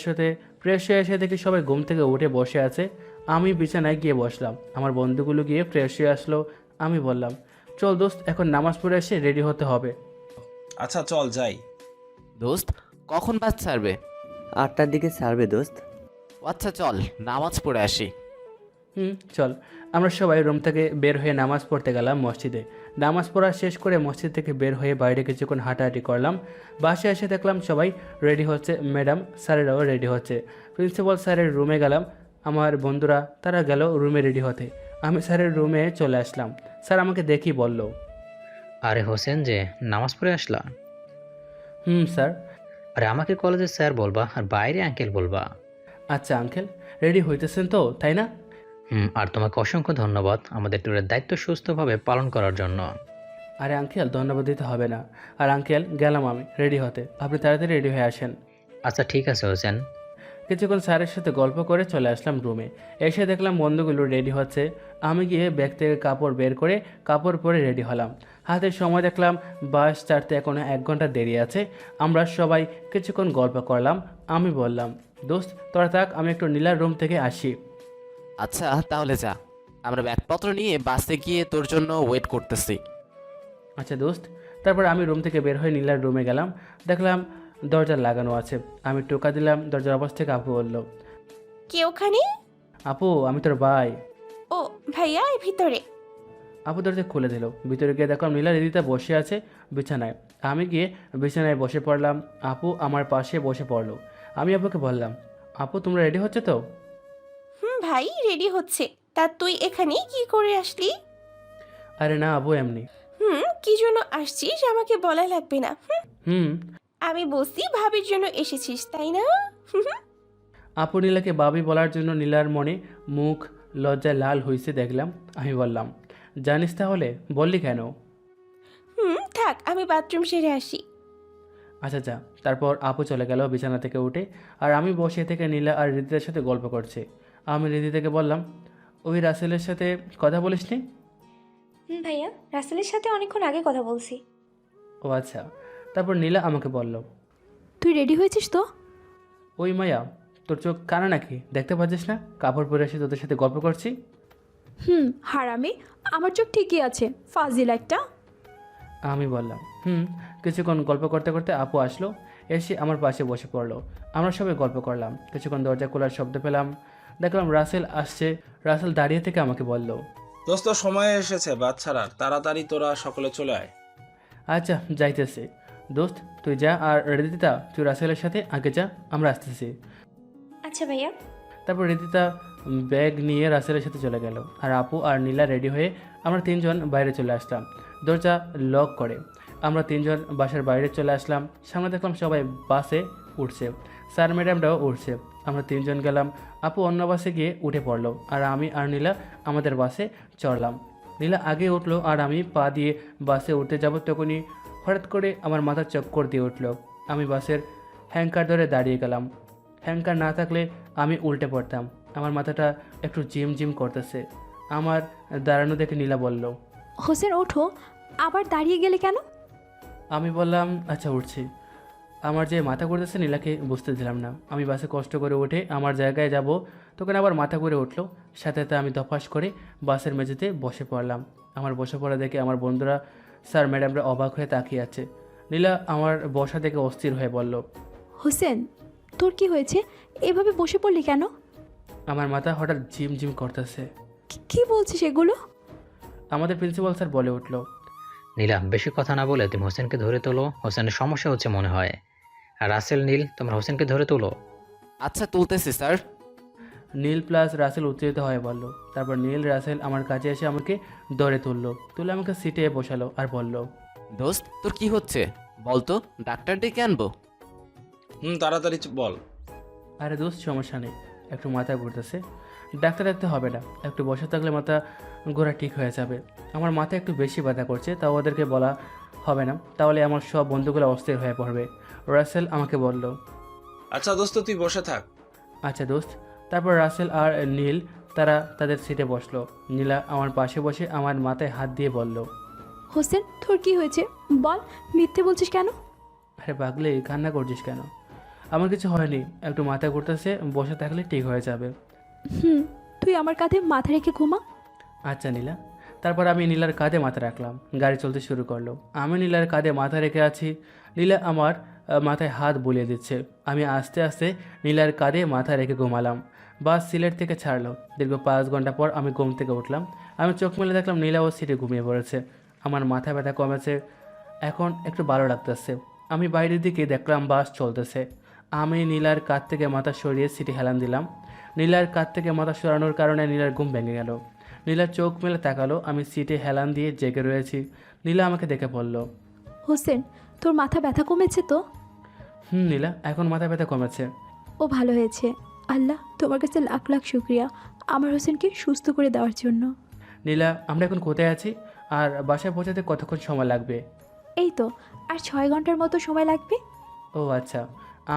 হয়ে এসে দেখি সবাই ঘুম থেকে উঠে বসে আছে। আমি বিছানায় গিয়ে বসলাম। আমার বন্ধুগুলো গিয়ে ফ্রেশ হয়ে আসলো। আমি বললাম, চল দোস্ত, এখন নামাজ পড়ে এসে রেডি হতে হবে। আচ্ছা চল যাই। দোস্ত, কখন বাস ছাড়বে? 8টার দিকে ছাড়বে দোস্ত। আচ্ছা চল, নামাজ পড়ে আসি। চল। আমরা সবাই রুম থেকে বের হয়ে নামাজ পড়তে গেলাম মসজিদে। নামাজ পড়া শেষ করে মসজিদ থেকে বের হয়ে বাইরে কিছুক্ষণ হাঁটাহাঁটি করলাম। বাসায় এসে দেখলাম সবাই রেডি হচ্ছে, ম্যাডাম স্যারেরাও রেডি হচ্ছে। প্রিন্সিপাল স্যারের রুমে গেলাম। আমার বন্ধুরা তারা গেল রুমে রেডি হতে। আমি স্যারের রুমে চলে আসলাম। স্যার আমাকে দেখি বলল, আরে হোসেন, যে নামাজ পড়ে আসলা? স্যার। আরে আমাকে কলেজে স্যার বলবা আর বাইরে আঙ্কেল বলবা। আচ্ছা আঙ্কেল, রেডি হইতেছেন তো, তাই না? আর তোমাকে অসংখ্য ধন্যবাদ আমাদের ট্যুরের দায়িত্ব সুস্থভাবে পালন করার জন্য। আরে আঙ্কেল, ধন্যবাদ দিতে হবে না। আর আঙ্কেল, গেলাম আমি রেডি হতে, আপনি তাড়াতাড়ি রেডি হয়ে আসেন। আচ্ছা ঠিক আছে হোসেন। কিছুক্ষণ স্যারের সাথে গল্প করে চলে আসলাম রুমে। এসে দেখলাম বন্ধুগুলো রেডি হচ্ছে। আমি গিয়ে ব্যাগ থেকে কাপড় বের করে কাপড় পরে রেডি হলাম। হাতে সময় দেখলাম বাস ছাড়তে এখনো 1 ঘন্টা দেরি আছে। আমরা সবাই কিছুক্ষণ গল্প করলাম। আমি বললাম, দোস্ত তোরা থাক, আমি একটু নীলার রুম থেকে আসি। আচ্ছা তাহলে যা, আমরা ব্যাগপত্র নিয়ে বাসে গিয়ে তোর জন্য ওয়েট করতেছি। আচ্ছা দোস্ত। তারপর আমি রুম থেকে বের হয়ে নীলার রুমে গেলাম। দেখলাম দরজা লাগানো আছে। আমি টোকা দিলাম। দরজার অবস্থা থেকে আপু বলল, কে ওখানে? আপু, আমি তোর ভাই। ও ভাইয়া, এই ভিতরে। আপু দরজা খুলে দিল। ভিতরে গিয়ে দেখলাম নীলা দিদিটা বসে আছে বিছানায়। আমি গিয়ে বিছানায় বসে পড়লাম। আপু আমার পাশে বসে পড়লো। আমি আপুকে বললাম, আপু তোমরা রেডি হচ্ছে তো? ভাই রেডি হচ্ছে, তা তুই এখানে কি করে আসলি? আরে না আবু, এমনি। কি জন্য আসছিস আমাকে বলা লাগবে না। হুম। আমি বলছি ভাবির জন্য এসেছিস তাই না? আপু নীলাকে বাবি বলার জন্য নীলার মনে মুখ লজ্জায় লাল হয়েছে দেখলাম। আমি বললাম, জানিস তাহলে বললি কেন? থাক, আমি বাথরুম সেরে আসি। আচ্ছা যা। তারপর আপু চলে গেল বিছানা থেকে উঠে, আর আমি বসে থেকে নীলা আর রিদিতার সাথে গল্প করছি। আমি রিদিতাকে বললাম, ওই রাসেলের সাথে কথা বলিসনি? ভাইয়া, রাসেলের সাথে অনেকক্ষণ আগে কথা বলছি। ও আচ্ছা। তারপর নীলা আমাকে বলল, তুই রেডি হয়েছিস তো? ওই মায়া, তোর চোখ কানা নাকি? দেখতে পাচ্ছিস না কাপড় পরে এসে তোদের সাথে গল্প করছি? হারামি, আমার চোখ ঠিকই আছে, ফাজিল একটা। আমি বললাম, কিছুক্ষণ গল্প করতে করতে আপু আসলো, এসে আমার পাশে বসে পড়লো। আমরা সবাই গল্প করলাম। কিছুক্ষণ দরজা খোলার শব্দ পেলাম, দেখলাম রাসেল আসছে। রাসেল দাঁড়িয়ে থেকে আমাকে বলল, দোস্ত সময় এসেছে বাচ্চারা, তাড়াতাড়ি তোরা সকলে চলে আয়। আচ্ছা যাইতেছি। দোস্ত তুই যা, আর রেদিতা তুই রাসেলের সাথে আগে যা, আমরা আসতেছি। আচ্ছা ভাইয়া। তারপর রেদিতা ব্যাগ নিয়ে রাসেলের সাথে চলে গেল, আর আপু আর নীলা রেডি হয়ে আমরা তিনজন বাইরে চলে আসলাম। দরজা লক করে আমরা তিনজন বাসার বাইরে চলে আসলাম। সামনে দেখলাম সবাই বাসে উঠছে, স্যার ম্যাডামরাও উঠছে। আমরা তিনজন গেলাম, আপু অন্য বাসে গিয়ে উঠে পড়লো, আর আমি আর নীলা আমাদের বাসে চড়লাম। নীলা আগে উঠলো, আর আমি পা দিয়ে বাসে উঠতে যাব, তখনই হঠাৎ করে আমার মাথা চক্কর দিয়ে উঠলো। আমি বাসের হ্যাঙ্কার ধরে দাঁড়িয়ে গেলাম। হ্যাঙ্কার না থাকলে আমি উল্টে পড়তাম। আমার মাথাটা একটু জিম জিম করতেছে। আমার দাঁড়ানো দেখে নীলা বলল, হোসেন ওঠো, আবার দাঁড়িয়ে গেলে কেন? আমি বললাম, আচ্ছা উঠছি। আমার যে মাথা ঘুরতেছে নীলাকে বুঝতে দিলাম না। আমি বাসে কষ্ট করে উঠে আমার জায়গায় যাব, তখন আবার মাথা ঘুরে উঠলো। সাথে সাথে আমি দফাস করে বাসের মেঝেতে বসে পড়লাম। আমার বসে পড়া দেখে আমার বন্ধুরা, স্যার ম্যাডামরা অবাক হয়ে তাকিয়ে আছে। নীলা আমার বসা দেখে অস্থির হয়ে বলল, হোসেন তোর কি হয়েছে, এভাবে বসে পড়লি কেন? আমার মাথা হঠাৎ ঝিম ঝিম করতেছে। কি বলছিস এগুলো? আমাদের প্রিন্সিপাল স্যার বলে উঠল, নীলা, বেশি কথা না বলে তুমি হোসেনকে ধরে তোলো, হোসেনের সমস্যা হচ্ছে মনে হয়। আর রাসেল, নীল, তোমরা হোসেনকে ধরে তোলো। আচ্ছা তুলতেছি স্যার। নীল প্লাস রাসেল উত্তেজিত হয়ে বলল। তারপর নীল রাসেল আমার কাছে এসে আমাকে ধরে তুললো, তুলে আমাকে সিটে বসালো আর বলল, দোস্ত তোর কি হচ্ছে বলতো, ডাক্তার ডেকে আনবো? তাড়াতাড়ি বল। আরে দোস্ত সমস্যা নেই, একটু মাথা ঘুরতেছে, ডাক্তার দেখতে হবে না, একটু বসে থাকলে মাথা ঘোরা ঠিক হয়ে যাবে। আমার মাথা একটু বেশি ব্যথা করছে, তাও ওদেরকে বলা হবে না, তাহলে আমার সব বন্ধুগুলো অস্থির হয়ে পড়বে। রাসেল আমাকে বলল, আচ্ছা দোস্ত তুই বসে থাক। আচ্ছা দোস্ত। তারপর রাসেল আর নীল তারা তাদের সিটে বসলো। নীলা আমার পাশে বসে আমার মাথায় হাত দিয়ে বলল, হোসেন তোর কি হয়েছে বল, মিথ্যে বলছিস কেন? আরে পাগলি, কান্না করছিস কেন? আমার কিছু হয়নি, একটু মাথা ঘুরতেছে, বসে থাকলে ঠিক হয়ে যাবে। তুই আমার কাঁধে মাথা রেখে ঘুমা। আচ্ছা নীলা। তারপর আমি নীলার কাঁধে মাথা রাখলাম, গাড়ি চলতে শুরু করলো। আমি নীলার কাঁধে মাথা রেখে আছি, নীলা আমার মাথায় হাত বুলিয়ে দিচ্ছে। আমি আস্তে আস্তে নীলার কাঁধে মাথা রেখে ঘুমালাম। বাস সিলেট থেকে ছাড়লো। দীর্ঘ 5 ঘন্টা পর আমি ঘুম থেকে উঠলাম। আমি চোখ মেলে দেখলাম নীলা ও সিটে ঘুমিয়ে পড়েছে। আমার মাথা ব্যথা কমেছে, এখন একটু ভালো লাগতেছে। আমি বাইরের দিকে দেখলাম বাস চলতেছে। আমি নীলার কাঁধ থেকে মাথা সরিয়ে সিটে হেলান দিলাম। নীলার কাঁধ থেকে মাথা সরানোর কারণে নীলার ঘুম ভেঙে গেল। নীলা চোখ মেলে তাকালো, আমি সিটে হেলান দিয়ে জেগে রয়েছি। নীলা আমাকে দেখে বলল, হোসেন তোর মাথা ব্যথা কমেছে তো? নীলা, এখন মাথা ব্যথা কমেছে। ও ভালো হয়েছে। আল্লাহ তোমার কাছে লাখ লাখ শুক্রিয়া আমার হোসেনকে সুস্থ করে দেওয়ার জন্য। নীলা, আমরা এখন কোথায় আছি, আর বাসায় পৌঁছাতে কতক্ষণ সময় লাগবে? এই তো আর 6 ঘন্টার মতো সময় লাগবে। ও আচ্ছা।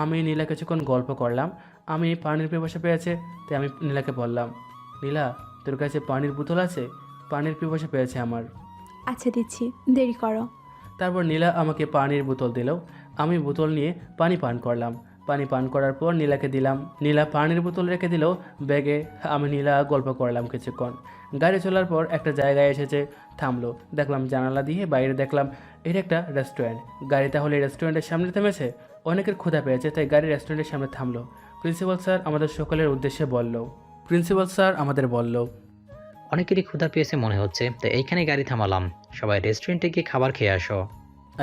আমি নীলা কিছুক্ষণ গল্প করলাম। আমি পানির পিপাসা পেয়েছে, তাই আমি নীলাকে বললাম, নীলা তোর কাছে পানির বোতল আছে? পানির পিপাসা পেয়েছে আমার। আচ্ছা দিচ্ছি, দেরি করো। তারপর নীলা আমাকে পানির বোতল দিল। আমি বোতল নিয়ে পানি পান করলাম। পানি পান করার পর নীলাকে দিলাম। নীলা পানির বোতল রেখে দিল ব্যাগে। আমি নীলা গল্প করলাম কিছুক্ষণ। গাড়ি চলার পর একটা জায়গায় এসেছে, থামলো। দেখলাম জানালা দিয়ে বাইরে, দেখলাম এটা একটা রেস্টুরেন্ট। গাড়ি তাহলে রেস্টুরেন্টের সামনে থেমেছে। অনেকের ক্ষুধা পেয়েছে, তাই গাড়ি রেস্টুরেন্টের সামনে থামলো। প্রিন্সিপাল স্যার আমাদের সকলের উদ্দেশ্যে বলল, অনেকেরই ক্ষুধা পেয়েছে মনে হচ্ছে, তাই এইখানে গাড়ি থামালাম, সবাই রেস্টুরেন্টে গিয়ে খাবার খেয়ে আসো।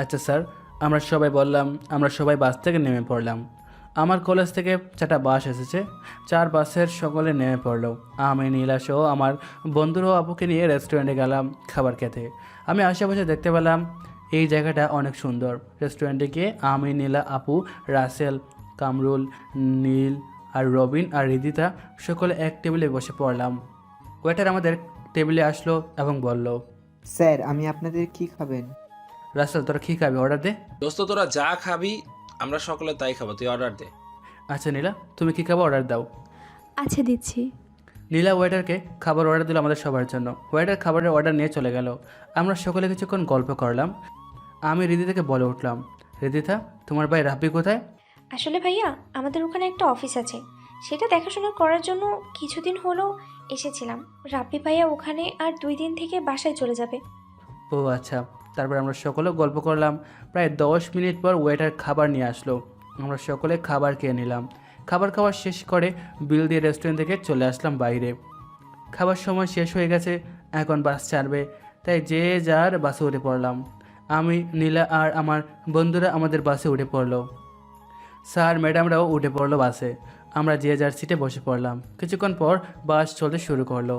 আচ্ছা স্যার। আমরা সবাই বললাম। আমরা সবাই বাস থেকে নেমে পড়লাম। আমার কলেজ থেকে 4টা বাস এসেছে। 4 বাসের সকলে নেমে পড়লো। আমি নীলা সহ আমার বন্ধুরাও আপুকে নিয়ে রেস্টুরেন্টে গেলাম খাবার খেতে। আমি আশেপাশে দেখতে পেলাম এই জায়গাটা অনেক সুন্দর। রেস্টুরেন্টে গিয়ে আমি, নীলা, আপু, রাসেল, কামরুল, নীল আর রবিন আর রিদিতা সকলে এক টেবিলে বসে পড়লাম। ওয়েটার আমাদের টেবিলে আসলো এবং বলল, স্যার আমি আপনাদের কি খাবেন? রাসেল তোরা কী খাবি, অর্ডার দে। দোস্ত তোরা যা খাবি আমরা সকলে তাই খাবো, তুই অর্ডার দে। আচ্ছা নীলা, তুমি কী খাবো অর্ডার দাও। আচ্ছা দিচ্ছি। নীলা ওয়েটারকে খাবার অর্ডার দিল আমাদের সবার জন্য। ওয়েটার খাবারের অর্ডার নিয়ে চলে গেল। আমরা সকলে কিছুক্ষণ গল্প করলাম। আমি রিদিতাকে বলে উঠলাম, রিদিতা তোমার ভাই রাব্বি কোথায়? আসলে ভাইয়া আমাদের ওখানে একটা অফিস আছে, সেটা দেখাশোনা করার জন্য কিছুদিন হলো এসেছিলাম। রাব্বি ভাইয়া ওখানে আর 2 দিন থেকে বাসায় চলে যাবে। ও আচ্ছা। তারপর আমরা সকলে গল্প করলাম। প্রায় 10 মিনিট পর ওয়েটার খাবার নিয়ে আসলো। আমরা সকলে খাবার খেয়ে নিলাম। খাবার খাওয়া শেষ করে বিল দিয়ে রেস্টুরেন্ট থেকে চলে আসলাম বাইরে। খাবার সময় শেষ হয়ে গেছে, এখন বাস ছাড়বে, তাই যে যার বাসে উঠে পড়লাম। আমি, নীলা আর আমার বন্ধুরা আমাদের বাসে উঠে পড়লো। স্যার ম্যাডামরাও উঠে পড়লো বাসে। আমরা যে যার সিটে বসে পড়লাম। কিছুক্ষণ পর বাস চলতে শুরু করলো।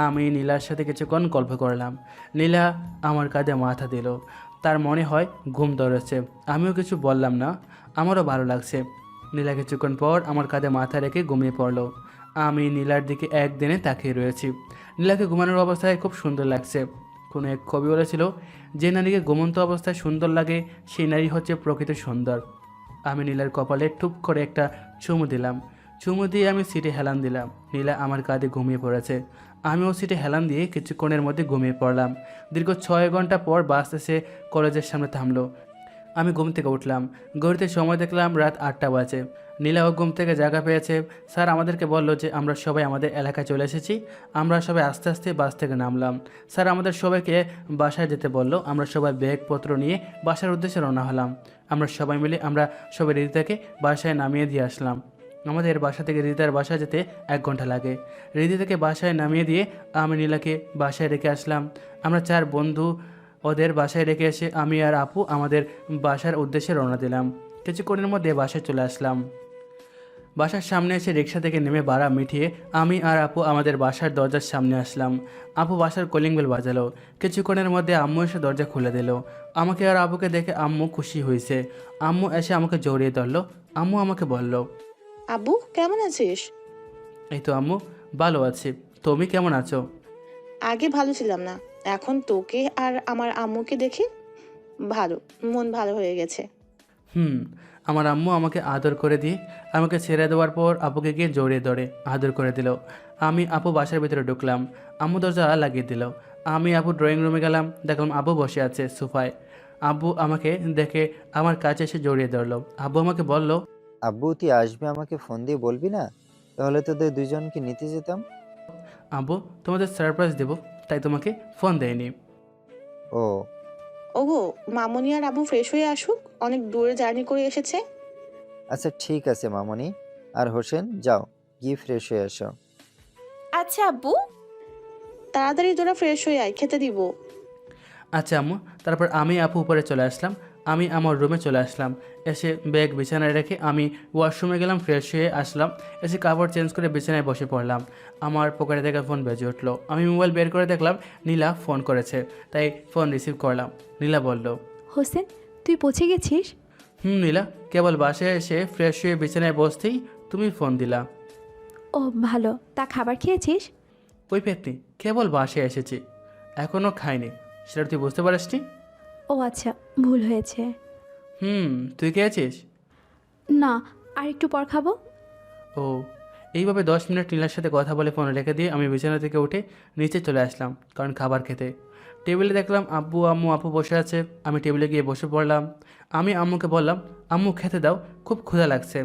আমি নীলার সাথে কিছুক্ষণ গল্প করলাম। নীলা আমার কাঁধে মাথা দিল। তার মনে হয় ঘুম ধরেছে। আমিও কিছু বললাম না, আমারও ভালো লাগছে। নীলা কিছুক্ষণ পর আমার কাঁধে মাথা রেখে ঘুমিয়ে পড়লো। আমি নীলার দিকে একদিনে তাকিয়ে রয়েছি। নীলাকে ঘুমানোর অবস্থায় খুব সুন্দর লাগছে। কোনো এক কবি বলেছিল, যে নারীকে ঘুমন্ত অবস্থায় সুন্দর লাগে সেই নারী হচ্ছে প্রকৃত সুন্দর। আমি নীলার কপালে টুপ করে একটা চুমু দিলাম। চুমু দিয়ে আমি সিটে হেলান দিলাম। নীলা আমার কাঁধে ঘুমিয়ে পড়েছে। আমিও সিটে হেলান দিয়ে কিছুক্ষণের মধ্যে ঘুমিয়ে পড়লাম। দীর্ঘ 6 ঘন্টা পর বাস এসে কলেজের সামনে থামলো। আমি ঘুম থেকে উঠলাম। ঘড়িতে সময় দেখলাম রাত 8টা বাজে। নীলাও ঘুম থেকে জায়গা পেয়েছে। স্যার আমাদেরকে বলল যে আমরা সবাই আমাদের এলাকায় চলে এসেছি। আমরা সবাই আস্তে আস্তে বাস থেকে নামলাম। স্যার আমাদের সবাইকে বাসায় যেতে বলল। আমরা সবাই ব্যাগপত্র নিয়ে বাসার উদ্দেশ্যে রওনা হলাম। আমরা সবাই মিলে সবাই রিদিতাকে বাসায় নামিয়ে দিয়ে আসলাম। আমাদের বাসা থেকে রিদিতার বাসায় যেতে 1 ঘন্টা লাগে। রিদিতাকে বাসায় নামিয়ে দিয়ে আমি নীলাকে বাসায় রেখে আসলাম। আমরা 4 বন্ধু ওদের বাসায় রেখে এসে আমি আর আপু আমাদের বাসার উদ্দেশ্যে রওনা দিলাম। কিছুক্ষণের মধ্যে বাসায় চলে আসলাম। বাসার সামনে এসে রিক্সা থেকে নেমে ভাড়া মিটিয়ে আমি আর আপু আমাদের বাসার দরজার সামনে আসলাম। আপু বাসার কলিং বেল বাজালো। কিছুক্ষণের মধ্যে আম্মু এসে দরজা খুলে দিল। আমাকে আর আপুকে দেখে আম্মু খুশি হয়েছে। আম্মু এসে আমাকে জড়িয়ে ধরলো। আম্মু আমাকে বলল, আব্বু কেমন আছিস? এই তো আম্মু ভালো আছি, তুমি কেমন আছো? আগে ভালো ছিলাম না, এখন তোকে আর আমার আম্মুকে দেখে ভালো, মন ভালো হয়ে গেছে। আমার আম্মু আমাকে আদর করে দিয়ে আমাকে ছেড়ে দেওয়ার পর আপুকে গিয়ে জড়িয়ে ধরে আদর করে দিল। আমি আপু বাসার ভিতরে ঢুকলাম। আম্মু দরজা লাগিয়ে দিল। আমি আপু ড্রয়িং রুমে গেলাম। দেখলাম আব্বু বসে আছে সোফায়। আব্বু আমাকে দেখে আমার কাছে এসে জড়িয়ে ধরলো। আব্বু আমাকে বলল, আব্বু তুই আসবে আমাকে ফোন দিয়ে বলবি না? তাহলে তোদের দুজনকে নিতে যেতাম। আব্বু তোমাদের সারপ্রাইজ দেবো, তাই তোমাকে ফোন দেয়নি। ও ওগো, মামুনি আর আব্বু ফ্রেশ হয়ে আসুক, অনেক দূরে জার্নি করে এসেছে। আচ্ছা ঠিক আছে মামনি। আর হোসেন যাও গিয়ে ফ্রেশ হয়ে আসো। আচ্ছা আব্বু। তাড়াতাড়ি তোরা ফ্রেশ হয়ে আয়, খেতে দিব। আচ্ছা আম্মু। তারপর আমি আপু উপরে চলে আসলাম। আমি আমার রুমে চলে আসলাম। এসে ব্যাগ বিছানায় রেখে আমি ওয়াশরুমে গেলাম, ফ্রেশ হয়ে আসলাম। এসে কাপড় চেঞ্জ করে বিছানায় বসে পড়লাম। আমার পকেটে থেকে ফোন বেজে উঠলো। আমি মোবাইল বের করে দেখলাম নীলা ফোন করেছে, তাই ফোন রিসিভ করলাম। নীলা বলল, হোসেন তুই পৌঁছে গেছিস? নীলা, কেবল বাসায় এসে ফ্রেশ হয়ে বিছানায় বসতেই তুমি ফোন দিলা। ও ভালো, তা খাবার খেয়েছিস? ওই পেতনি, কেবল বাসায় এসেছি, এখনও খাইনি, সেটা তুই বুঝতে পারিসনি? ও আচ্ছা, ভুল হয়েছে। তুই খেয়েছিস? না, আর একটু পর খাবো। ও, এইভাবে 10 মিনিট নীলার সাথে কথা বলে ফোন রেখে দিয়ে আমি বিছানা থেকে উঠে নিচে চলে আসলাম কারণ খাবার খেতে। টেবিলে দেখলাম আব্বু আম্মু আপু বসে আছে। আমি টেবিলে গিয়ে বসে পড়লাম। আমি আম্মুকে বললাম, আম্মু খেতে দাও, খুব ক্ষুধা লাগছে।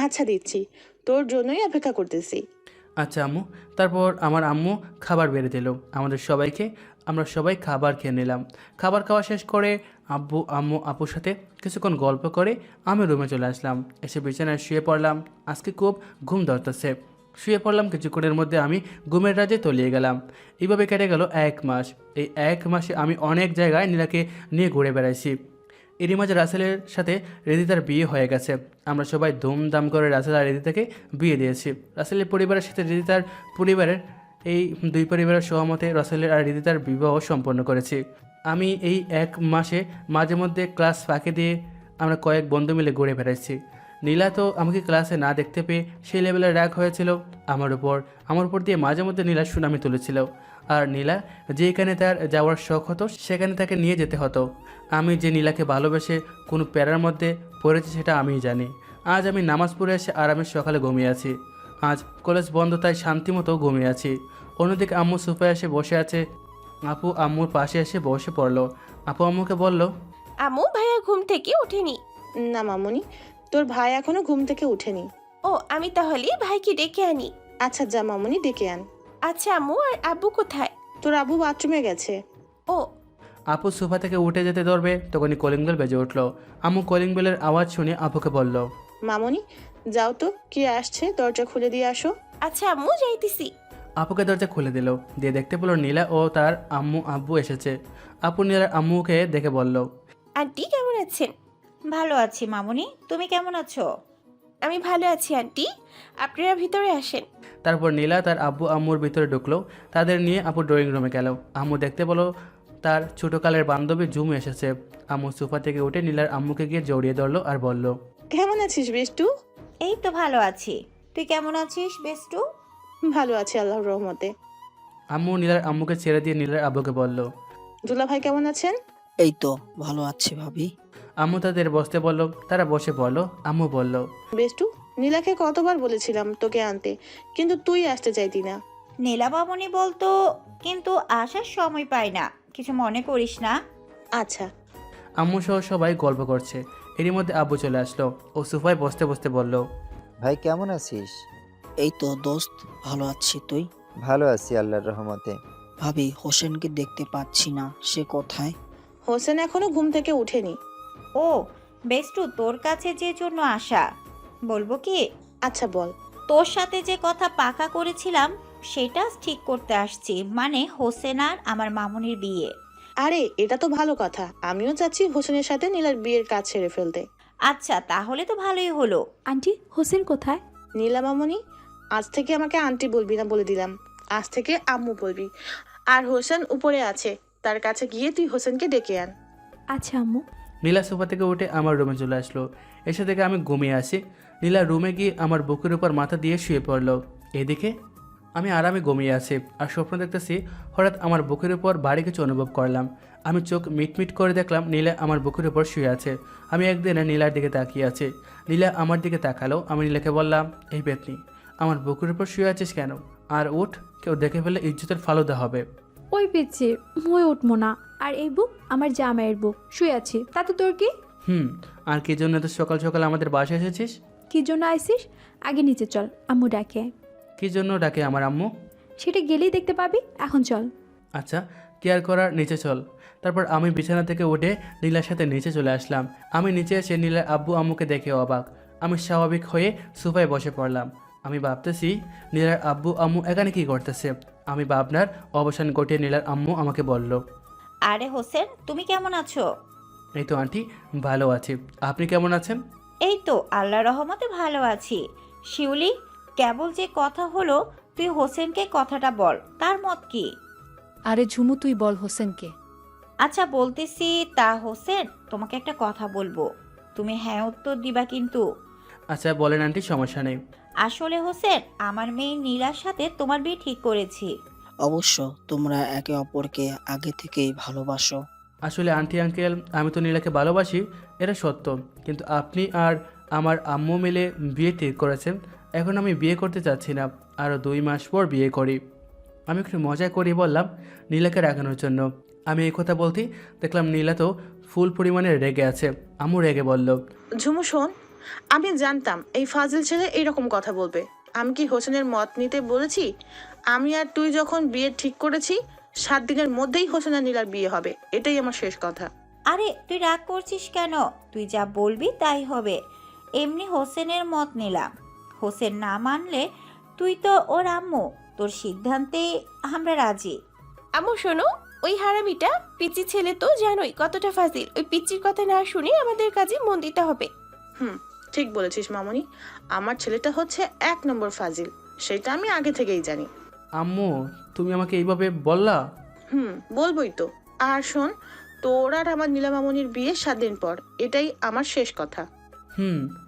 আচ্ছা দিচ্ছি, তোর জন্যই অপেক্ষা করতেছি। আচ্ছা আম্মু। তারপর আমার আম্মু খাবার বেড়ে দিল আমাদের সবাইকে। আমরা সবাই খাবার খেয়ে নিলাম। খাবার খাওয়া শেষ করে আব্বু আম্মু আপুর সাথে কিছুক্ষণ গল্প করে আমি রুমে চলে আসলাম। এসে বিছানায় শুয়ে পড়লাম। আজকে খুব ঘুম ধরতেছে। শুয়ে পড়লাম, কিছুক্ষণের মধ্যে আমি ঘুমের রাজ্যে তলিয়ে গেলাম। এইভাবে কেটে গেল 1 মাস। এই 1 মাসে আমি অনেক জায়গায় নীলাকে নিয়ে ঘুরে বেড়াইছি। এরই মাঝে রাসেলের সাথে রিদিতার বিয়ে হয়ে গেছে। আমরা সবাই ধুমধাম করে রাসেল আর রিদিতাকে বিয়ে দিয়েছি। রাসেলের পরিবারের সাথে রিদিতার পরিবারের এই দুই পরিবারের সহমতে রাসেলের আর রিদিতার বিবাহ সম্পন্ন করেছি। আমি এই 1 মাসে মাঝে মধ্যে ক্লাস ফাঁকি দিয়ে আমরা কয়েক বন্ধু মিলে ঘুরে বেড়াচ্ছি। নীলা তো আমাকে ক্লাসে না দেখতে পেয়ে সেই লেভেলের রাগ হয়েছিল আমার উপর দিয়ে মাঝে মধ্যে নীলা সুনামি তুলেছিল। আর নীলা যেখানে তার যাওয়ার শখ হতো সেখানে তাকে নিয়ে যেতে হতো। আমি যে নীলাকে ভালোবেসে কোনো প্যারার মধ্যে পড়েছি সেটা আমিই জানি। আজ আমি নামাজ পড়ে এসে আরামের সকালে ঘুমিয়ে আছি। আজ কলেজ বন্ধ, তাই শান্তিমতো ঘুমিয়ে আছি। অন্যদিকে আম্মু সোফায় এসে বসে আছে। আপু আম্মুর পাশে এসে বসে পড়লো। আপু আম্মুকে বলল, আম্মু ভাইয়া ঘুম থেকে ওঠেনি? না মামুনি, তোর ভাই এখনো ঘুম থেকে উঠেনি। ও, আমি তাহলে ভাইকে ডেকে আনি। আচ্ছা যা মামুনি, ডেকে আন। আচ্ছা আম্মু, আর আব্বু কোথায়? তোর আব্বু বাথরুমে গেছে। ও। আপু সোফা থেকে উঠে যেতে ধরবে তখনই কলিং বেল বেজে উঠল। আম্মু কলিং বেলের আওয়াজ শুনে আপুকে বলল, মামুনি যাও তো, কে আসছে, দরজা খুলে দিয়ে আসো। আচ্ছা আম্মু, যাইতেছি। আপুকে দরজা খুলে দিল। দিয়ে দেখতে পেল নীলা ও তার আম্মু আব্বু এসেছে। আপু নীলার আম্মুকে দেখে বলল, আন্টি কেমন আছেন? ভালো আছি মামুনি, তুমি কেমন আছো? আমি ভালো আছি আন্টি, আপনারা ভিতরে আসেন। তারপর নীলা তার আব্বু আম্মুর ভিতরে ঢুকলো। তাদের নিয়ে আপু ড্রয়িং রুমে গেল। আম্মু দেখতে পেলো তার ছোটোকালের বান্ধবী ঝুমু এসেছে। আম্মু সোফা থেকে উঠে নীলার আম্মুকে গিয়ে জড়িয়ে ধরলো আর বলল, কেমন আছিস বেষ্টু? এই তো ভালো আছি, তুই কেমন আছিস বেষ্টু? ভালো আছি আল্লাহর রহমতে। আম্মু নীলার আম্মুকে ছেড়ে দিয়ে নীলার আব্বুকে বলল, দুলা ভাই কেমন আছেন? এই তো ভালো আছি ভাবি। আম্মু তাদের বসতে বলল। তারা বসে পড়লো। আম্মু বলল, বেষ্টু, নীলাকে কতবার বলেছিলাম তোকে আনতে, কিন্তু তুই আসতে চাইতি না। নীলা মামুনি বলতো, কিন্তু আসার সময় পাই না, কিছু মনে করিস না। আচ্ছা। আম্মু সহ সবাই গল্প করছে। এরই মধ্যে আব্বু চলে আসলো। ও সোফায় বসতে বসতে বলল, ভাই কেমন আছিস? এই তো দোস্ত ভালো আছি, তুই? ভালো আছি আল্লাহর রহমতে। ভাবি হোসেনকে দেখতে পাচ্ছি না, সে কোথায়? হোসেন এখনো ঘুম থেকে উঠেনি। ও বেষ্টু, তোর কাছে যে জন্য আসা, বলবো কি? আচ্ছা বল। তোর সাথে যে কথা পাকা করেছিলাম সেটা ঠিক করতে আসছি, মানে হোসেন আর আমার মামুনির বিয়ে। আরে এটা তো ভালো কথা, আমিও চাচ্ছি হোসেনের সাথে নীলার বিয়ের কাজ ছেড়ে ফেলতে। আচ্ছা তাহলে তো ভালোই হলো। আন্টি হোসেন কোথায়? নীলা মামুনি, আজ থেকে আমাকে আন্টি বলবি না বলে দিলাম, আজ থেকে আম্মু বলবি। আর হোসেন উপরে আছে, তার কাছে গিয়ে তুই হোসেনকে ডেকে আন। আচ্ছা আম্মু। নীলা সোফা থেকে উঠে আমার রুমে চলে আসলো। এসে থেকে আমি ঘুমিয়ে আসি। নীলা রুমে গিয়ে আমার বুকের উপর মাথা দিয়ে শুয়ে পড়লো। এদিকে আমি আরামে ঘুমিয়ে আছি আর স্বপ্ন দেখতেছি। হঠাৎ আমার বুকের উপর ভারী কিছু অনুভব করলাম। আমি চোখ মিটমিট করে দেখলাম নীলা আমার বুকের উপর শুয়ে আছে। আমি একদিনে নীলার দিকে তাকিয়ে আছি। নীলা আমার দিকে তাকালো। আমি নীলাকে বললাম, এই পেতনি, আমার বুকের উপর শুয়ে আছিস কেন? আর উঠ, কেউ দেখে ফেলে ইজ্জতের ফালুদা হবে। ওই পিচ্ছি, মই উঠবো না। আর এই বুক আমার জামাইয়ের বুক, শুয়ে আছি, তাতে তোর কি? আর কি জন্য তো সকাল সকাল আমাদের বাসায় এসেছিস? কি জন্য আইসিস? আগে নিচে চল, আম্মু ডাকে। কি জন্য ডাকে আমার আম্মু? সেটা গেলেই দেখতে পাবি, এখন চল। আচ্ছা, কেয়ার করার, নিচে চল। তারপর আমি বিছানা থেকে উঠে নীলার সাথে নিচে চলে আসলাম। আমি নিচে এসে নীলার আব্বু আম্মুকে দেখে অবাক। আমি স্বাভাবিক হয়ে সোফায় বসে পড়লাম। আমি ভাবতেছি নীলার আব্বু আম্মু এখানে কি করতেছে। আমি ভাবনার অবসান ঘটিয়ে নীলার আম্মু আমাকে বলল, আরে হোসেন, তুমি কেমন আছো? এই তো আন্টি, ভালো আছি। আপনি কেমন আছেন? এই তো আল্লাহ রহমতে ভালো আছি। শিউলি, কেবল যে কথা হলো, তুই হোসেনকে কথাটা বল, তার মত কি? আরে ঝুমু, তুই বল হোসেনকে। আচ্ছা বলতেছি, তা হোসেন তোমাকে একটা কথা বলবো, তুমি হ্যাঁ উত্তর দিবা কিন্তু। আচ্ছা বলেন আন্টি, সমস্যা নেই। আসলে হোসেন, আমার মেয়ে নীলার সাথে তোমার বিয়ে ঠিক করেছি। অবশ্য তোমরা একে অপরকে আগে থেকেই ভালোবাসো। আসলে আন্টি আঙ্কেল, আমি তো নীলাকে ভালোবাসি, এটা সত্য। কিন্তু আপনি আর আমার আম্মু মিলে বিয়ে ঠিক করেছেন। এখন আমি বিয়ে করতে চাচ্ছি না, আরও 2 মাস পর বিয়ে করি। আমি একটু মজা করি বললাম নীলাকে রাগানোর জন্য। আমি এই কথা বলতে দেখলাম নীলা তো ফুল পরিমাণে রেগে আছে। আম্মু রেগে বলল, ঝুমু শোন, আমি জানতাম এই ফাজিল ছেলে এইরকম কথা বলবে। আমি কি হোসেনের মত নিতে বলেছি? আমি আর তুই যখন বিয়ে ঠিক করেছি, 7 দিনের মধ্যেই হোসেন আর নীলার বিয়ে হবে, এটাই আমার শেষ কথা। আরে তুই রাগ করছিস কেন? তুই যা বলবি তাই হবে। এমনি হোসেনের মত নিলাম, হোসেন না মানলে তুই তো ওর আম্মু, তোর সিদ্ধান্তে আমরা রাজি। আম্মু শোনো, ওই হারামিটা পিচ্চি ছেলে তো জানোই কতটা ফাজিল। ওই পিচ্চির কথা না শুনে আমাদের কাজে মন দিতে হবে। ঠিক বলেছিস মামনি, আমার ছেলেটা হচ্ছে 1 নম্বর ফাজিল, সেটা আমি আগে থেকেই জানি। আম্মু তুমি আমাকে এইভাবে বললা? বলবোই তো। আর শোন, তোর আর আমার নীলা মামনির বিয়ে 7 দিন পর, এটাই আমার শেষ কথা।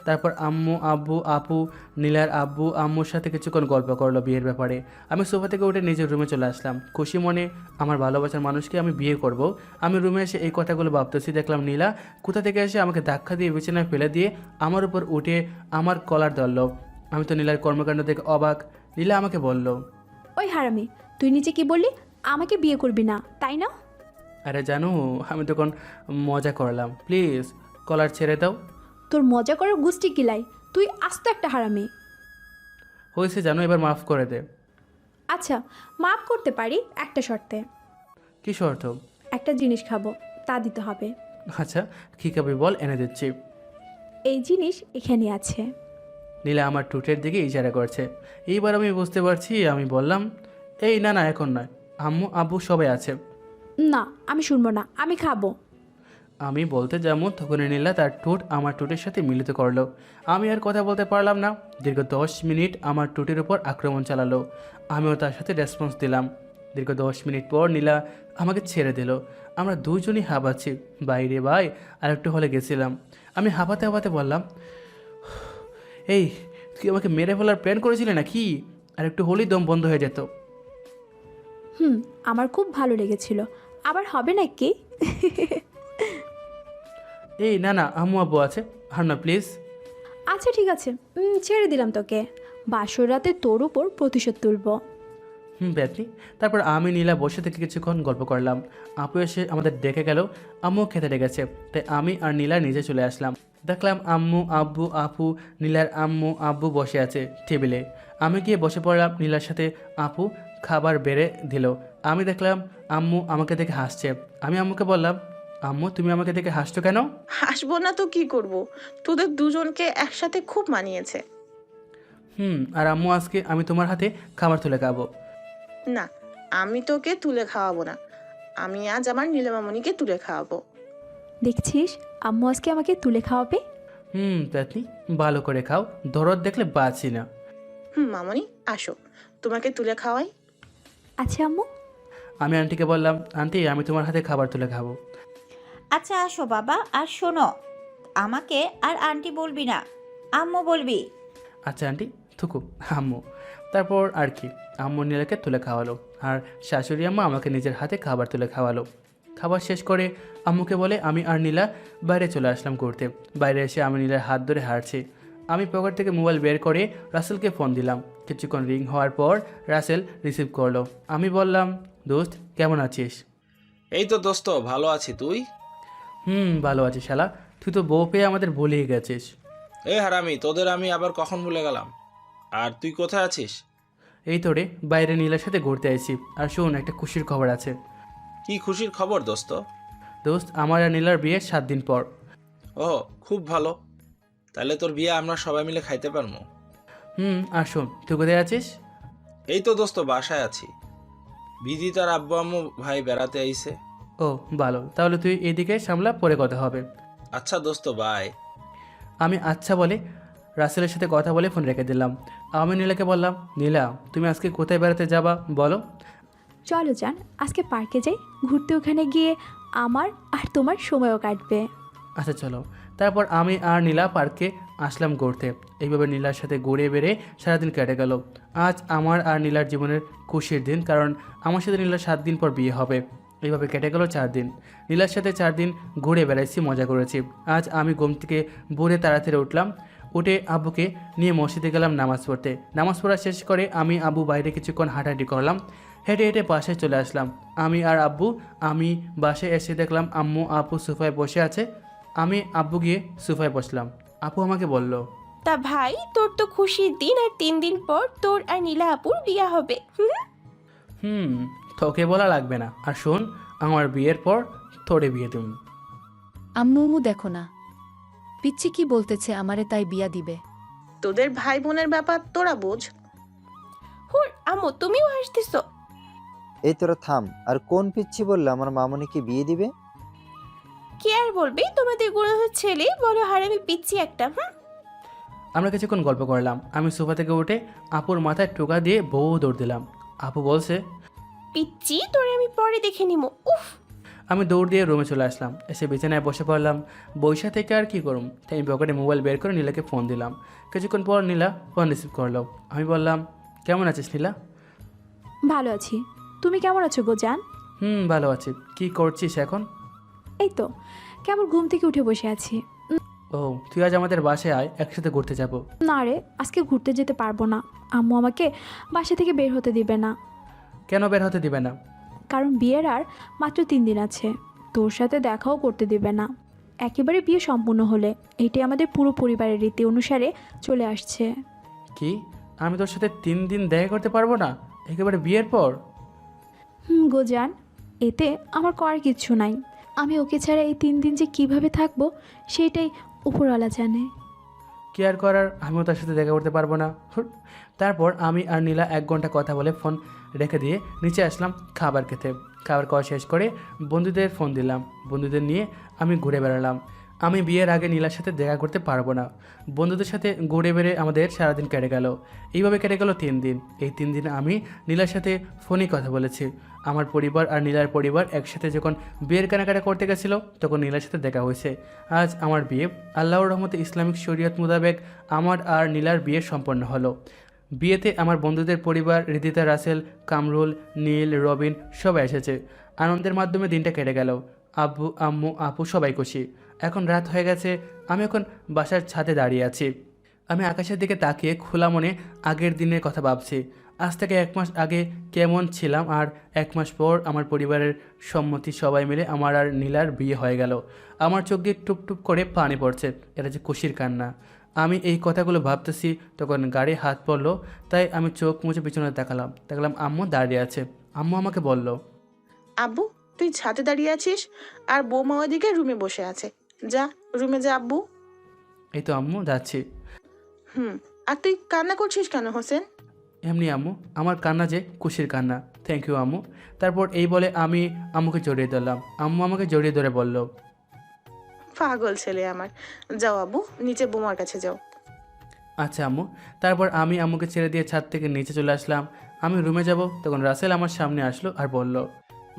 তারপর আম্মু আব্বু আপু নীলার আব্বু আম্মুর সাথে কিছুক্ষণ গল্প করলো বিয়ের ব্যাপারে। আমি সোফা থেকে উঠে নিজের রুমে চলে আসলাম। খুশি মনে আমার ভালোবাসার মানুষকে আমি বিয়ে করব। আমি রুমে এসে এই কথাগুলো ভাবতেছি, দেখলাম নীলা কোথা থেকে এসে আমাকে ধাক্কা দিয়ে বিছানায় ফেলে দিয়ে আমার উপর উঠে আমার কলার ধরল। আমি তো নীলার কর্মকাণ্ড দেখে অবাক। নীলা আমাকে বলল, ওই হারামি, তুই নিচে কি বললি? আমাকে বিয়ে করবি না তাই না? আরে জানো আমি তখন মজা করলাম, প্লিজ কলার ছেড়ে দাও। তোর মজা করার গুষ্টি কিলাই, তুই আস্ত একটা হারামি। হয়েছে জানো, এবার মাফ করে দে। আচ্ছা মাফ করতে পারি একটা শর্তে। কি শর্ত? একটা জিনিস খাবো, তা দিতে হবে। আচ্ছা কী খাবি বল, এনে দিচ্ছি। এই জিনিস এখানে আছে। নীলা আমার টুটের দিকে ইশারা করছে। এইবার আমি বুঝতে পারছি। আমি বললাম, এই না না এখন নয়, আম্মু আব্বু সবাই আছে। না আমি শুনবো না, আমি খাবো। আমি বলতে যেমন তখনই নীলা তার ঠোঁট আমার ঠোঁটের সাথে মিলিত করলো। আমি আর কথা বলতে পারলাম না। দীর্ঘ 10 মিনিট আমার ঠোঁটের উপর আক্রমণ চালালো। আমিও তার সাথে রেসপন্স দিলাম। দীর্ঘ 10 মিনিট পর নীলা আমাকে ছেড়ে দিল। আমরা দুজনই হাঁপাচ্ছি। বাইরে ভাই আর একটু হলে গেছিলাম। আমি হাঁপাতে হাঁপাতে বললাম, এই তুই আমাকে মেরে ফেলার প্ল্যান করেছিলি নাকি? আর একটু হলেই দম বন্ধ হয়ে যেত। আমার খুব ভালো লেগেছিল, আবার হবে নাকি? এই না না আম্মু আব্বু আছে, আর না প্লিজ। আচ্ছা ঠিক আছে, ছেড়ে দিলাম তোকে। বাসর রাতে তোর উপর প্রতিশোধ তুলব। ব্যাটনি। তারপর আমি নীলা বসে থেকে কিছুক্ষণ গল্প করলাম। আপু এসে আমাদের ডেকে গেল। আম্মু খেতে ডেকেছে, তাই আমি আর নীলা নিজে চলে আসলাম। দেখলাম আম্মু আব্বু আপু নীলার আম্মু আব্বু বসে আছে টেবিলে। আমি গিয়ে বসে পড়লাম নীলার সাথে। আপু খাবার বেড়ে দিল। আমি দেখলাম আম্মু আমাকে দেখে হাসছে। আমি আম্মুকে বললাম, আম্মু তুমি আমাকে দেখে হাসছো কেন? হাসবো না তো কি করব, তোদের দুজনকে একসাথে খুব মানিয়েছে। আর আম্মু আজকে আমি তোমার হাতে খাবার তুলে খাবো। না, আমি তোকে তুলে খাওয়াবো না, আমি আজ আমার নীলা মামনিকে তুলে খাওয়াবো। দেখছিস আম্মু আজকে আমাকে তুলে খাওয়াবে। প্যাতনি ভালো করে খাও, দরদ দেখলে বাঁচি না। মামনি আসো, তোমাকে তুলে খাওয়াই। আচ্ছা আম্মু। আমি আন্টিকে বললাম, আন্টি আমি তোমার হাতে খাবার তুলে খাবো। আচ্ছা আসো বাবা, আর শোনো, আমাকে আর আন্টি বলবি না, আম্মু বলবি। আচ্ছা আন্টি থুকু আম্মু। তারপর আর কি, আম্মু নীলাকে তুলে খাওয়ালো আর শাশুড়ি আম্মা আমাকে নিজের হাতে খাবার তুলে খাওয়ালো। খাবার শেষ করে আম্মুকে বলে আমি আর নীলা বাইরে চলে আসলাম ঘুরতে। বাইরে এসে আমি নীলার হাত ধরে হাঁটছি। আমি পকেট থেকে মোবাইল বের করে রাসেলকে ফোন দিলাম। কিছুক্ষণ রিং হওয়ার পর রাসেল রিসিভ করলো। আমি বললাম, দোস্ত কেমন আছিস? এই তো দোস্ত ভালো আছি, তুই? ভালো আছি শালা, তুই তো বউ পেয়ে আমাদের ভুলেই গেছিস। এই হারামি, তোদের আমি আবার কখন ভুলে গেলাম? আর তুই কোথায় আছিস? এই তো রে, বাইরে নীলার সাথে ঘুরতে আইছি। আর শোন, একটা খুশির খবর আছে। কি খুশির খবর দোস্ত? দোস্ত আমার আর নীলার বিয়ে 7 দিন পর। ও খুব ভালো, তাহলে তোর বিয়ে আমরা সবাই মিলে খাইতে পারবো। আর শোন, তুই কোথায় আছিস? এই তো দোস্ত বাসায় আছি, বিধি তার আব্বু আম্মু ভাই বেড়াতে আইছে। ও ভালো, তাহলে তুই এদিকে সামলা, পরে কথা হবে। আচ্ছা দোস্ত বাই। আমি আচ্ছা বলে রাসেলের সাথে কথা বলে ফোন রেখে দিলাম। আমি নীলাকে বললাম, নীলা তুমি আজকে কোথায় বেড়াতে যাবা বলো? চলো যান, আজকে পার্কে যাই ঘুরতে, ওখানে গিয়ে আমার আর তোমার সময়ও কাটবে। আচ্ছা চলো। তারপর আমি আর নীলা পার্কে আসলাম ঘুরতে। এইভাবে নীলার সাথে ঘুরে বেড়ে সারাদিন কেটে গেল। আজ আমার আর নীলার জীবনের খুশির দিন, কারণ আমার সাথে নীলার 7 দিন পর বিয়ে হবে। এইভাবে কেটে গেল 4 দিন। নীলার সাথে 4 দিন ঘুরে বেড়াইছি, মজা করেছি। আজ আমি ঘুম থেকে ভোরে তাড়াতাড়ি উঠলাম। উঠে আব্বুকে নিয়ে মসজিদে গেলাম নামাজ পড়তে। নামাজ পড়া শেষ করে আমি আব্বু বাইরে কিছুক্ষণ হাঁটাহাঁটি করলাম। হেঁটে হেঁটে বাসায় চলে আসলাম। আমি আর আব্বু। আমি বাসায় এসে দেখলাম আম্মু আপু সোফায় বসে আছে। আমি আব্বু গিয়ে সোফায় বসলাম। আপু আমাকে বলল, তা ভাই তোর তো খুশির দিন, আর 3 দিন পর তোর আর নীলা আপুর বিয়া হবে। তোকে বলা লাগবে না। আর শোন, আমার বিয়ের পর তোরে বিয়ে তুমি। আম্মু দেখো না, পিচ্ছি কি বলতেছে, আমারে তাই বিয়া দিবে। তোদের ভাই বোনের ব্যাপার তোরা বোঝ। হুর আম্মু, তুমিও হাসতেছো? এই তোরা থাম। আর কোন পিচ্ছি বললে আমার মামনিকে বিয়ে দিবে? কে আর বলবে তোমাদের গুণধর ছেলে, বলো হারামি পিচ্ছি একটা। হুম। আমরা কিছুক্ষণ গল্প করলাম। আমি সোফা থেকে উঠে আপুর মাথায় টোকা দিয়ে বউ দৌড় দিলাম। আপু বলছে, পিচ্ছি তোরে আমি পরে দেখে নিবো। উফ। আমি দৌড় দিয়ে রুমে চলে আসলাম। এসে বিছানায় বসে পড়লাম। বৈশা থেকে আর কি করুম, তাই আমি পকেটে মোবাইল বের করে নীলাকে ফোন দিলাম। কিছুক্ষণ পর নীলা ফোন রিসিভ করলো। আমি বললাম, কেমন আছিস নীলা? ভালো আছি, তুমি কেমন আছো গো জান? ভালো আছি। কি করছিস এখন? এই তো কেবল ঘুম থেকে উঠে বসে আছি। ও, তুই আজ আমাদের বাসায় আয়, একসাথে ঘুরতে যাব। না রে, আজকে ঘুরতে যেতে পারবো না। আম্মু আমাকে বাসা থেকে বের হতে দিবে না। কেন বের হতে দিবে না? কারণ বিয়ের আর মাত্র 3 দিন আছে। তোর সাথে দেখাও করতে দিবে না। একেবারে বিয়ে সম্পূর্ণ হলে, এটাই আমাদের পুরো পরিবারের রীতি অনুসারে চলে আসছে। কি, আমি তোর সাথে 3 দিন দেখা করতে পারবো না একেবারে বিয়ের পর? গো জান, এতে আমার করার কিচ্ছু নাই। আমি ওকে ছাড়া এই 3 দিন যে কিভাবে থাকবো সেটাই উপরওয়ালা জানে। কি আর করার, আমিও তার সাথে দেখা করতে পারবো না। তারপর আমি আর নীলা 1 ঘন্টা কথা বলে ফোন রেখে দিয়ে নিচে আসলাম খাবার খেতে। খাবার খাওয়া শেষ করে বন্ধুদের ফোন দিলাম। বন্ধুদের নিয়ে আমি ঘুরে বেড়ালাম। আমি বিয়ের আগে নীলার সাথে দেখা করতে পারবো না। বন্ধুদের সাথে ঘুরে বেড়ে আমাদের সারাদিন কেটে গেল। এইভাবে কেটে গেল 3 দিন। এই 3 দিন আমি নীলার সাথে ফোনে কথা বলেছি। আমার পরিবার আর নীলার পরিবার একসাথে যখন বিয়ের কেনাকাটা করতে গেছিল তখন নীলার সাথে দেখা হয়েছে। আজ আমার বিয়ে। আল্লাহর রহমতে ইসলামিক শরীয়ত মোতাবেক আমার আর নীলার বিয়ে সম্পন্ন হলো। বিয়েতে আমার বন্ধুদের পরিবার, রিদিতা, রাসেল, কামরুল, নীল, রবিন সবাই এসেছে। আনন্দের মাধ্যমে দিনটা কেটে গেল। আব্বু, আম্মু, আপু সবাই খুশি। এখন রাত হয়ে গেছে। আমি এখন বাসার ছাদে দাঁড়িয়ে আছি। আমি আকাশের দিকে তাকিয়ে খোলা মনে আগের দিনের কথা ভাবছি। আজ থেকে 1 মাস আগে কেমন ছিলাম, আর 1 মাস পর আমার পরিবারের সম্মতি সবাই মিলে আমার আর নীলার বিয়ে হয়ে গেল। আমার চোখ দিয়ে টুপ টুপ করে পানি পড়ছে। এটা যে খুশির কান্না। আমি এই কথাগুলো ভাবতেছি তখন গাড়ি হাত পড়লো, তাই আমি চোখ মুছে পিছনে দেখলাম আম্মু দাঁড়িয়ে আছে। আম্মু আমাকে বলল, আব্বু তুই ছাদে দাঁড়িয়ে আছিস আর বৌমা ওইদিকে রুমে বসে আছে। যা রুমে যা আব্বু। এই তো আম্মু যাচ্ছি। আর তুই কান্না করছিস কেন হোসেন? এমনি আম্মু, আমার কান্না যে খুশির কান্না। থ্যাংক ইউ আম্মু। তারপর এই বলে আমি আম্মুকে জড়িয়ে ধরলাম। আম্মু আমাকে জড়িয়ে ধরে বলল, পাগল ছেলে আমার। যাও আব্বু, নিচে বৌমার কাছে যাও। আচ্ছা আম্মু। তারপর আমি আম্মুকে ছেড়ে দিয়ে ছাদ থেকে নিচে চলে আসলাম। আমি রুমে যাব তখন রাসেল আমার সামনে আসলো আর বলল,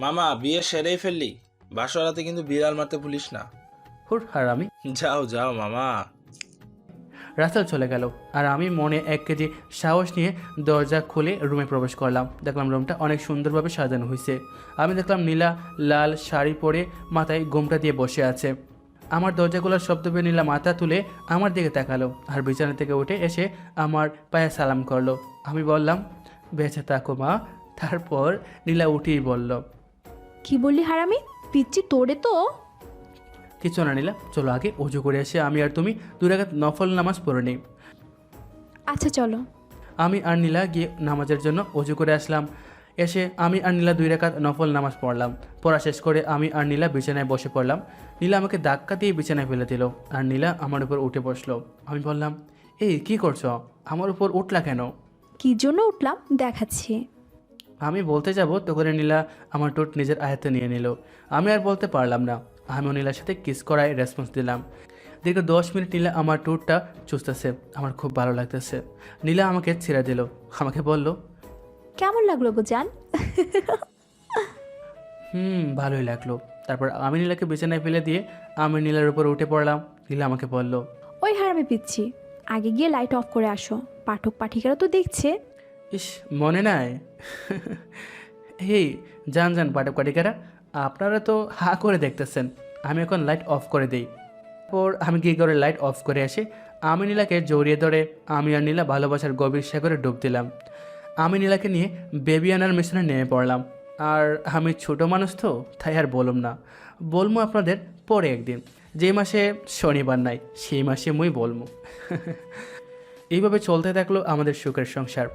মামা বিয়ে সেরেই ফেললি, বাসরাতে কিন্তু বিড়াল মারতে ভুলিস না। হুর হারামি। যাও যাও মামা। রাসেল চলে গেল আর আমি মনে 1 কেজি সাহস নিয়ে দরজা খুলে রুমে প্রবেশ করলাম। দেখলাম রুমটা অনেক সুন্দরভাবে সাজানো হয়েছে। আমি দেখলাম নীলা লাল শাড়ি পরে মাথায় ঘোমটা দিয়ে বসে আছে। আমার দরজাগুলোর শব্দ পেয়ে নীলা মাথা তুলে আমার দিকে তাকালো আর বিছানা থেকে উঠে এসে আমার পায়ে সালাম করলো। আমি বললাম, বেঁচে থাকো মা। তারপর নীলা উঠেই বলল, কি বললি হারামি? পিচ্ছি তোরে তো। কিছু না নীলা, চলো আগে অজু করে এসে আমি আর তুমি 2 রাকাত নফল নামাজ পড়ে নিই। আচ্ছা চলো। আমি আর নীলা গিয়ে নামাজের জন্য অজু করে আসলাম। এসে আমি আর নীলা 2 রাকাত নফল নামাজ পড়লাম। পড়া শেষ করে আমি আর নীলা বিছানায় বসে পড়লাম। নীলা আমাকে ধাক্কা দিয়ে বিছানায় ফেলে দিল আর নীলা আমার উপর উঠে বসলো। আমি বললাম, এই কি করছো? আমার উপর উঠলা কেন? কি জন্য উঠলাম দেখাচ্ছি। আমি বলতে যাব তখন নীলা আমার ঠোঁট নিজের আয়ত্তে নিয়ে নিল। আমি আর বলতে পারলাম না। আমিও নীলার সাথে কিস করায় রেসপন্স দিলাম। দীর্ঘ 10 মিনিট নীলা আমার ঠোঁটটা চুষতেছে। আমার খুব ভালো লাগতেছে। নীলা আমাকে ছেড়ে দিল। আমাকে বলল, কেমন লাগলো গো জান? ভালোই লাগলো। তারপর আমি নীলাকে বিছানায় ফেলে দিয়ে আমি নীলার উপর উঠে পড়লাম। নীলা আমাকে বলল, ওই হারামি পিচ্ছি, আগে গিয়ে লাইট অফ করে আসো, পাঠক পাঠিকারা তো দেখছে। ইস, মনে নাই? এই যান পাঠক পাঠিকারা, আপনারা তো হা করে দেখতেছেন। আমি এখন লাইট অফ করে দিই। তারপর আমি গিয়ে করে লাইট অফ করে আসি। আমি নীলাকে জড়িয়ে ধরে আমি আর নীলা ভালোবাসার গভীর সাগরে ডুব দিলাম। আমি নীলাকে নিয়ে বেবি আনার মিশনে নেমে পড়লাম। আর আমি ছোট মানুষ তো, তাই আর বললাম না। বলবো আপনাদের পরে একদিন, যে মাসে শনিবার নাই সেই মাসে মুই বলবো। এইভাবে চলতে থাকলো আমাদের সুখের সংসার।